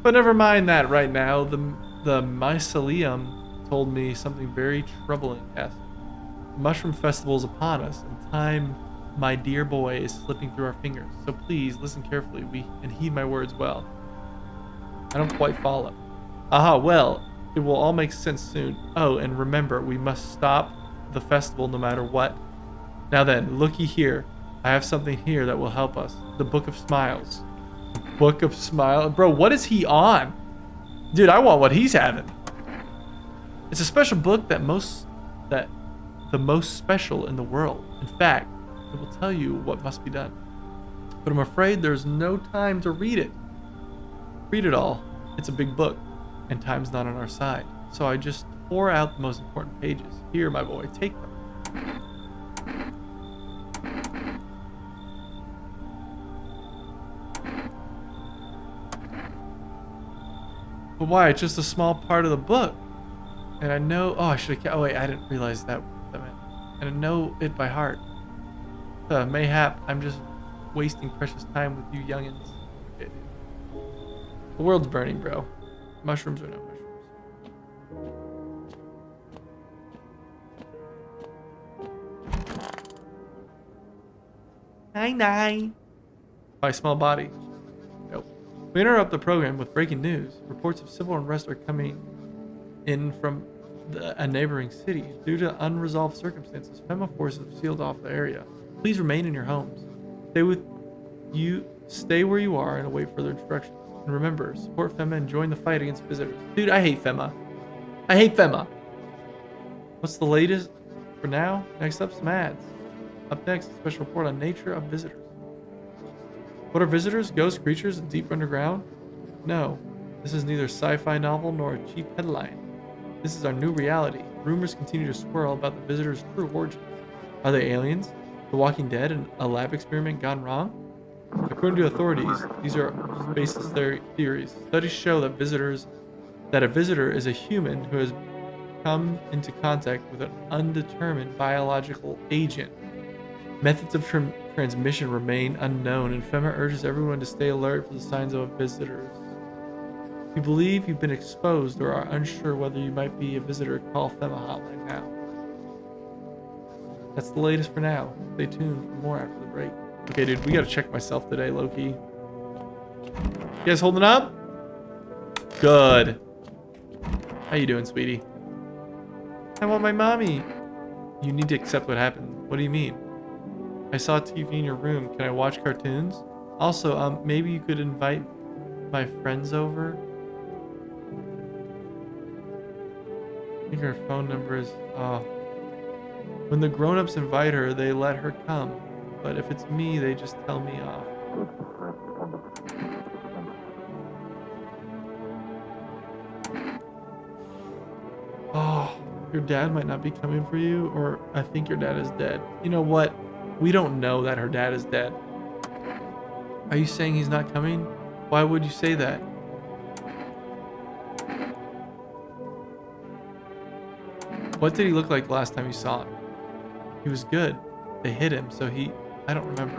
But never mind that right now. The mycelium told me something very troubling, Cass. The mushroom festival is upon us, and time, my dear boy, is slipping through our fingers. So please listen carefully and heed my words well. I don't quite follow. Aha, well, it will all make sense soon. Oh, and remember, we must stop the festival no matter what. Now then, looky here. I have something here that will help us. The Book of Smiles. Book of Smiles? Bro, what is he on? Dude, I want what he's having. It's a special book that the most special in the world. In fact, it will tell you what must be done. But I'm afraid there's no time to read it. Read it all. It's a big book, and time's not on our side. So I just tore out the most important pages. Here, my boy, take them. But why? It's just a small part of the book. And I know... Oh, I should have... Oh, wait, I didn't realize that meant. And I know it by heart. Mayhap, I'm just wasting precious time with you youngins. Okay, dude. The world's burning, bro. Mushrooms or no mushrooms. Nine. By small body. Nope. We interrupt the program with breaking news. Reports of civil unrest are coming in from a neighboring city. Due to unresolved circumstances, FEMA forces have sealed off the area. Please remain in your homes. Stay where you are and await further instructions. And remember, support FEMA and join the fight against visitors. Dude, I hate FEMA. I hate FEMA. What's the latest for now? Next up, some ads. Up next, a special report on nature of visitors. What are visitors? Ghosts, creatures, deep underground? No, this is neither a sci-fi novel nor a cheap headline. This is our new reality. Rumors continue to swirl about the visitors' true origins. Are they aliens? The Walking Dead and a lab experiment gone wrong? According to authorities, these are baseless theories. Studies show that a visitor is a human who has come into contact with an undetermined biological agent. Methods of transmission remain unknown, and FEMA urges everyone to stay alert for the signs of visitors. If you believe you've been exposed or are unsure whether you might be a visitor, call FEMA hotline now. That's the latest for now. Stay tuned for more after the break. Okay, dude, we gotta check myself today, low-key. You guys holding up? Good. How you doing, sweetie? I want my mommy. You need to accept what happened. What do you mean? I saw a TV in your room. Can I watch cartoons? Also, maybe you could invite my friends over? I think her phone number is... When the grown-ups invite her, they let her come. But if it's me, they just tell me off. Oh, your dad might not be coming for you, or I think your dad is dead. You know what? We don't know that her dad is dead. Are you saying he's not coming? Why would you say that? What did he look like last time you saw him? He was good. They hit him, so I don't remember.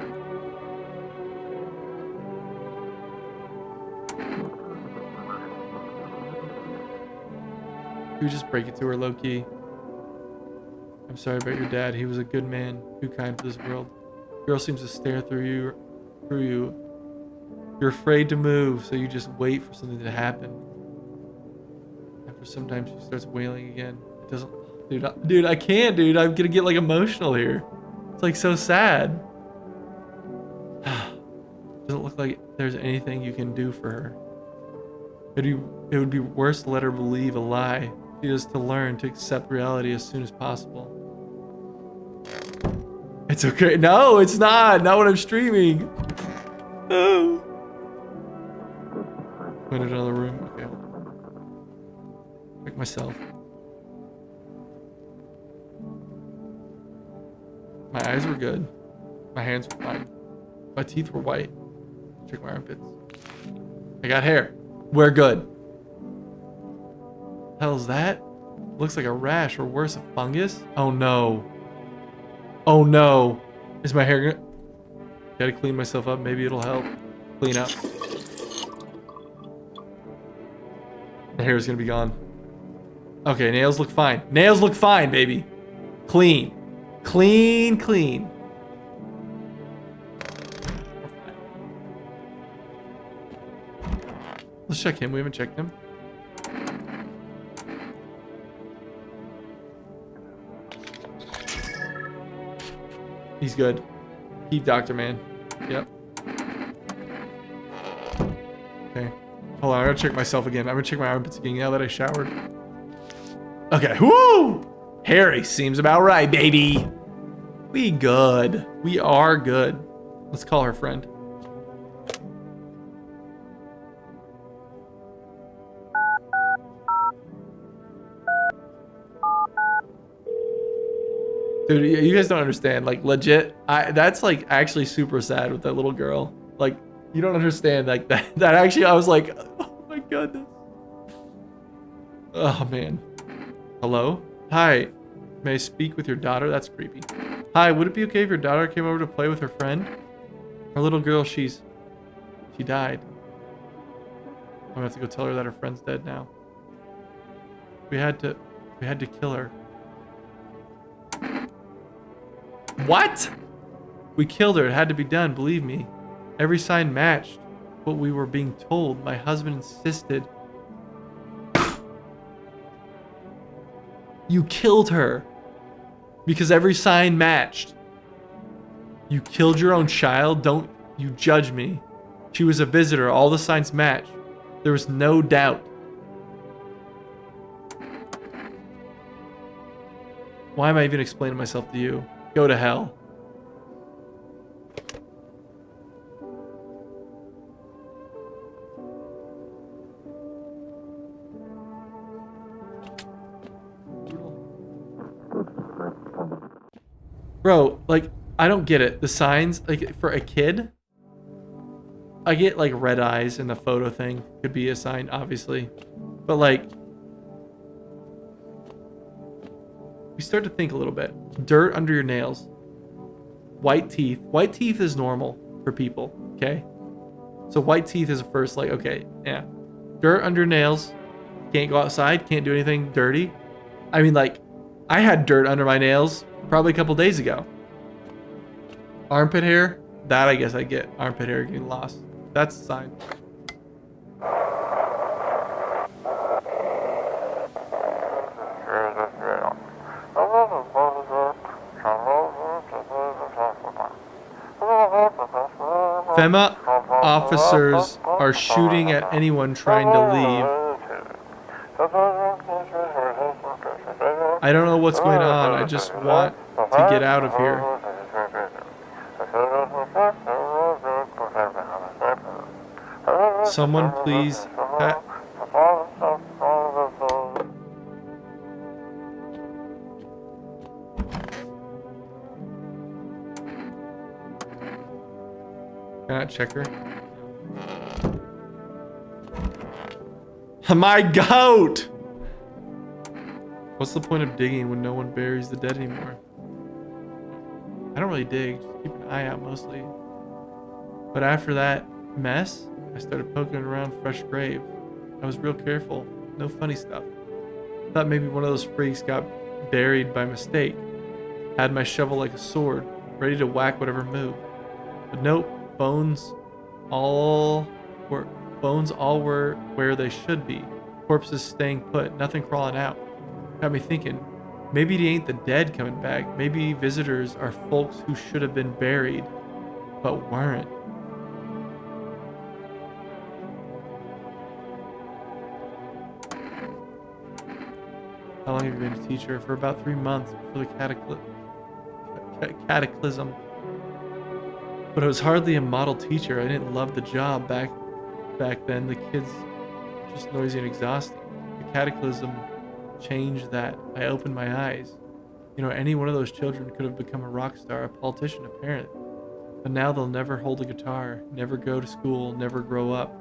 You just break it to her, low-key. I'm sorry about your dad. He was a good man, too kind for this world. Girl seems to stare through you. You're afraid to move, so you just wait for something to happen. After sometimes she starts wailing again. It doesn't... Dude, I can't, dude. I'm gonna get, like, emotional here. It's, like, so sad. Doesn't look like there's anything you can do for her. It would be worse to let her believe a lie. She has to learn to accept reality as soon as possible. It's okay. No, it's not. Not when I'm streaming. Oh. Went in another room. Okay, hold on. Check myself. My eyes were good. My hands were fine. My teeth were white. Check my armpits. I got hair. We're good. Hell's that? Looks like a rash or worse, a fungus. Oh no. Oh no. Is my hair gonna... Gotta clean myself up. Maybe it'll help. Clean up. My hair is gonna be gone. Okay, nails look fine. Nails look fine, baby. Clean. Clean, clean. Let's check him. We haven't checked him. He's good. Keep Dr. Man. Yep. Okay. Hold on, I gotta check myself again. I'm gonna check my armpits again now that I showered. Okay. Woo! Harry seems about right, baby. We good. We are good. Let's call her friend. Dude, you guys don't understand. Like, legit, that's like actually super sad with that little girl. Like, you don't understand. Like that actually, I was like, oh my goodness. Oh man. Hello? Hi. May I speak with your daughter? That's creepy. Hi, would it be okay if your daughter came over to play with her friend? Our little girl, she died. I'm gonna have to go tell her that her friend's dead now. We had to kill her. What? We killed her. It had to be done, believe me. Every sign matched what we were being told. My husband insisted. You killed her because every sign matched. You killed your own child? Don't you judge me. She was a visitor. All the signs matched. There was no doubt. Why am I even explaining myself to you? Go to hell. Bro, like, I don't get it. The signs, like, for a kid, I get, like, red eyes in the photo thing. Could be a sign, obviously. But, like, we start to think a little bit. Dirt under your nails. White teeth. White teeth is normal for people, okay? So white teeth is the first, like, okay, yeah. Dirt under your nails. Can't go outside. Can't do anything dirty. I mean, like, I had dirt under my nails probably a couple days ago. Armpit hair. That I guess I get. Armpit hair getting lost. That's a sign. FEMA officers are shooting at anyone trying to leave. I don't know what's going on. I just want to get out of here. Someone please. Can I check her? My goat! What's the point of digging when no one buries the dead anymore? I don't really dig, just keep an eye out mostly. But after that mess, I started poking around fresh grave. I was real careful, no funny stuff. Thought maybe one of those freaks got buried by mistake. Had my shovel like a sword, ready to whack whatever moved. But nope, bones all were where they should be. Corpses staying put, nothing crawling out. Got me thinking, maybe it ain't the dead coming back. Maybe visitors are folks who should have been buried, but weren't. How long have you been a teacher? For about 3 months before the cataclysm. But I was hardly a model teacher. I didn't love the job back then. The kids were just noisy and exhausting. The cataclysm changed that. I opened my eyes. You know, any one of those children could have become a rock star, a politician, a parent. But now they'll never hold a guitar, never go to school, never grow up.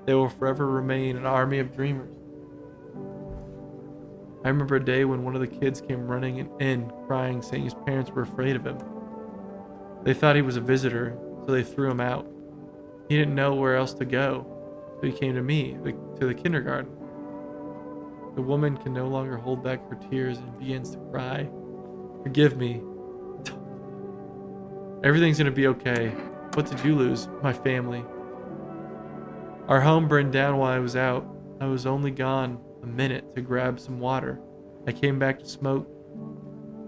They will forever remain an army of dreamers. I remember a day when one of the kids came running in, crying, saying his parents were afraid of him. They thought he was a visitor, so they threw him out. He didn't know where else to go, so he came to me, to the kindergarten. The woman can no longer hold back her tears and begins to cry. Forgive me. Everything's gonna be okay. What did you lose? My family. Our home burned down while I was out. I was only gone a minute to grab some water. I came back to smoke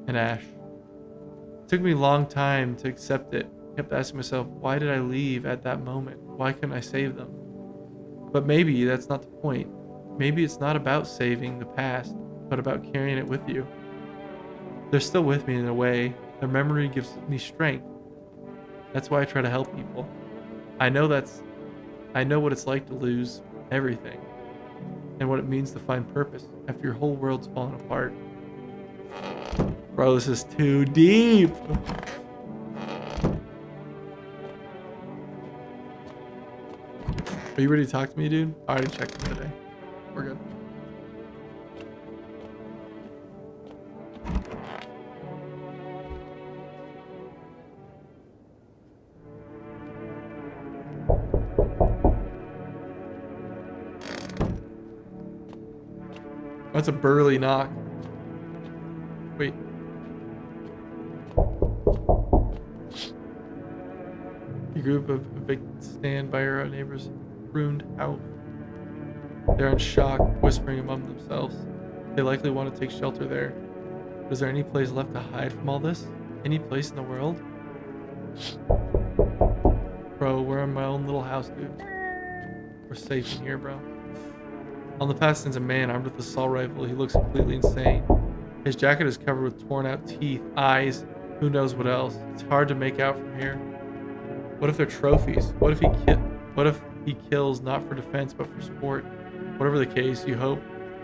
and ash. It took me a long time to accept it. I kept asking myself, why did I leave at that moment? Why couldn't I save them? But maybe that's not the point. Maybe it's not about saving the past, but about carrying it with you. They're still with me in a way. Their memory gives me strength. That's why I try to help people. I know what it's like to lose everything and what it means to find purpose after your whole world's fallen apart. Bro, this is too deep. Are you ready to talk to me, dude? I already checked him today. We're good. That's a burly knock. Wait. A group of evicted stand by our neighbor's ruined house. They're in shock, whispering among themselves. They likely want to take shelter there. But is there any place left to hide from all this? Any place in the world? Bro, we're in my own little house, dude. We're safe in here, bro. On the path stands a man armed with an assault rifle. He looks completely insane. His jacket is covered with torn out teeth, eyes, who knows what else. It's hard to make out from here. What if they're trophies? What if he kills not for defense but for sport? Whatever the case, you hope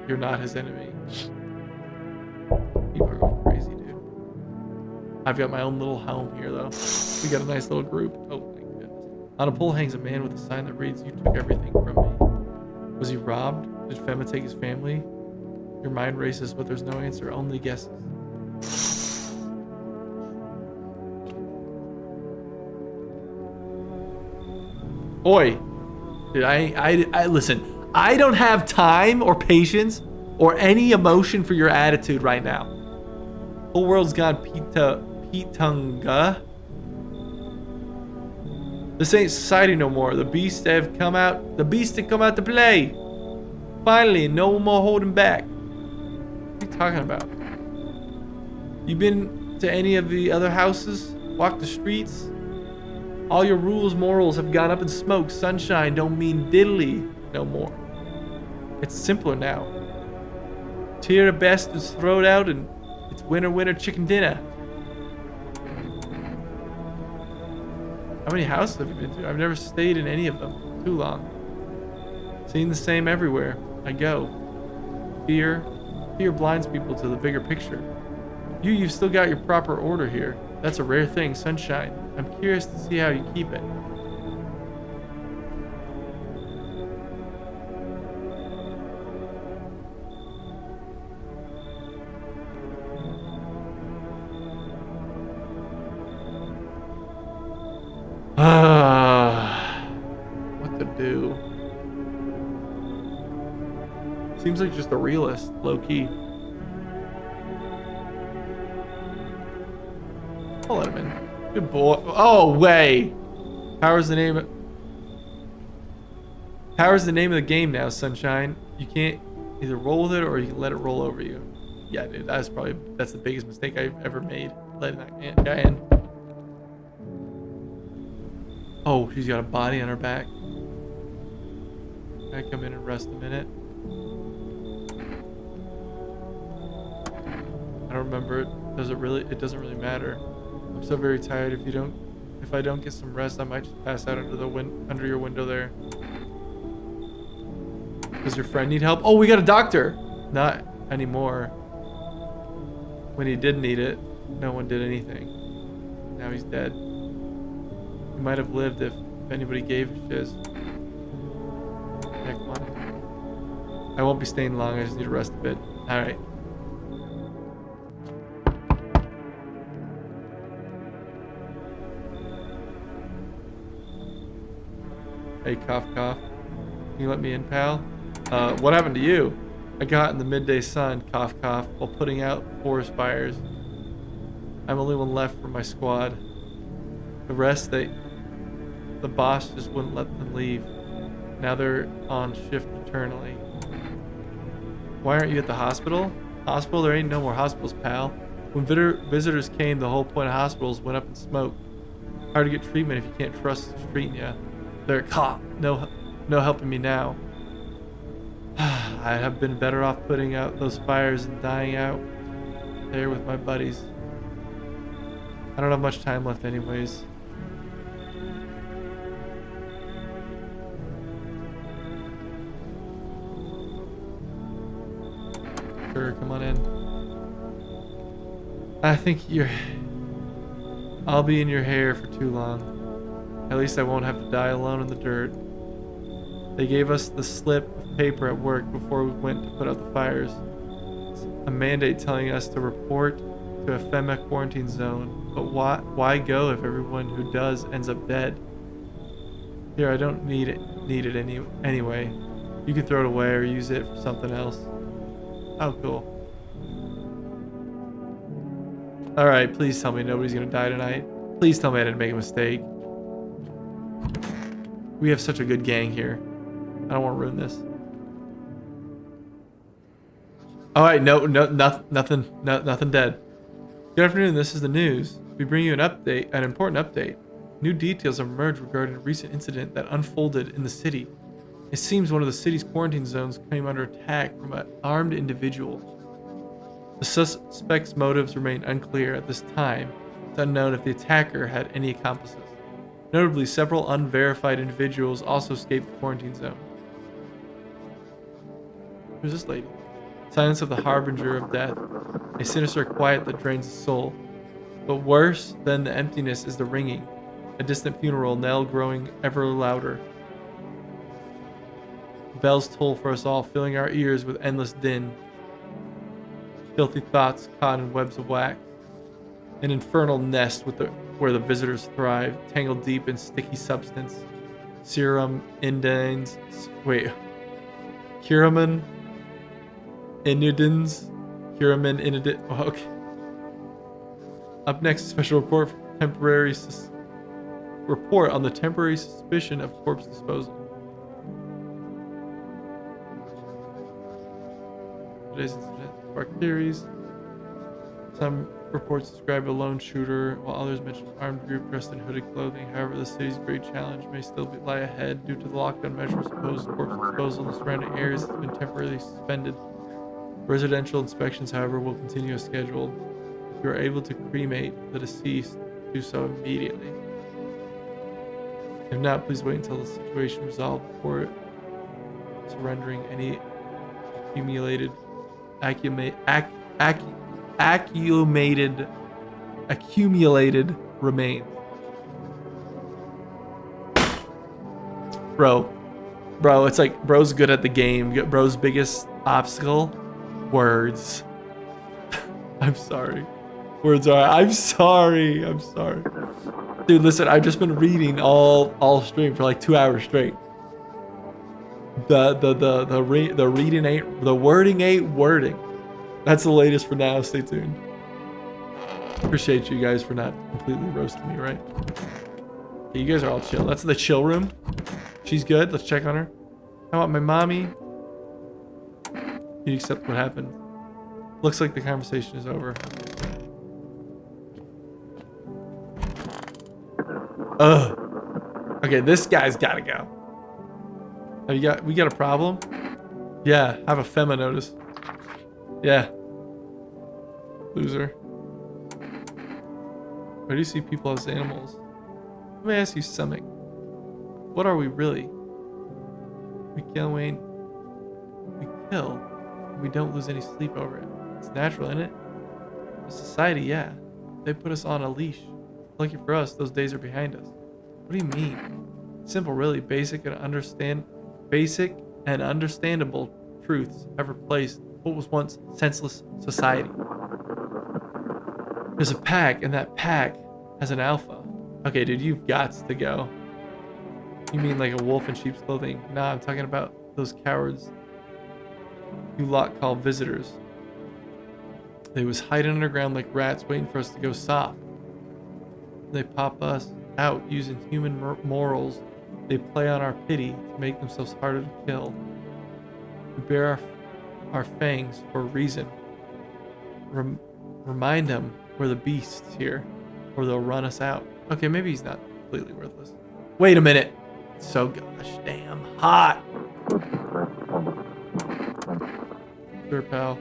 you're not his enemy. People are going crazy, dude. I've got my own little home here, though. We got a nice little group. Oh, thank goodness. On a pole hangs a man with a sign that reads, "You took everything from me." Was he robbed? Did Fema take his family? Your mind races, but there's no answer, only guesses. Oi! Dude, I listen. I don't have time or patience or any emotion for your attitude right now. Whole world's gone Pitunga. This ain't society no more. The beasts have come out. The beasts have come out to play. Finally, no more holding back. What are you talking about? You been to any of the other houses? Walked the streets? All your rules, morals have gone up in smoke. Sunshine don't mean diddly no more. It's simpler now. Tear the bastards' throat out and it's winner, winner, chicken dinner. How many houses have you been to? I've never stayed in any of them. Too long. Seen the same everywhere I go. Fear blinds people to the bigger picture. You've still got your proper order here. That's a rare thing, sunshine. I'm curious to see how you keep it. What to do? Seems like just a realist, low key. I'll let him in. Good boy. Oh, way. Power's the name of the game now, sunshine. You can't either roll with it or you can let it roll over you. Yeah, dude, that's the biggest mistake I've ever made. Letting that guy in. Oh, she's got a body on her back. Can I come in and rest a minute? I don't remember it. It doesn't really matter. I'm so very tired. If I don't get some rest, I might just pass out under your window there. Does your friend need help? Oh, we got a doctor. Not anymore. When he did need it, no one did anything. Now he's dead. He might have lived if anybody gave a shiz. Yeah, come on. I won't be staying long. I just need to rest a bit. All right. Hey, cough, cough. Can you let me in, pal? What happened to you? I got in the midday sun, cough, cough, while putting out forest fires. I'm only one left from my squad. The rest, the boss just wouldn't let them leave. Now they're on shift eternally. Why aren't you at the hospital? Hospital? There ain't no more hospitals, pal. When visitors came, the whole point of hospitals went up in smoke. Hard to get treatment if you can't trust who's treating ya. They're no helping me now. I'd have been better off putting out those fires and dying out there with my buddies. I don't have much time left anyways. Sure, come on in. I think I'll be in your hair for too long. At least I won't have to die alone in the dirt. They gave us the slip of paper at work before we went to put out the fires. It's a mandate telling us to report to a FEMA quarantine zone. But why go if everyone who does ends up dead? Here, I don't need it anyway. You can throw it away or use it for something else. Oh, cool. Alright, please tell me nobody's gonna die tonight. Please tell me I didn't make a mistake. We have such a good gang here. I don't want to ruin this. Alright, nothing dead. Good afternoon, this is the news. We bring you an important update. New details have emerged regarding a recent incident that unfolded in the city. It seems one of the city's quarantine zones came under attack from an armed individual. The suspect's motives remain unclear at this time. It's unknown if the attacker had any accomplices. Notably, several unverified individuals also escaped the quarantine zone. Who's this lady? Silence of the harbinger of death, a sinister quiet that drains the soul. But worse than the emptiness is the ringing, a distant funeral knell growing ever louder. Bells toll for us all, filling our ears with endless din. Filthy thoughts caught in webs of wax. An infernal nest where the visitors thrive, tangled deep in sticky substance. Curamen inudens. Oh, okay. Up next, a special report on the temporary suspicion of corpse disposal. Today's incident sparked theories. Some reports describe a lone shooter, while others mention an armed group dressed in hooded clothing. However, the city's great challenge may still lie ahead due to the lockdown measures imposed. Corpse disposal in the surrounding areas has been temporarily suspended. Residential inspections, however, will continue as scheduled. If you are able to cremate the deceased, do so immediately. If not, please wait until the situation is resolved before surrendering any accumulated remains. Bro, it's like bro's good at the game. Bro's biggest obstacle, words. I'm sorry. Words are. I'm sorry. Dude, listen, I've just been reading all stream for like 2 hours straight. The wording ain't wording. That's the latest for now. Stay tuned. Appreciate you guys for not completely roasting me, right? Okay, you guys are all chill. That's the chill room. She's good. Let's check on her. How about my mommy? You accept what happened. Looks like the conversation is over. Ugh. Okay, this guy's gotta go. We got a problem? Yeah, have a FEMA notice. Yeah. Loser. Why do you see people as animals? Let me ask you something. What are we really? We kill, Wayne. We kill. We don't lose any sleep over it. It's natural, isn't it? The society, yeah. They put us on a leash. Lucky for us, those days are behind us. What do you mean? Simple, really. Basic and understandable truths have replaced what was once senseless society. There's a pack, and that pack has an alpha. Okay, dude, you've got to go. You mean like a wolf in sheep's clothing? Nah, I'm talking about those cowards you lot call visitors. They was hiding underground like rats waiting for us to go soft. They pop us out using human morals. They play on our pity to make themselves harder to kill. We bear our fangs for a reason. Remind them we're the beasts here, or they'll run us out. Okay, maybe he's not completely worthless. Wait a minute. It's so gosh damn hot. Sure, pal.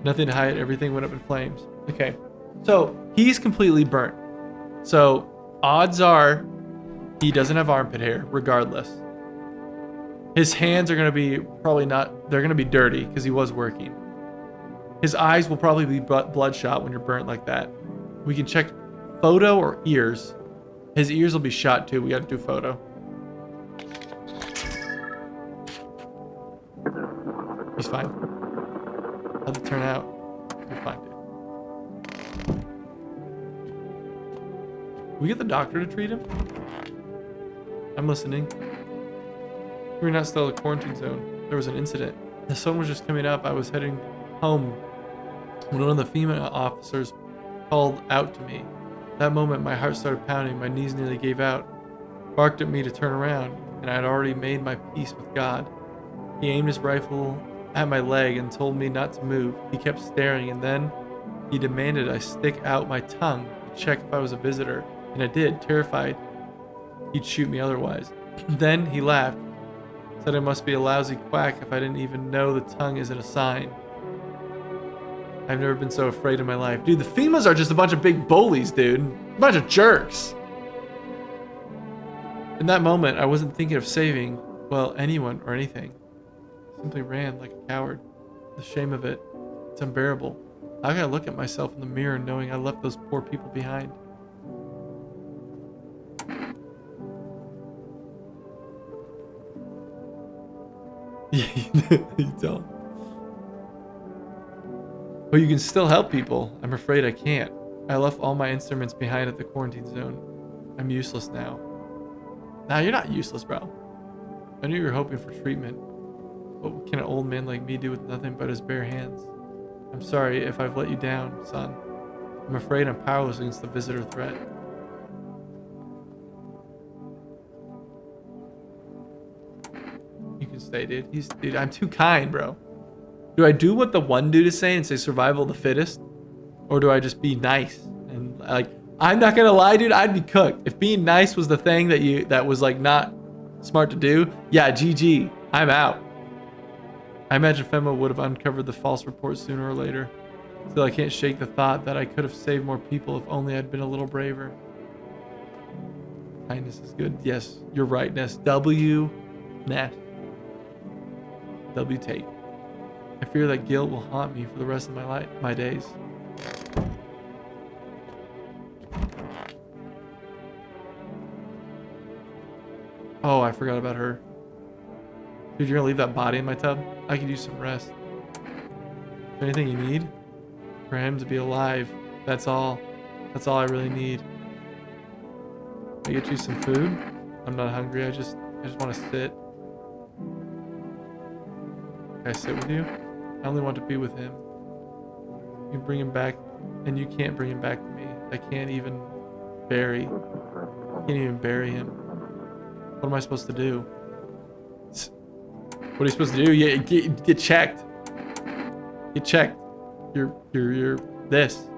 Nothing to hide. Everything went up in flames. Okay. So he's completely burnt. So odds are he doesn't have armpit hair, regardless. His hands are going to be probably not, they're going to be dirty because he was working. His eyes will probably be bloodshot when you're burnt like that. We can check photo or ears. His ears will be shot too. We got to do photo. He's fine. How'd it turn out? You're fine, dude. We get the doctor to treat him? I'm listening. We're not still in the quarantine zone. There was an incident. The sun was just coming up. I was heading home when one of the female officers called out to me. That moment, my heart started pounding. My knees nearly gave out. Barked at me to turn around, and I had already made my peace with God. He aimed his rifle at my leg and told me not to move. He kept staring, and then he demanded I stick out my tongue to check if I was a visitor, and I did, terrified he'd shoot me otherwise. Then he laughed, said I must be a lousy quack if I didn't even know the tongue isn't a sign. I've never been so afraid in my life. Dude, the FEMAs are just a bunch of big bullies, dude. A bunch of jerks. In that moment, I wasn't thinking of saving, well, anyone or anything. I simply ran like a coward. The shame of it, it's unbearable. How can I look at myself in the mirror knowing I left those poor people behind? Yeah, you don't. But you can still help people. I'm afraid I can't. I left all my instruments behind at the quarantine zone. I'm useless now. Nah, you're not useless, bro. I knew you were hoping for treatment. What can an old man like me do with nothing but his bare hands? I'm sorry if I've let you down, son. I'm afraid I'm powerless against the visitor threat. You can stay, dude. Dude, I'm too kind, bro. Do I do what the one dude is saying and say survival of the fittest? Or do I just be nice? And like, I'm not gonna lie, dude, I'd be cooked. If being nice was the thing that was like not smart to do, yeah, GG, I'm out. I imagine FEMA would have uncovered the false report sooner or later. Still, I can't shake the thought that I could have saved more people if only I'd been a little braver. Kindness is good. Yes, you're right, Ness. Ness. W take. I fear that guilt will haunt me for the rest of my days. Oh, I forgot about her. Dude, you're gonna leave that body in my tub? I could use some rest. Is there anything you need? For him to be alive. That's all. That's all I really need. Can I get you some food? I'm not hungry. I just want to sit. Can I sit with you? I only want to be with him. You can bring him back, and you can't bring him back to me. I can't even bury him. What am I supposed to do? What are you supposed to do? Yeah, get checked. Get checked. You're this.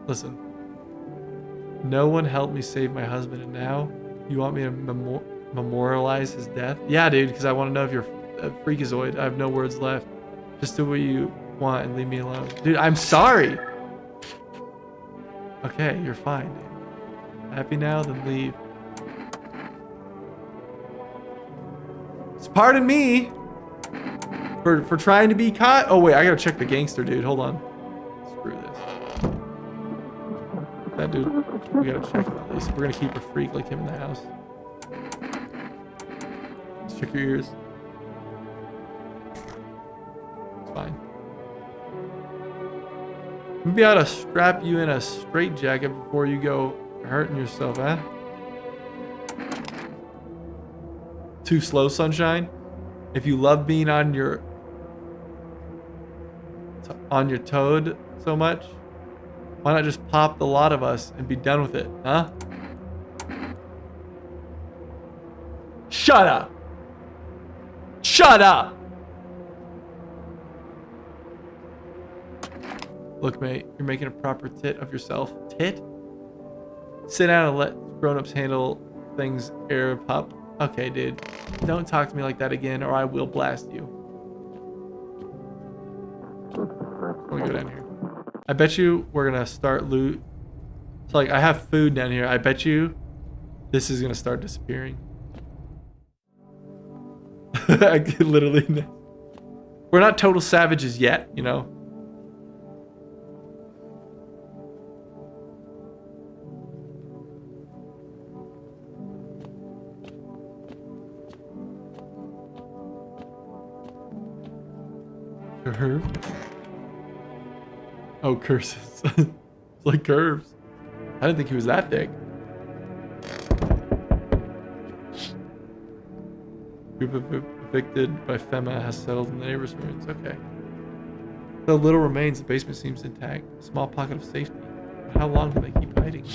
Listen. No one helped me save my husband, and now you want me to memorialize his death? Yeah, dude, because I want to know if you're a freakazoid. I have no words left. Just do what you want and leave me alone. Dude, I'm sorry. Okay, you're fine, dude. Happy now? Then leave. Pardon me for trying to be caught. Oh wait, I gotta check the gangster, dude. Hold on. Screw this. That dude, we gotta check him at least. We're gonna keep a freak like him in the house. Let's check your ears. It's fine. Maybe I ought to strap you in a straitjacket before you go hurting yourself, huh? Too slow, sunshine? If you love being on your toad so much, why not just pop the lot of us and be done with it, huh? Shut up! Shut up! Look, mate, you're making a proper tit of yourself. Tit? Sit down and let grown-ups handle things, air pup. Okay, dude. Don't talk to me like that again or I will blast you. Let me go down here. I bet you we're gonna start loot. So like I have food down here. I bet you this is gonna start disappearing. I could literally. We're not total savages yet, you know. Curve? Oh, curses. It's like curves. I didn't think he was that thick. Group of evicted by FEMA has settled in the neighbor's ruins. Okay. Though little remains, the basement seems intact. A small pocket of safety. But how long can they keep hiding?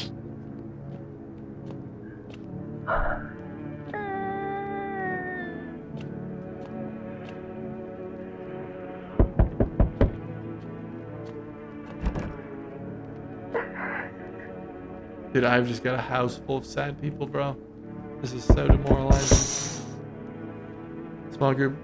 Dude, I've just got a house full of sad people, bro. This is so demoralizing. Small group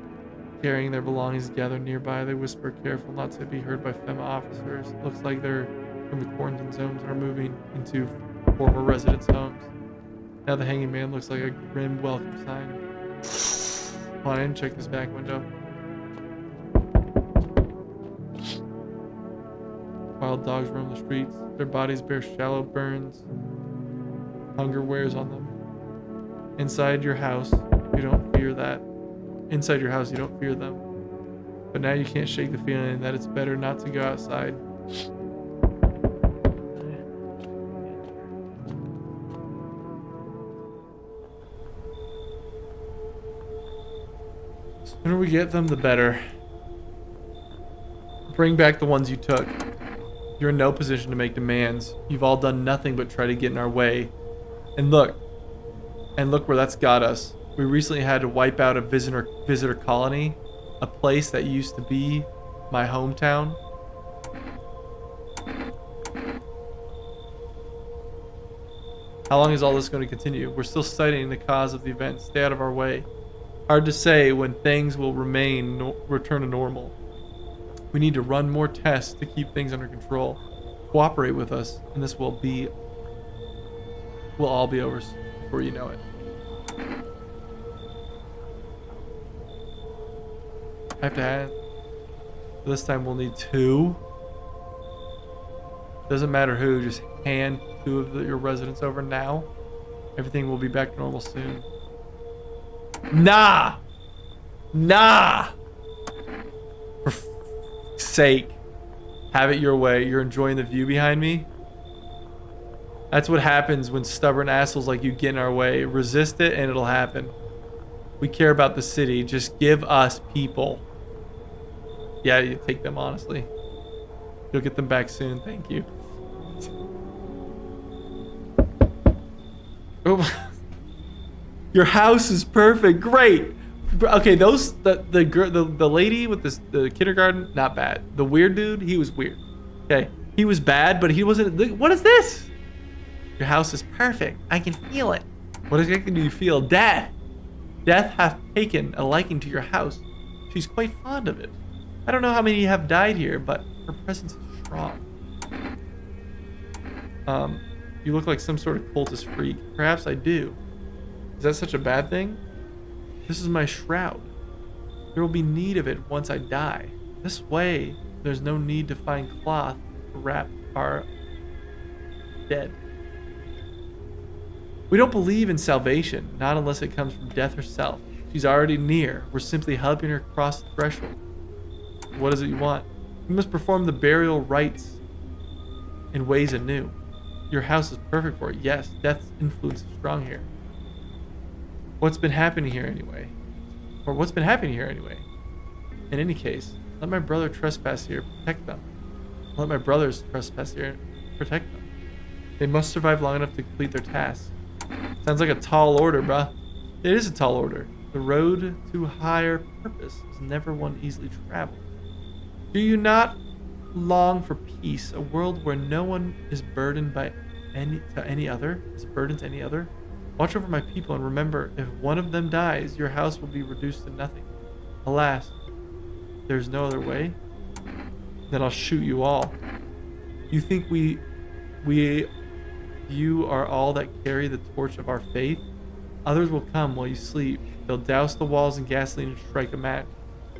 carrying their belongings gather nearby. They whisper, careful not to be heard by FEMA officers. Looks like they're from the quarantine zones and are moving into former residents' homes. Now the hanging man looks like a grim welcome sign. Come on in, check this back window. Wild dogs roam the streets. Their bodies bear shallow burns. Hunger wears on them. Inside your house, you don't fear that. Inside your house, you don't fear them. But now you can't shake the feeling that it's better not to go outside. The sooner we get them, the better. Bring back the ones you took. You're in no position to make demands. You've all done nothing but try to get in our way. And look where that's got us. We recently had to wipe out a visitor colony, a place that used to be my hometown. How long is all this going to continue? We're still studying the cause of the event. Stay out of our way. Hard to say when things will return to normal. We need to run more tests to keep things under control. Cooperate with us, and this will all be over before you know it. I have to add. This time we'll need 2. Doesn't matter who, just hand 2 of your residents over now. Everything will be back to normal soon. Nah! For sake, have it your way. You're enjoying the view behind me? That's what happens when stubborn assholes like you get in our way. Resist it and it'll happen. We care about the city. Just give us people. Yeah, you take them honestly. You'll get them back soon. Thank you. Oh, your house is perfect. Great. Okay, the lady with the kindergarten, not bad. The weird dude, he was weird. Okay, he was bad, but he wasn't. What is this? Your house is perfect. I can feel it. What exactly do you feel? Death. Death hath taken a liking to your house. She's quite fond of it. I don't know how many have died here, but her presence is strong. You look like some sort of cultist freak. Perhaps I do. Is that such a bad thing? This is my shroud. There will be need of it once I die. This way, there's no need to find cloth to wrap our dead. We don't believe in salvation, not unless it comes from death herself. She's already near. We're simply helping her cross the threshold. What is it you want? You must perform the burial rites in ways anew. Your house is perfect for it. Yes, death's influence is strong here. What's been happening here anyway? Or what's been happening here anyway? In any case, let my brother trespass here, protect them. Let my brothers trespass here, protect them. They must survive long enough to complete their task. Sounds like a tall order, bruh. It is a tall order. The road to higher purpose is never one easily traveled. Do you not long for peace, a world where no one is burdened by any other? Watch over my people and remember, if one of them dies, your house will be reduced to nothing. Alas, there's no other way. Then I'll shoot you all. You think you are all that carry the torch of our faith? Others will come while you sleep. They'll douse the walls in gasoline and strike a match.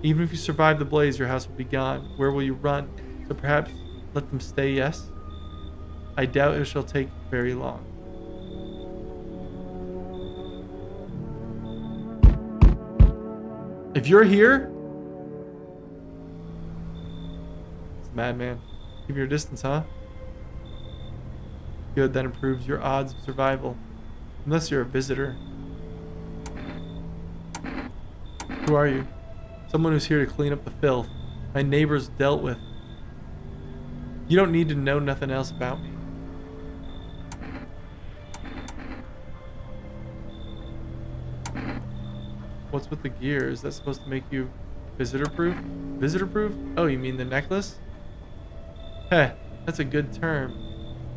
Even if you survive the blaze, your house will be gone. Where will you run? So perhaps let them stay, yes? I doubt it shall take very long. If you're here, it's a madman. Keep your distance, huh? Good, that improves your odds of survival. Unless you're a visitor. Who are you? Someone who's here to clean up the filth my neighbors dealt with. You don't need to know nothing else about me. What's with the gear? Is that supposed to make you visitor-proof? Visitor-proof? Oh, you mean the necklace? Heh, that's a good term.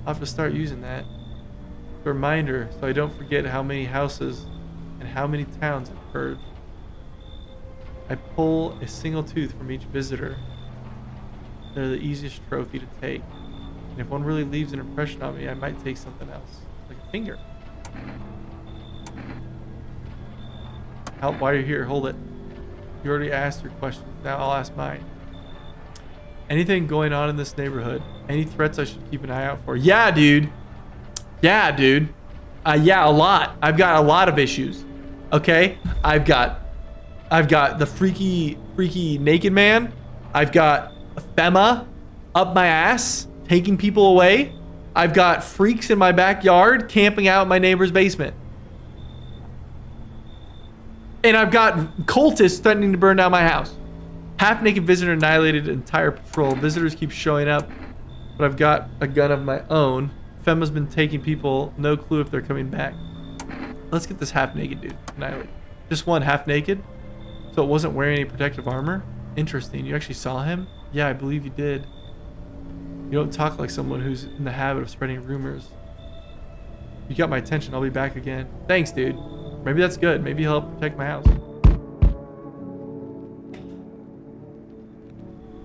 I'll have to start using that. A reminder, so I don't forget how many houses and how many towns I've purged. I pull a single tooth from each visitor. They're the easiest trophy to take. And if one really leaves an impression on me, I might take something else. Like a finger. Help while you're here, hold it. You already asked your question, now I'll ask mine. Anything going on in this neighborhood? Any threats I should keep an eye out for? Yeah, dude. Yeah, dude. Yeah, a lot. I've got a lot of issues. Okay? I've got the freaky naked man. I've got Fema up my ass, taking people away. I've got freaks in my backyard camping out in my neighbor's basement. And I've got cultists threatening to burn down my house. Half-naked visitor annihilated entire patrol. Visitors keep showing up, but I've got a gun of my own. Fema's been taking people. No clue if they're coming back. Let's get this half-naked dude annihilated. Just one half-naked? So it wasn't wearing any protective armor? Interesting. You actually saw him? Yeah, I believe you did. You don't talk like someone who's in the habit of spreading rumors. You got my attention. I'll be back again. Thanks, dude. Maybe that's good. Maybe he'll help protect my house.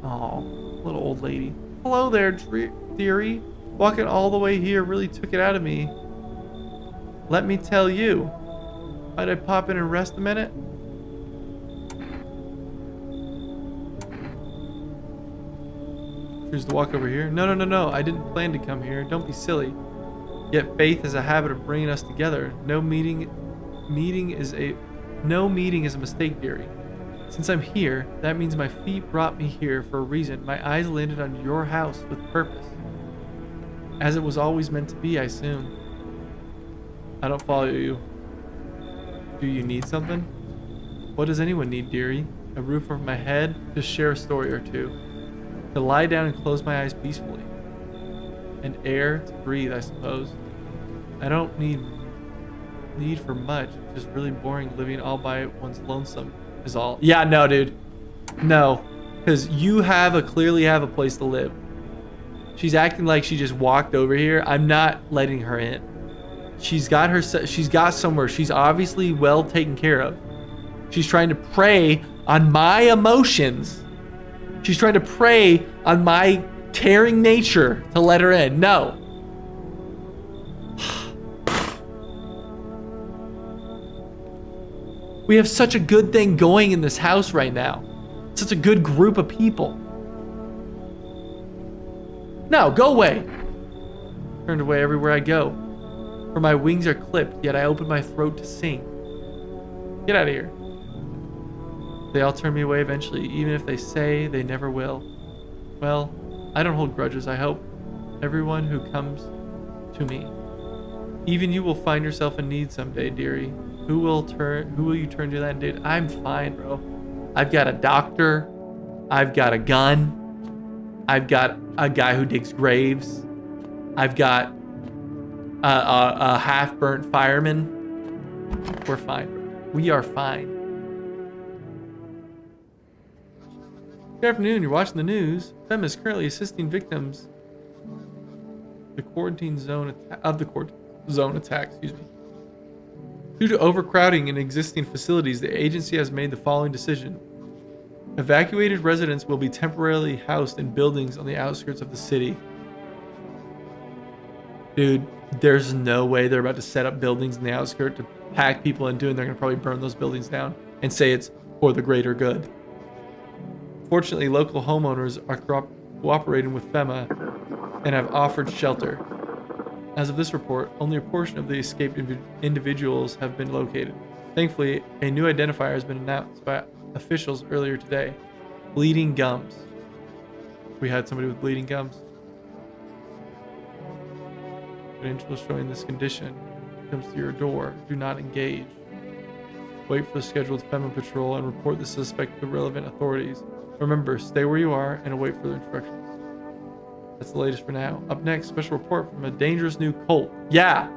Oh, little old lady. Hello there, dearie. Walking all the way here really took it out of me. Let me tell you. Might I pop in and rest a minute? Choose to walk over here? No. I didn't plan to come here. Don't be silly. Yet faith is a habit of bringing us together. No meeting is a mistake, dearie. Since I'm here, that means my feet brought me here for a reason. My eyes landed on your house with purpose. As it was always meant to be, I assume. I don't follow you. Do you need something? What does anyone need, dearie? A roof over my head? To share a story or two. To lie down and close my eyes peacefully. And air to breathe, I suppose. I don't need for much. Just really boring living all by one's lonesome is all. Yeah, no, dude. No. Because you clearly have a place to live. She's acting like she just walked over here. I'm not letting her in. She's got somewhere. She's obviously well taken care of. She's trying to prey on my emotions. She's trying to prey on my caring nature to let her in. No. We have such a good thing going in this house right now. Such a good group of people. No, go away. Turned away everywhere I go. For my wings are clipped, yet I open my throat to sing. Get out of here. They all turn me away eventually, even if they say they never will. Well, I don't hold grudges, I hope. everyone who comes to me. Even you will find yourself in need someday, dearie. Who will you turn to that day? I'm fine, bro. I've got a doctor. I've got a gun. I've got a guy who digs graves. I've got a half-burnt fireman. We're fine, bro. We are fine. Good afternoon. You're watching the news. FEMA is currently assisting victims the quarantine zone attack. Excuse me. Due to overcrowding in existing facilities, the agency has made the following decision. Evacuated residents will be temporarily housed in buildings on the outskirts of the city. Dude, there's no way they're about to set up buildings in the outskirts to pack people into, and they're going to probably burn those buildings down and say it's for the greater good. Fortunately, local homeowners are cooperating with FEMA and have offered shelter. As of this report, only a portion of the escaped individuals have been located. Thankfully, a new identifier has been announced by officials earlier today. Bleeding gums. We had somebody with bleeding gums. Credentials showing this condition comes to your door. Do not engage. Wait for the scheduled FEMA patrol and report the suspect to the relevant authorities. Remember, stay where you are and await further instructions. That's the latest for now. Up next, special report from a dangerous new cult. Yeah,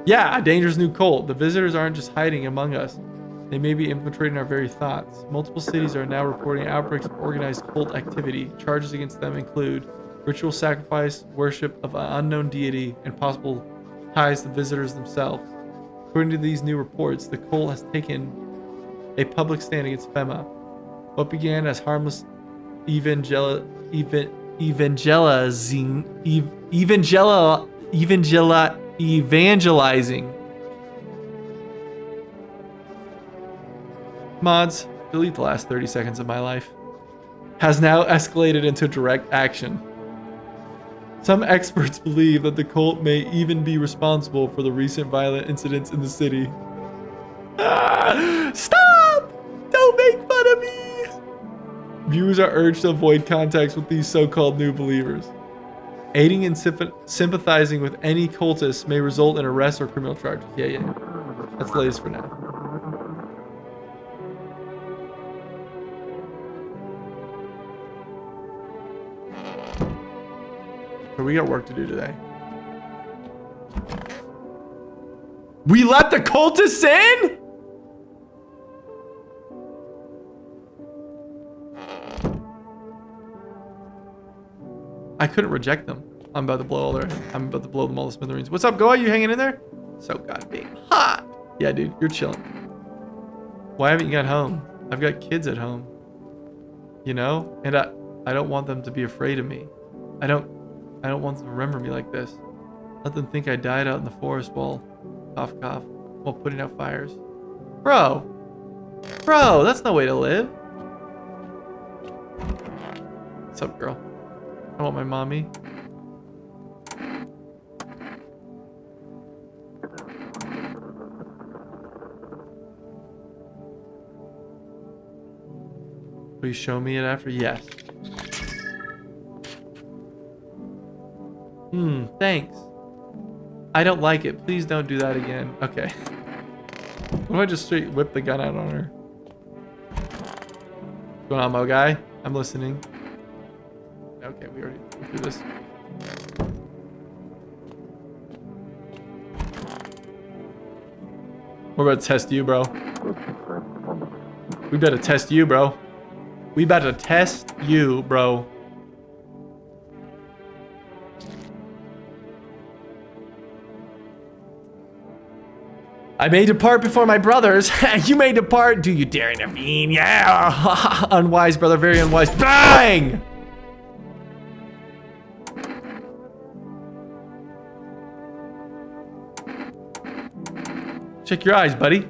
a dangerous new cult. The visitors aren't just hiding among us. They may be infiltrating our very thoughts. Multiple cities are now reporting outbreaks of organized cult activity. Charges against them include ritual sacrifice, worship of an unknown deity, and possible ties to visitors themselves. According to these new reports, the cult has taken a public stand against FEMA. What began as harmless evangelizing mods, delete the last 30 seconds of my life, has now escalated into direct action. Some experts believe that the cult may even be responsible for the recent violent incidents in the city. Stop! Don't make fun of me! Viewers are urged to avoid contacts with these so-called new believers. Aiding and sympathizing with any cultists may result in arrest or criminal charges. Yeah. That's the latest for now. So we got work to do today. We let the cultists in? I couldn't reject them. I'm about to blow them all to smithereens. What's up, Goa? You hanging in there? So goddamn hot. Yeah, dude, you're chilling. Why haven't you got home? I've got kids at home. You know? And I don't want them to be afraid of me. I don't want them to remember me like this. Let them think I died out in the forest while while putting out fires. Bro, that's no way to live. What's up, girl? I want my mommy. Will you show me it after? Yes. Thanks. I don't like it. Please don't do that again. Okay. What if I just straight whip the gun out on her? What's going on, Mo guy? I'm listening. Okay, we already went through this. We're about to test you, bro. We better test you, bro. We better test you, bro. I may depart before my brothers. You may depart. Do you dare intervene? Yeah. Unwise, brother. Very unwise. Bang! Check your eyes, buddy.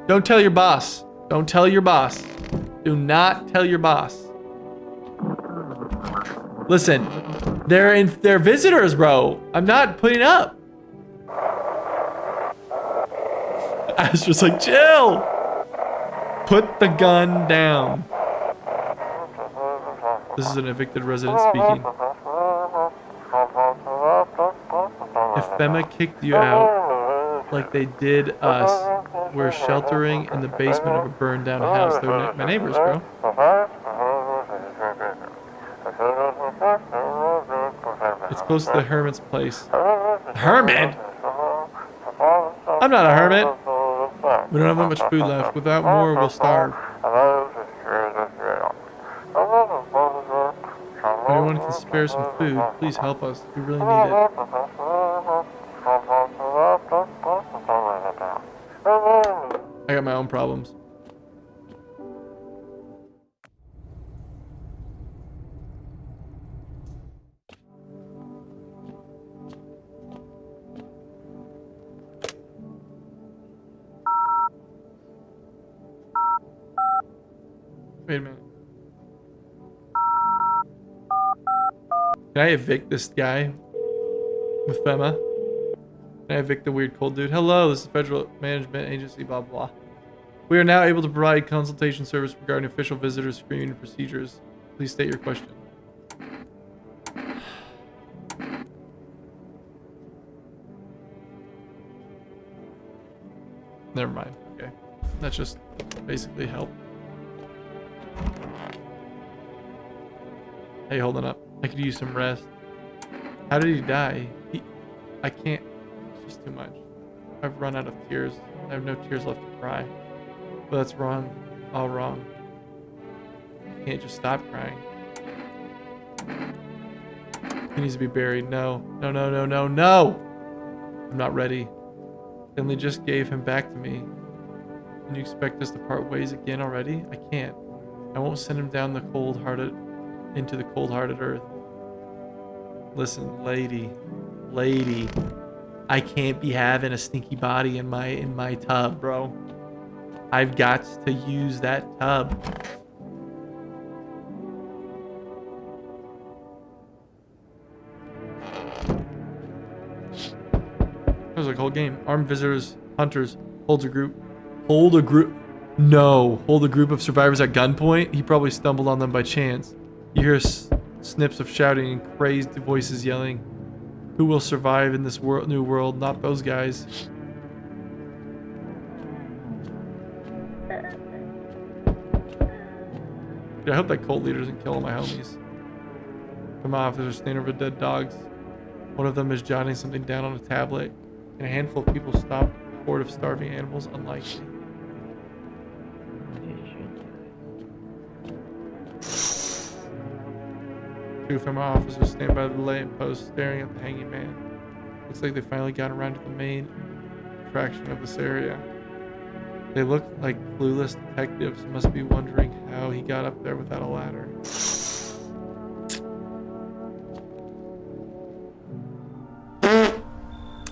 Don't tell your boss. Don't tell your boss. Do not tell your boss. Listen, They're visitors, bro. I'm not putting up. I was just like, chill. Put the gun down. This is an evicted resident speaking. If FEMA kicked you out like they did us, we're sheltering in the basement of a burned down house. They're my neighbors, bro. It's close to the hermit's place. Hermit? I'm not a hermit. We don't have that much food left. Without more, we'll starve. If anyone can spare some food, please help us. We really need it. I got my own problems. Wait a minute. Can I evict this guy with FEMA? Can I evict the weird cold dude? Hello, this is Federal Management Agency, blah, blah, blah. We are now able to provide consultation service regarding official visitors screening procedures. Please state your question. Never mind. Okay. That's just basically help. Hey, holding up. I could use some rest. How did he die? I can't. It's just too much. I've run out of tears. I have no tears left to cry. But that's wrong. All wrong. I can't just stop crying. He needs to be buried. No. No, no, no, no, no! I'm not ready. Finley just gave him back to me. Can you expect us to part ways again already? I can't. I won't send him down the into the cold-hearted earth. Listen, lady, I can't be having a stinky body in my tub, bro. I've got to use that tub. That was like a whole game. Armed visitors, hunters, hold a group of survivors at gunpoint. He probably stumbled on them by chance. You hear snips of shouting and crazed voices yelling. Who will survive in this new world? Not those guys. Dude, I hope that cult leader doesn't kill all my homies. Come on, officers standing over dead dogs. One of them is jotting something down on a tablet. And a handful of people stop a horde of starving animals. Unlikely. Two FEMA officers stand by the lamp post staring at the hanging man. Looks like they finally got around to the main attraction of this area. They look like clueless detectives, must be wondering how he got up there without a ladder.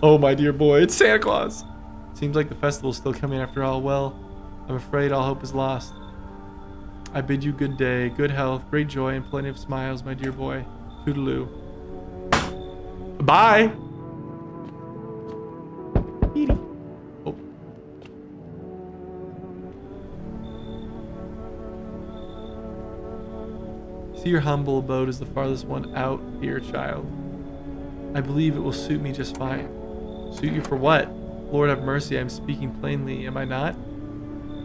Oh my dear boy, it's Santa Claus! Seems like the festival's still coming after all. Well, I'm afraid all hope is lost. I bid you good day, good health, great joy, and plenty of smiles, my dear boy. Toodaloo. Bye! Oh. See, your humble abode is the farthest one out here, child. I believe it will suit me just fine. Suit you for what? Lord have mercy, I am speaking plainly, am I not?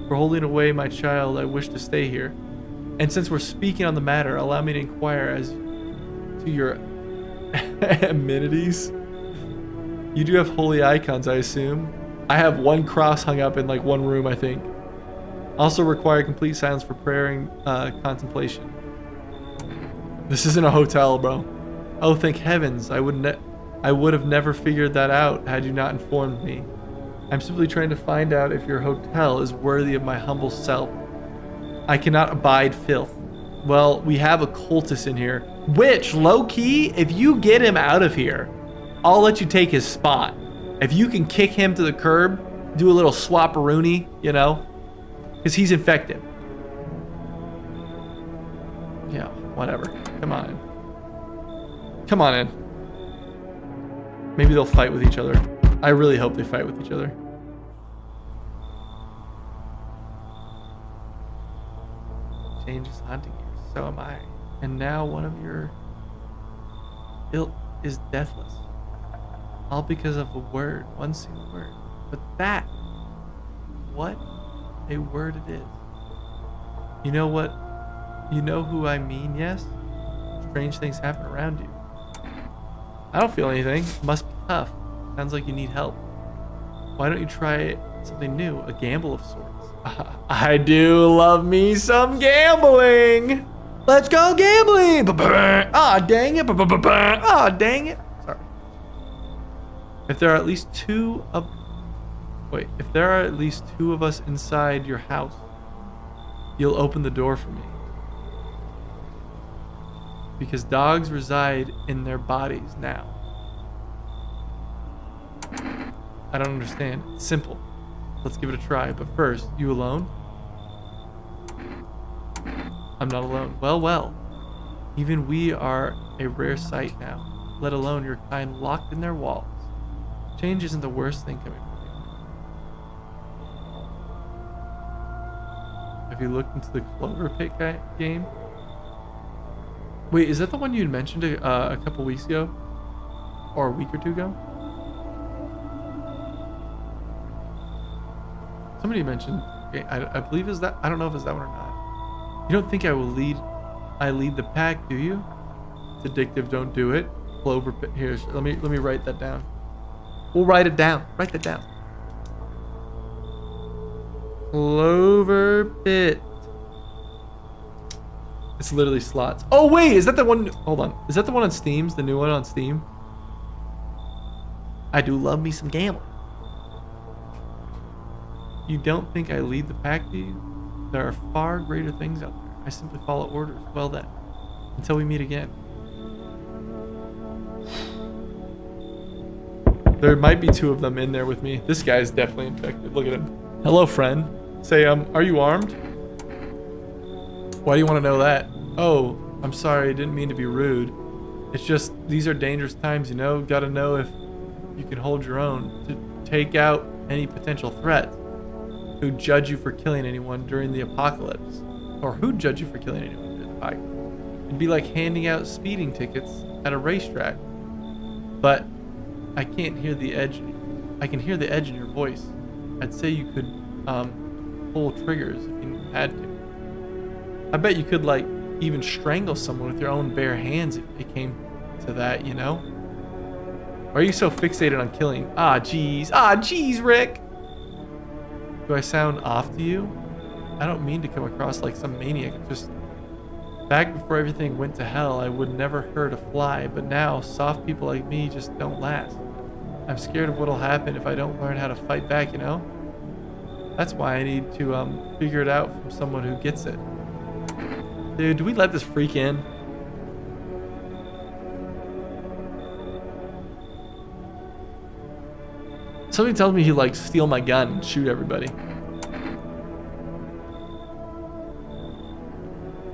For holding away my child, I wish to stay here. And since we're speaking on the matter, allow me to inquire as to your amenities. You do have holy icons, I assume. I have one cross hung up in like one room, I think. Also require complete silence for prayer and contemplation. This isn't a hotel, bro. Oh, thank heavens! I would have never figured that out had you not informed me. I'm simply trying to find out if your hotel is worthy of my humble self. I cannot abide filth. Well, we have a cultist in here, which, low-key, if you get him out of here, I'll let you take his spot. If you can kick him to the curb, do a little swap-a-rooney, you know? Because he's infected. Yeah, whatever. Come on. Come on in. Maybe they'll fight with each other. I really hope they fight with each other. Change is haunting you. So am I. And now one of your ilk is deathless. All because of a word, one single word. But that, what a word it is. You know what? You know who I mean, yes? Strange things happen around you. I don't feel anything. Must be tough. Sounds like you need help. Why don't you try something new? A gamble of sorts. I do love me some gambling. Let's go gambling. Ah, dang it. Ah, dang it. Sorry. If there are at least two of us inside your house, you'll open the door for me. Because dogs reside in their bodies now. I don't understand. It's simple. Let's give it a try. But first, you alone? I'm not alone. Well. Even we are a rare sight now, let alone your kind locked in their walls. Change isn't the worst thing coming from you. Have you looked into the Clover Pit game? Wait, is that the one you mentioned a couple weeks ago? Or a week or two ago? Somebody mentioned, I believe is that, I don't know if it's that one or not. You don't think I lead the pack, do you? It's addictive, don't do it. Clover Pit, here, let me write that down. We'll write it down, write that down. Clover Pit. It's literally slots. Oh wait, is that the one, hold on. Is that the one on Steam's, the new one on Steam? I do love me some gambling. You don't think I lead the pack, do you? There are far greater things out there. I simply follow orders. Well then, until we meet again. There might be two of them in there with me. This guy is definitely infected. Look at him. Hello, friend. Say, are you armed? Why do you want to know that? Oh, I'm sorry. I didn't mean to be rude. It's just, these are dangerous times, you know? Gotta know if you can hold your own to take out any potential threat. Who judge you for killing anyone during the apocalypse? Or who'd judge you for killing anyone during the apocalypse? It'd be like handing out speeding tickets at a racetrack. But I can't hear the edge. I can hear the edge in your voice. I'd say you could pull triggers if you had to. I bet you could like even strangle someone with your own bare hands if it came to that, you know? Why are you so fixated on killing? Ah, jeez, Rick. Do I sound off to you? I don't mean to come across like some maniac. Just back before everything went to hell, I would never hurt a fly, but now soft people like me just don't last. I'm scared of what'll happen if I don't learn how to fight back, you know? That's why I need to figure it out from someone who gets it. Dude, do we let this freak in? Somebody tells me he like steal my gun and shoot everybody.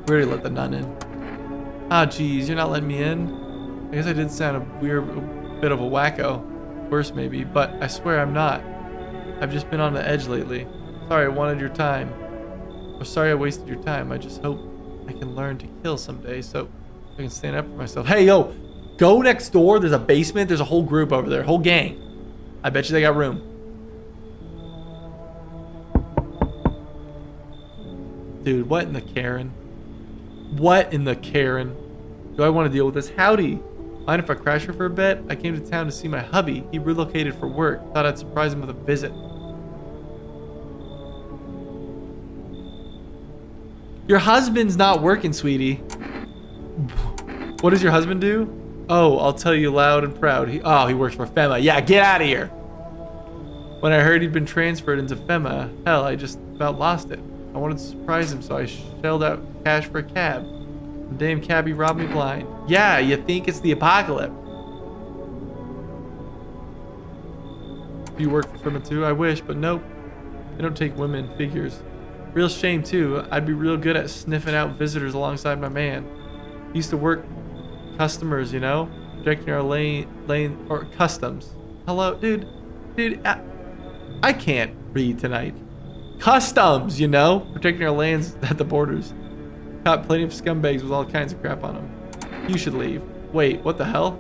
We already let the nun in. Ah, geez, you're not letting me in? I guess I did sound a bit of a wacko. Worse maybe, but I swear I'm not. I've just been on the edge lately. Sorry I wanted your time. Or sorry I wasted your time. I just hope I can learn to kill someday so I can stand up for myself. Hey, yo, go next door. There's a basement. There's a whole group over there. Whole gang. I bet you they got room. Dude, what in the Karen? What in the Karen? Do I want to deal with this? Howdy. Mind if I crash here for a bit? I came to town to see my hubby. He relocated for work. Thought I'd surprise him with a visit. Your husband's not working, sweetie. What does your husband do? Oh, I'll tell you loud and proud. He works for FEMA. Yeah, get out of here. When I heard he'd been transferred into FEMA, hell, I just about lost it. I wanted to surprise him, so I shelled out cash for a cab. The damn cabbie robbed me blind. Yeah, you think it's the apocalypse. You work for FEMA too? I wish, but nope. They don't take women figures. Real shame too. I'd be real good at sniffing out visitors alongside my man. He used to work customers, you know? protecting our lane or customs. Hello, dude, I can't read tonight. Customs, you know, protecting our lands at the borders. Caught plenty of scumbags with all kinds of crap on them. You should leave. Wait, what the hell?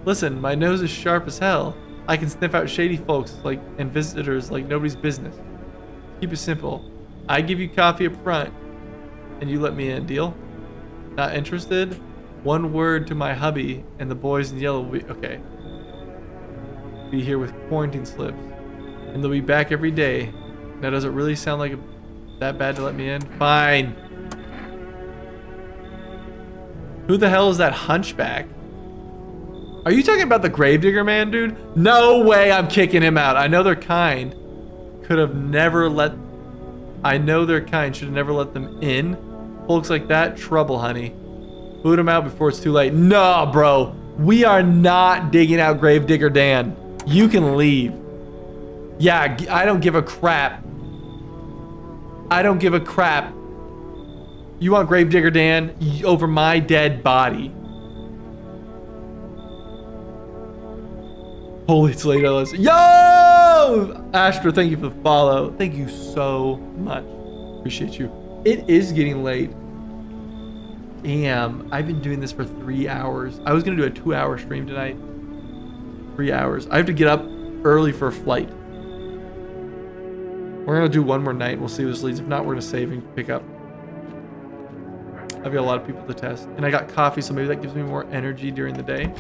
Listen, my nose is sharp as hell. I can sniff out shady folks and visitors like nobody's business. Keep it simple. I give you coffee up front, and you let me in. Deal? Not interested? One word to my hubby, and the boys in yellow will be okay. Be here with quarantine slips, and they'll be back every day. Now, does it really sound like that bad to let me in? Fine. Who the hell is that hunchback? Are you talking about the gravedigger man, dude? No way I'm kicking him out. I know they're kind. Could have never let... I know they're kind. Should have never let them in. Folks like that, trouble, honey. Boot him out before it's too late. No, bro. We are not digging out Gravedigger Dan. You can leave. Yeah, I don't give a crap. I don't give a crap. You want Gravedigger Dan over my dead body. Holy, it's late, Ellis. Yo! Astra, thank you for the follow. Thank you so much. Appreciate you. It is getting late. Damn, I've been doing this for 3 hours. I was gonna do a 2-hour stream tonight. 3 hours. I have to get up early for a flight. We're gonna do one more night. We'll see if this leads. If not, we're gonna save and pick up. I've got a lot of people to test. And I got coffee, so maybe that gives me more energy during the day.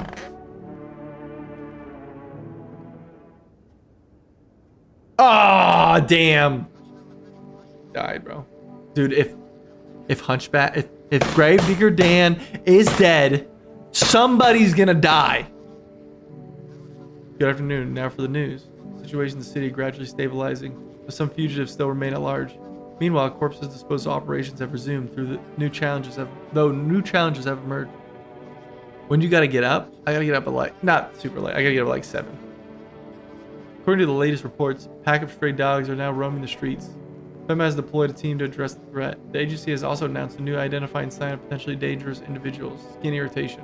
Ah, damn. Died, bro. Dude, if Hunchback, if Gravedigger Dan is dead, somebody's gonna die. Good afternoon. Now for the news. Situation in the city gradually stabilizing, but some fugitives still remain at large. Meanwhile, corpses disposal operations have resumed through the new challenges have emerged. When do you gotta get up? I gotta get up at like, not super late. I gotta get up at like 7. According to the latest reports, a pack of stray dogs are now roaming the streets. FEMA has deployed a team to address the threat. The agency has also announced a new identifying sign of potentially dangerous individuals: skin irritation.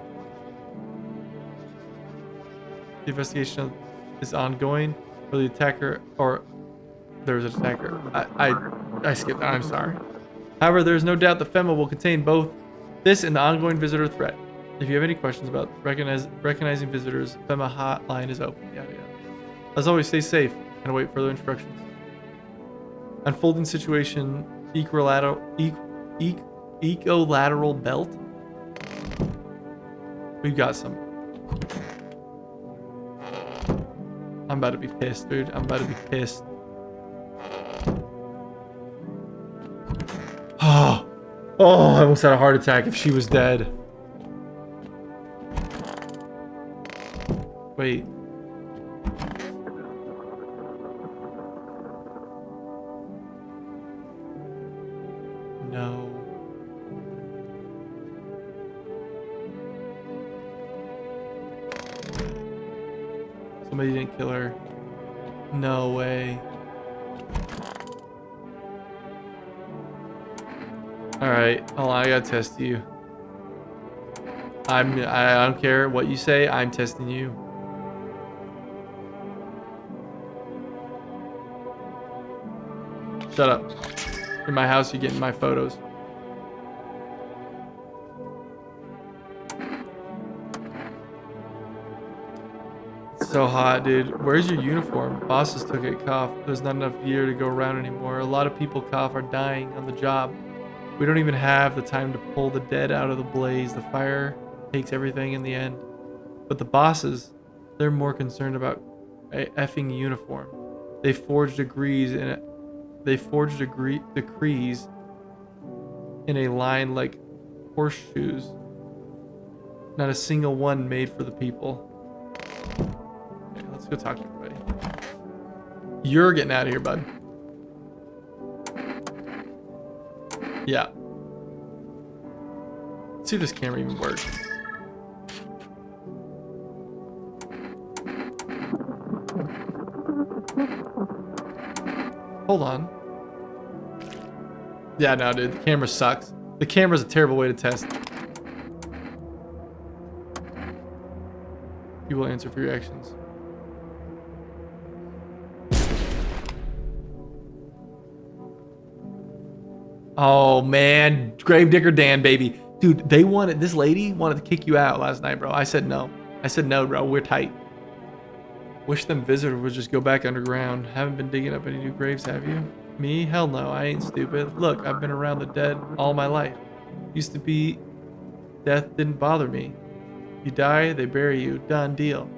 The investigation is ongoing, or the attacker, or there's an attacker. I skipped that. I'm sorry. However, there is no doubt that FEMA will contain both this and the ongoing visitor threat. If you have any questions about recognizing visitors, FEMA hotline is open. Yada yada. As always, stay safe and await further instructions. Unfolding situation, equilateral belt. We've got some. I'm about to be pissed, dude. I'm about to be pissed. Oh, I almost had a heart attack if she was dead. Wait. No. Somebody didn't kill her. No way. Alright, hold on, I gotta test you. I don't care what you say, I'm testing you. Shut up. In my house, you're getting my photos. It's so hot, dude. Where's your uniform? Bosses took it, cough. There's not enough gear to go around anymore. A lot of people, cough, are dying on the job. We don't even have the time to pull the dead out of the blaze. The fire takes everything in the end. But the bosses, they're more concerned about a effing uniform. They forged decrees in it. They forged decrees in a line like horseshoes. Not a single one made for the people. Okay, let's go talk to everybody. You're getting out of here, bud. Yeah. Let's see if this camera even works. Hold on. Yeah, no, dude. The camera sucks. The camera's a terrible way to test. You will answer for your actions. Oh man, Gravedigger Dan, baby. Dude, this lady wanted to kick you out last night, bro. I said no. I said no, bro. We're tight. Wish them visitors would just go back underground. Haven't been digging up any new graves, have you? Me? Hell no, I ain't stupid. Look, I've been around the dead all my life. Used to be, death didn't bother me. You die, they bury you. Done deal.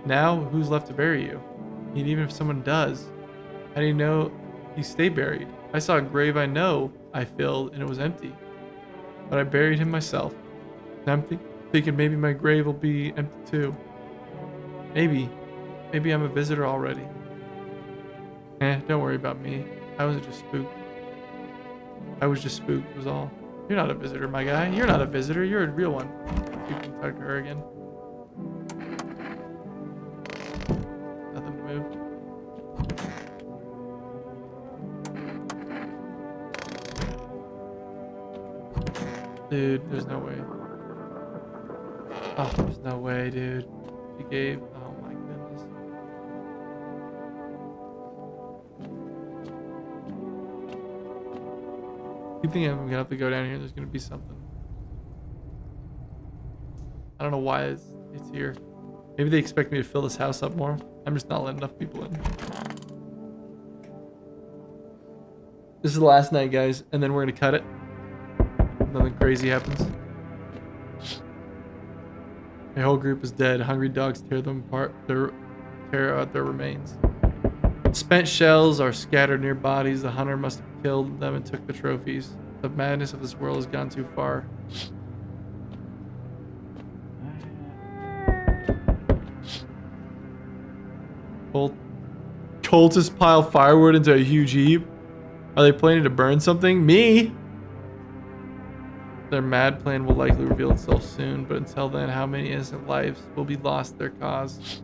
Now, who's left to bury you? And even if someone does, how do you know you stay buried? I saw a grave I know I filled and it was empty. But I buried him myself. Now I'm thinking maybe my grave will be empty too. Maybe I'm a visitor already. Don't worry about me. I was just spooked. Was all. You're not a visitor, my guy. You're not a visitor. You're a real one. You can talk to her again. Nothing to move. Dude, there's no way. Oh, there's no way, dude. She gave. Oh my goodness. Keep thinking I'm gonna have to go down here. There's gonna be something. I don't know why it's here. Maybe they expect me to fill this house up more. I'm just not letting enough people in. This is the last night, guys, and then we're gonna cut it. Nothing crazy happens. My whole group is dead. Hungry dogs tear them apart. Tear out their remains. Spent shells are scattered near bodies. The hunter must have killed them and took the trophies. The madness of this world has gone too far. Cultists pile firewood into a huge heap. Are they planning to burn something? Me? Their mad plan will likely reveal itself soon, but until then, how many innocent lives will be lost to their cause?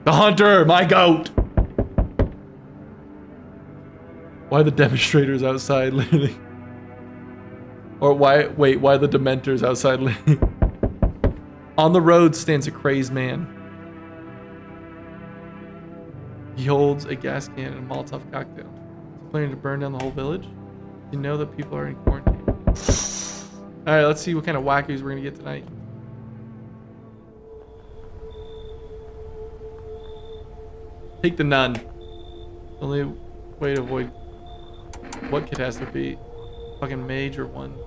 The hunter, my goat! Why the demonstrators outside, literally? Or why the dementors outside, literally? On the road stands a crazed man. He holds a gas can and a Molotov cocktail. Planning to burn down the whole village? You know that people are in quarantine. Alright, let's see what kind of wackies we're gonna get tonight. Take the nun. Only way to avoid what catastrophe? Fucking major one.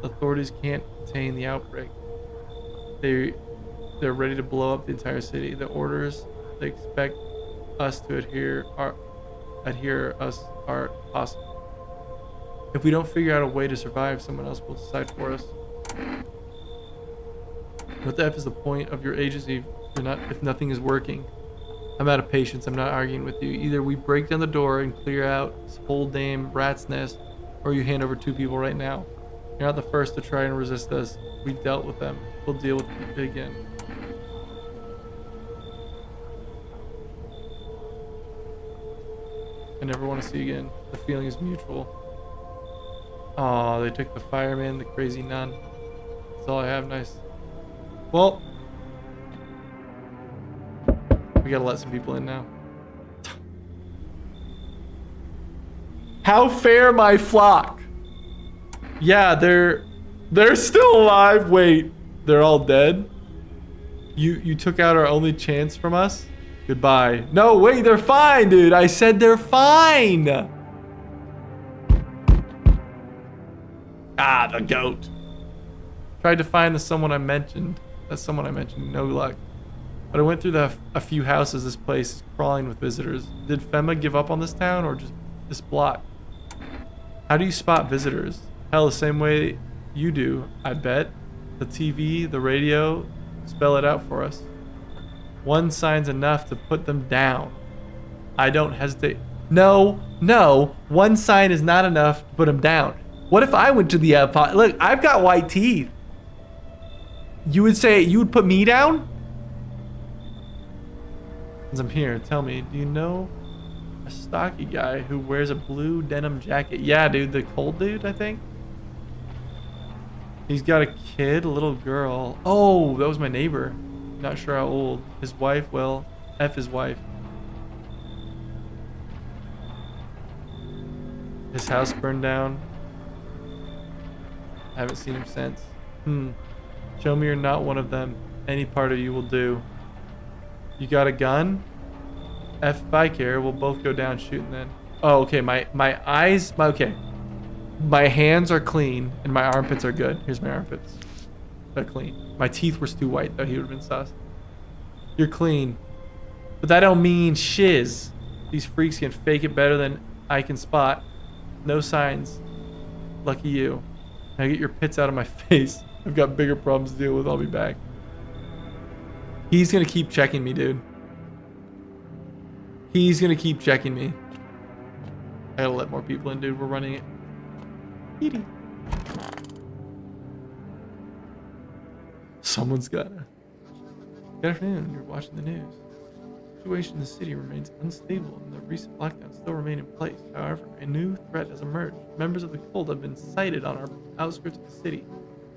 Authorities can't contain the outbreak. They're ready to blow up the entire city. The orders they expect us to adhere us are possible. If we don't figure out a way to survive, someone else will decide for us. What the F is the point of your agency if nothing is working? I'm out of patience. I'm not arguing with you. Either we break down the door and clear out this whole damn rat's nest, or you hand over 2 people right now. You're not the first to try and resist us. We dealt with them. We'll deal with it again. I never want to see you again. The feeling is mutual. Aw, they took the fireman, the crazy nun. That's all I have. Nice. Well, we gotta let some people in now. How fair, my flock. Yeah, they're still alive. Wait, they're all dead? You took out our only chance from us? Goodbye. No, wait, they're fine, dude. I said they're fine. Ah, the goat. Tried to find the someone I mentioned. That's someone I mentioned. No luck. But I went through a few houses. This place is crawling with visitors. Did FEMA give up on this town or just this block? How do you spot visitors? Hell, the same way you do, I bet. The TV, the radio, spell it out for us. One sign's enough to put them down. I don't hesitate. No, one sign is not enough to put them down. What if I went to the look, I've got white teeth. You would put me down? Since I'm here, tell me, do you know a stocky guy who wears a blue denim jacket? Yeah, dude, the cold dude, I think. He's got a kid, a little girl. Oh, that was my neighbor. Not sure how old. His wife, well, F his wife. His house burned down. I haven't seen him since. Show me you're not one of them. Any part of you will do. You got a gun? F if I care. We'll both go down shooting then. Oh, okay. My eyes. Okay. My hands are clean and my armpits are good. Here's my armpits. They're clean. My teeth were too white though. He would have been sus. You're clean. But that don't mean shiz. These freaks can fake it better than I can spot. No signs. Lucky you. Now get your pits out of my face. I've got bigger problems to deal with. I'll be back. He's gonna keep checking me, dude. He's gonna keep checking me. I gotta let more people in, dude. We're running it. Edie. Someone's gotta. Good afternoon. You're watching the news. The situation in the city remains unstable and the recent lockdowns still remain in place. However, a new threat has emerged. Members of the cult have been sighted on our outskirts of the city.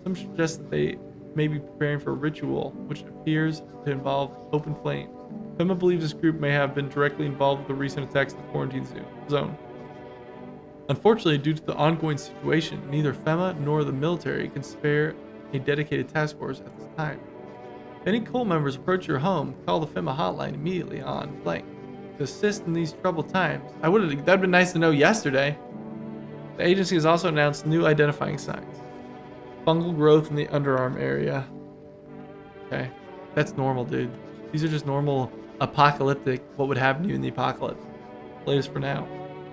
Some suggest that they may be preparing for a ritual, which appears to involve open flames. FEMA believes this group may have been directly involved with the recent attacks in the quarantine zone. Unfortunately, due to the ongoing situation, neither FEMA nor the military can spare a dedicated task force at this time. If any cult members approach your home, call the FEMA hotline immediately on blank. To assist in these troubled times, that'd been nice to know yesterday. The agency has also announced new identifying signs. Fungal growth in the underarm area. Okay, that's normal, dude. These are just normal apocalyptic, what would happen to you in the apocalypse. Latest for now.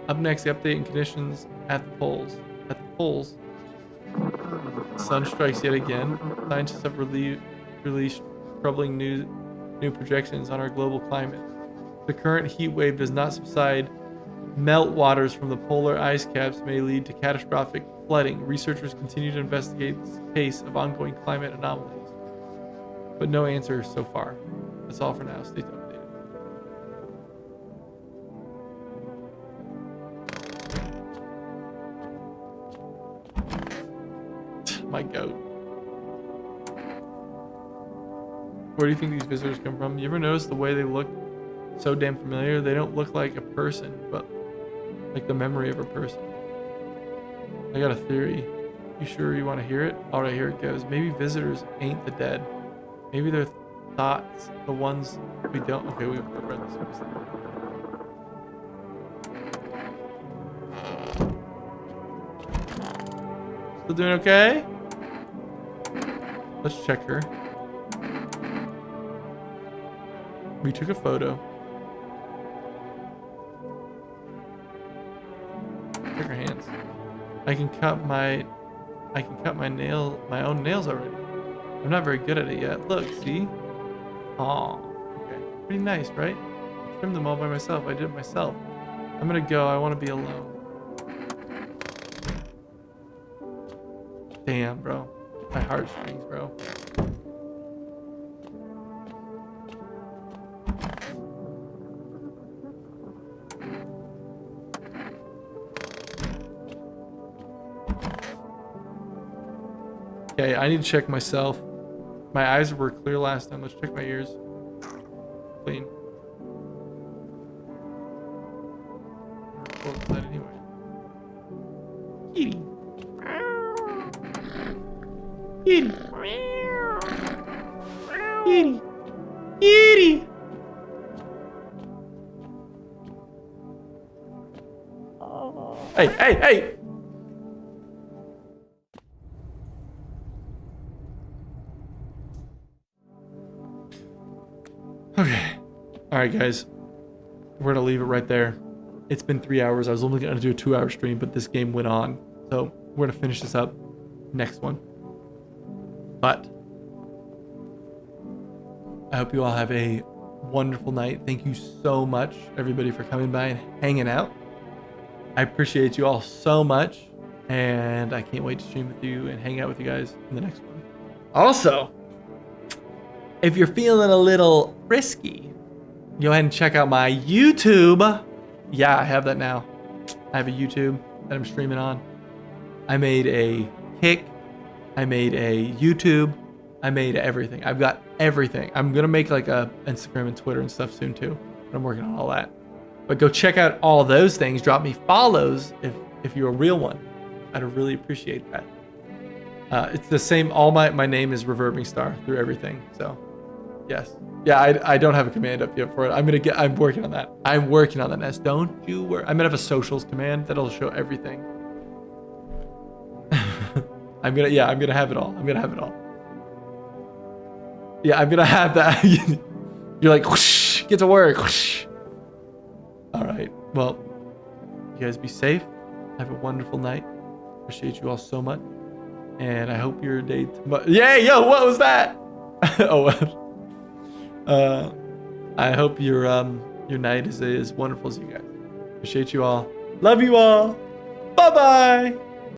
Up next, the update and conditions at the poles. At the poles, the sun strikes yet again. Scientists have released troubling new projections on our global climate. The current heat wave does not subside. Meltwaters from the polar ice caps may lead to catastrophic flooding. Researchers continue to investigate the case of ongoing climate anomalies, but no answers so far. That's all for now. Stay updated. My goat. Where do you think these visitors come from? You ever notice the way they look so damn familiar? They don't look like a person, but like the memory of a person. I got a theory. You sure you want to hear it? Alright, here it goes. Maybe visitors ain't the dead. Maybe they're thoughts, the ones we don't. Okay, we've read this first. Still doing okay? Let's check her. We took a photo. Check her hands. I can cut my own nails already. I'm not very good at it yet. Look, see? Aw. Okay. Pretty nice, right? I trimmed them all by myself. I did it myself. I'm gonna go. I want to be alone. Damn, bro. My heartstrings, bro. Okay, I need to check myself. My eyes were clear last time. Let's check my ears. Clean. Close that anyway. Kitty. Kitty. Kitty. Kitty. Hey, hey, hey! Okay. Alright, guys. We're gonna leave it right there. It's been 3 hours. I was only gonna do a 2-hour stream, but this game went on. So we're gonna finish this up next one. But I hope you all have a wonderful night. Thank you so much, everybody, for coming by and hanging out. I appreciate you all so much, and I can't wait to stream with you and hang out with you guys in the next one. Also, if you're feeling a little risky, go ahead and check out my YouTube. Yeah, I have that now. I have a YouTube that I'm streaming on. I made a kick I made a YouTube. I made everything. I've got everything. I'm gonna make like a Instagram and Twitter and stuff soon too. I'm working on all that. But go check out all those things. Drop me follows if you're a real one. I'd really appreciate that. It's the same. All my name is Reverbing Star through everything. So, yes, yeah. I don't have a command up yet for it. I'm working on that. I'm working on that. Ness. Don't you worry. I'm gonna have a socials command that'll show everything. I'm gonna have it all. Yeah, I'm gonna have that. You're like, whoosh, get to work. Whoosh. All right. Well, you guys be safe. Have a wonderful night. Appreciate you all so much. And I hope your day. Yeah, yo, what was that? Oh, I hope your night is as wonderful as you guys. Appreciate you all. Love you all. Bye bye.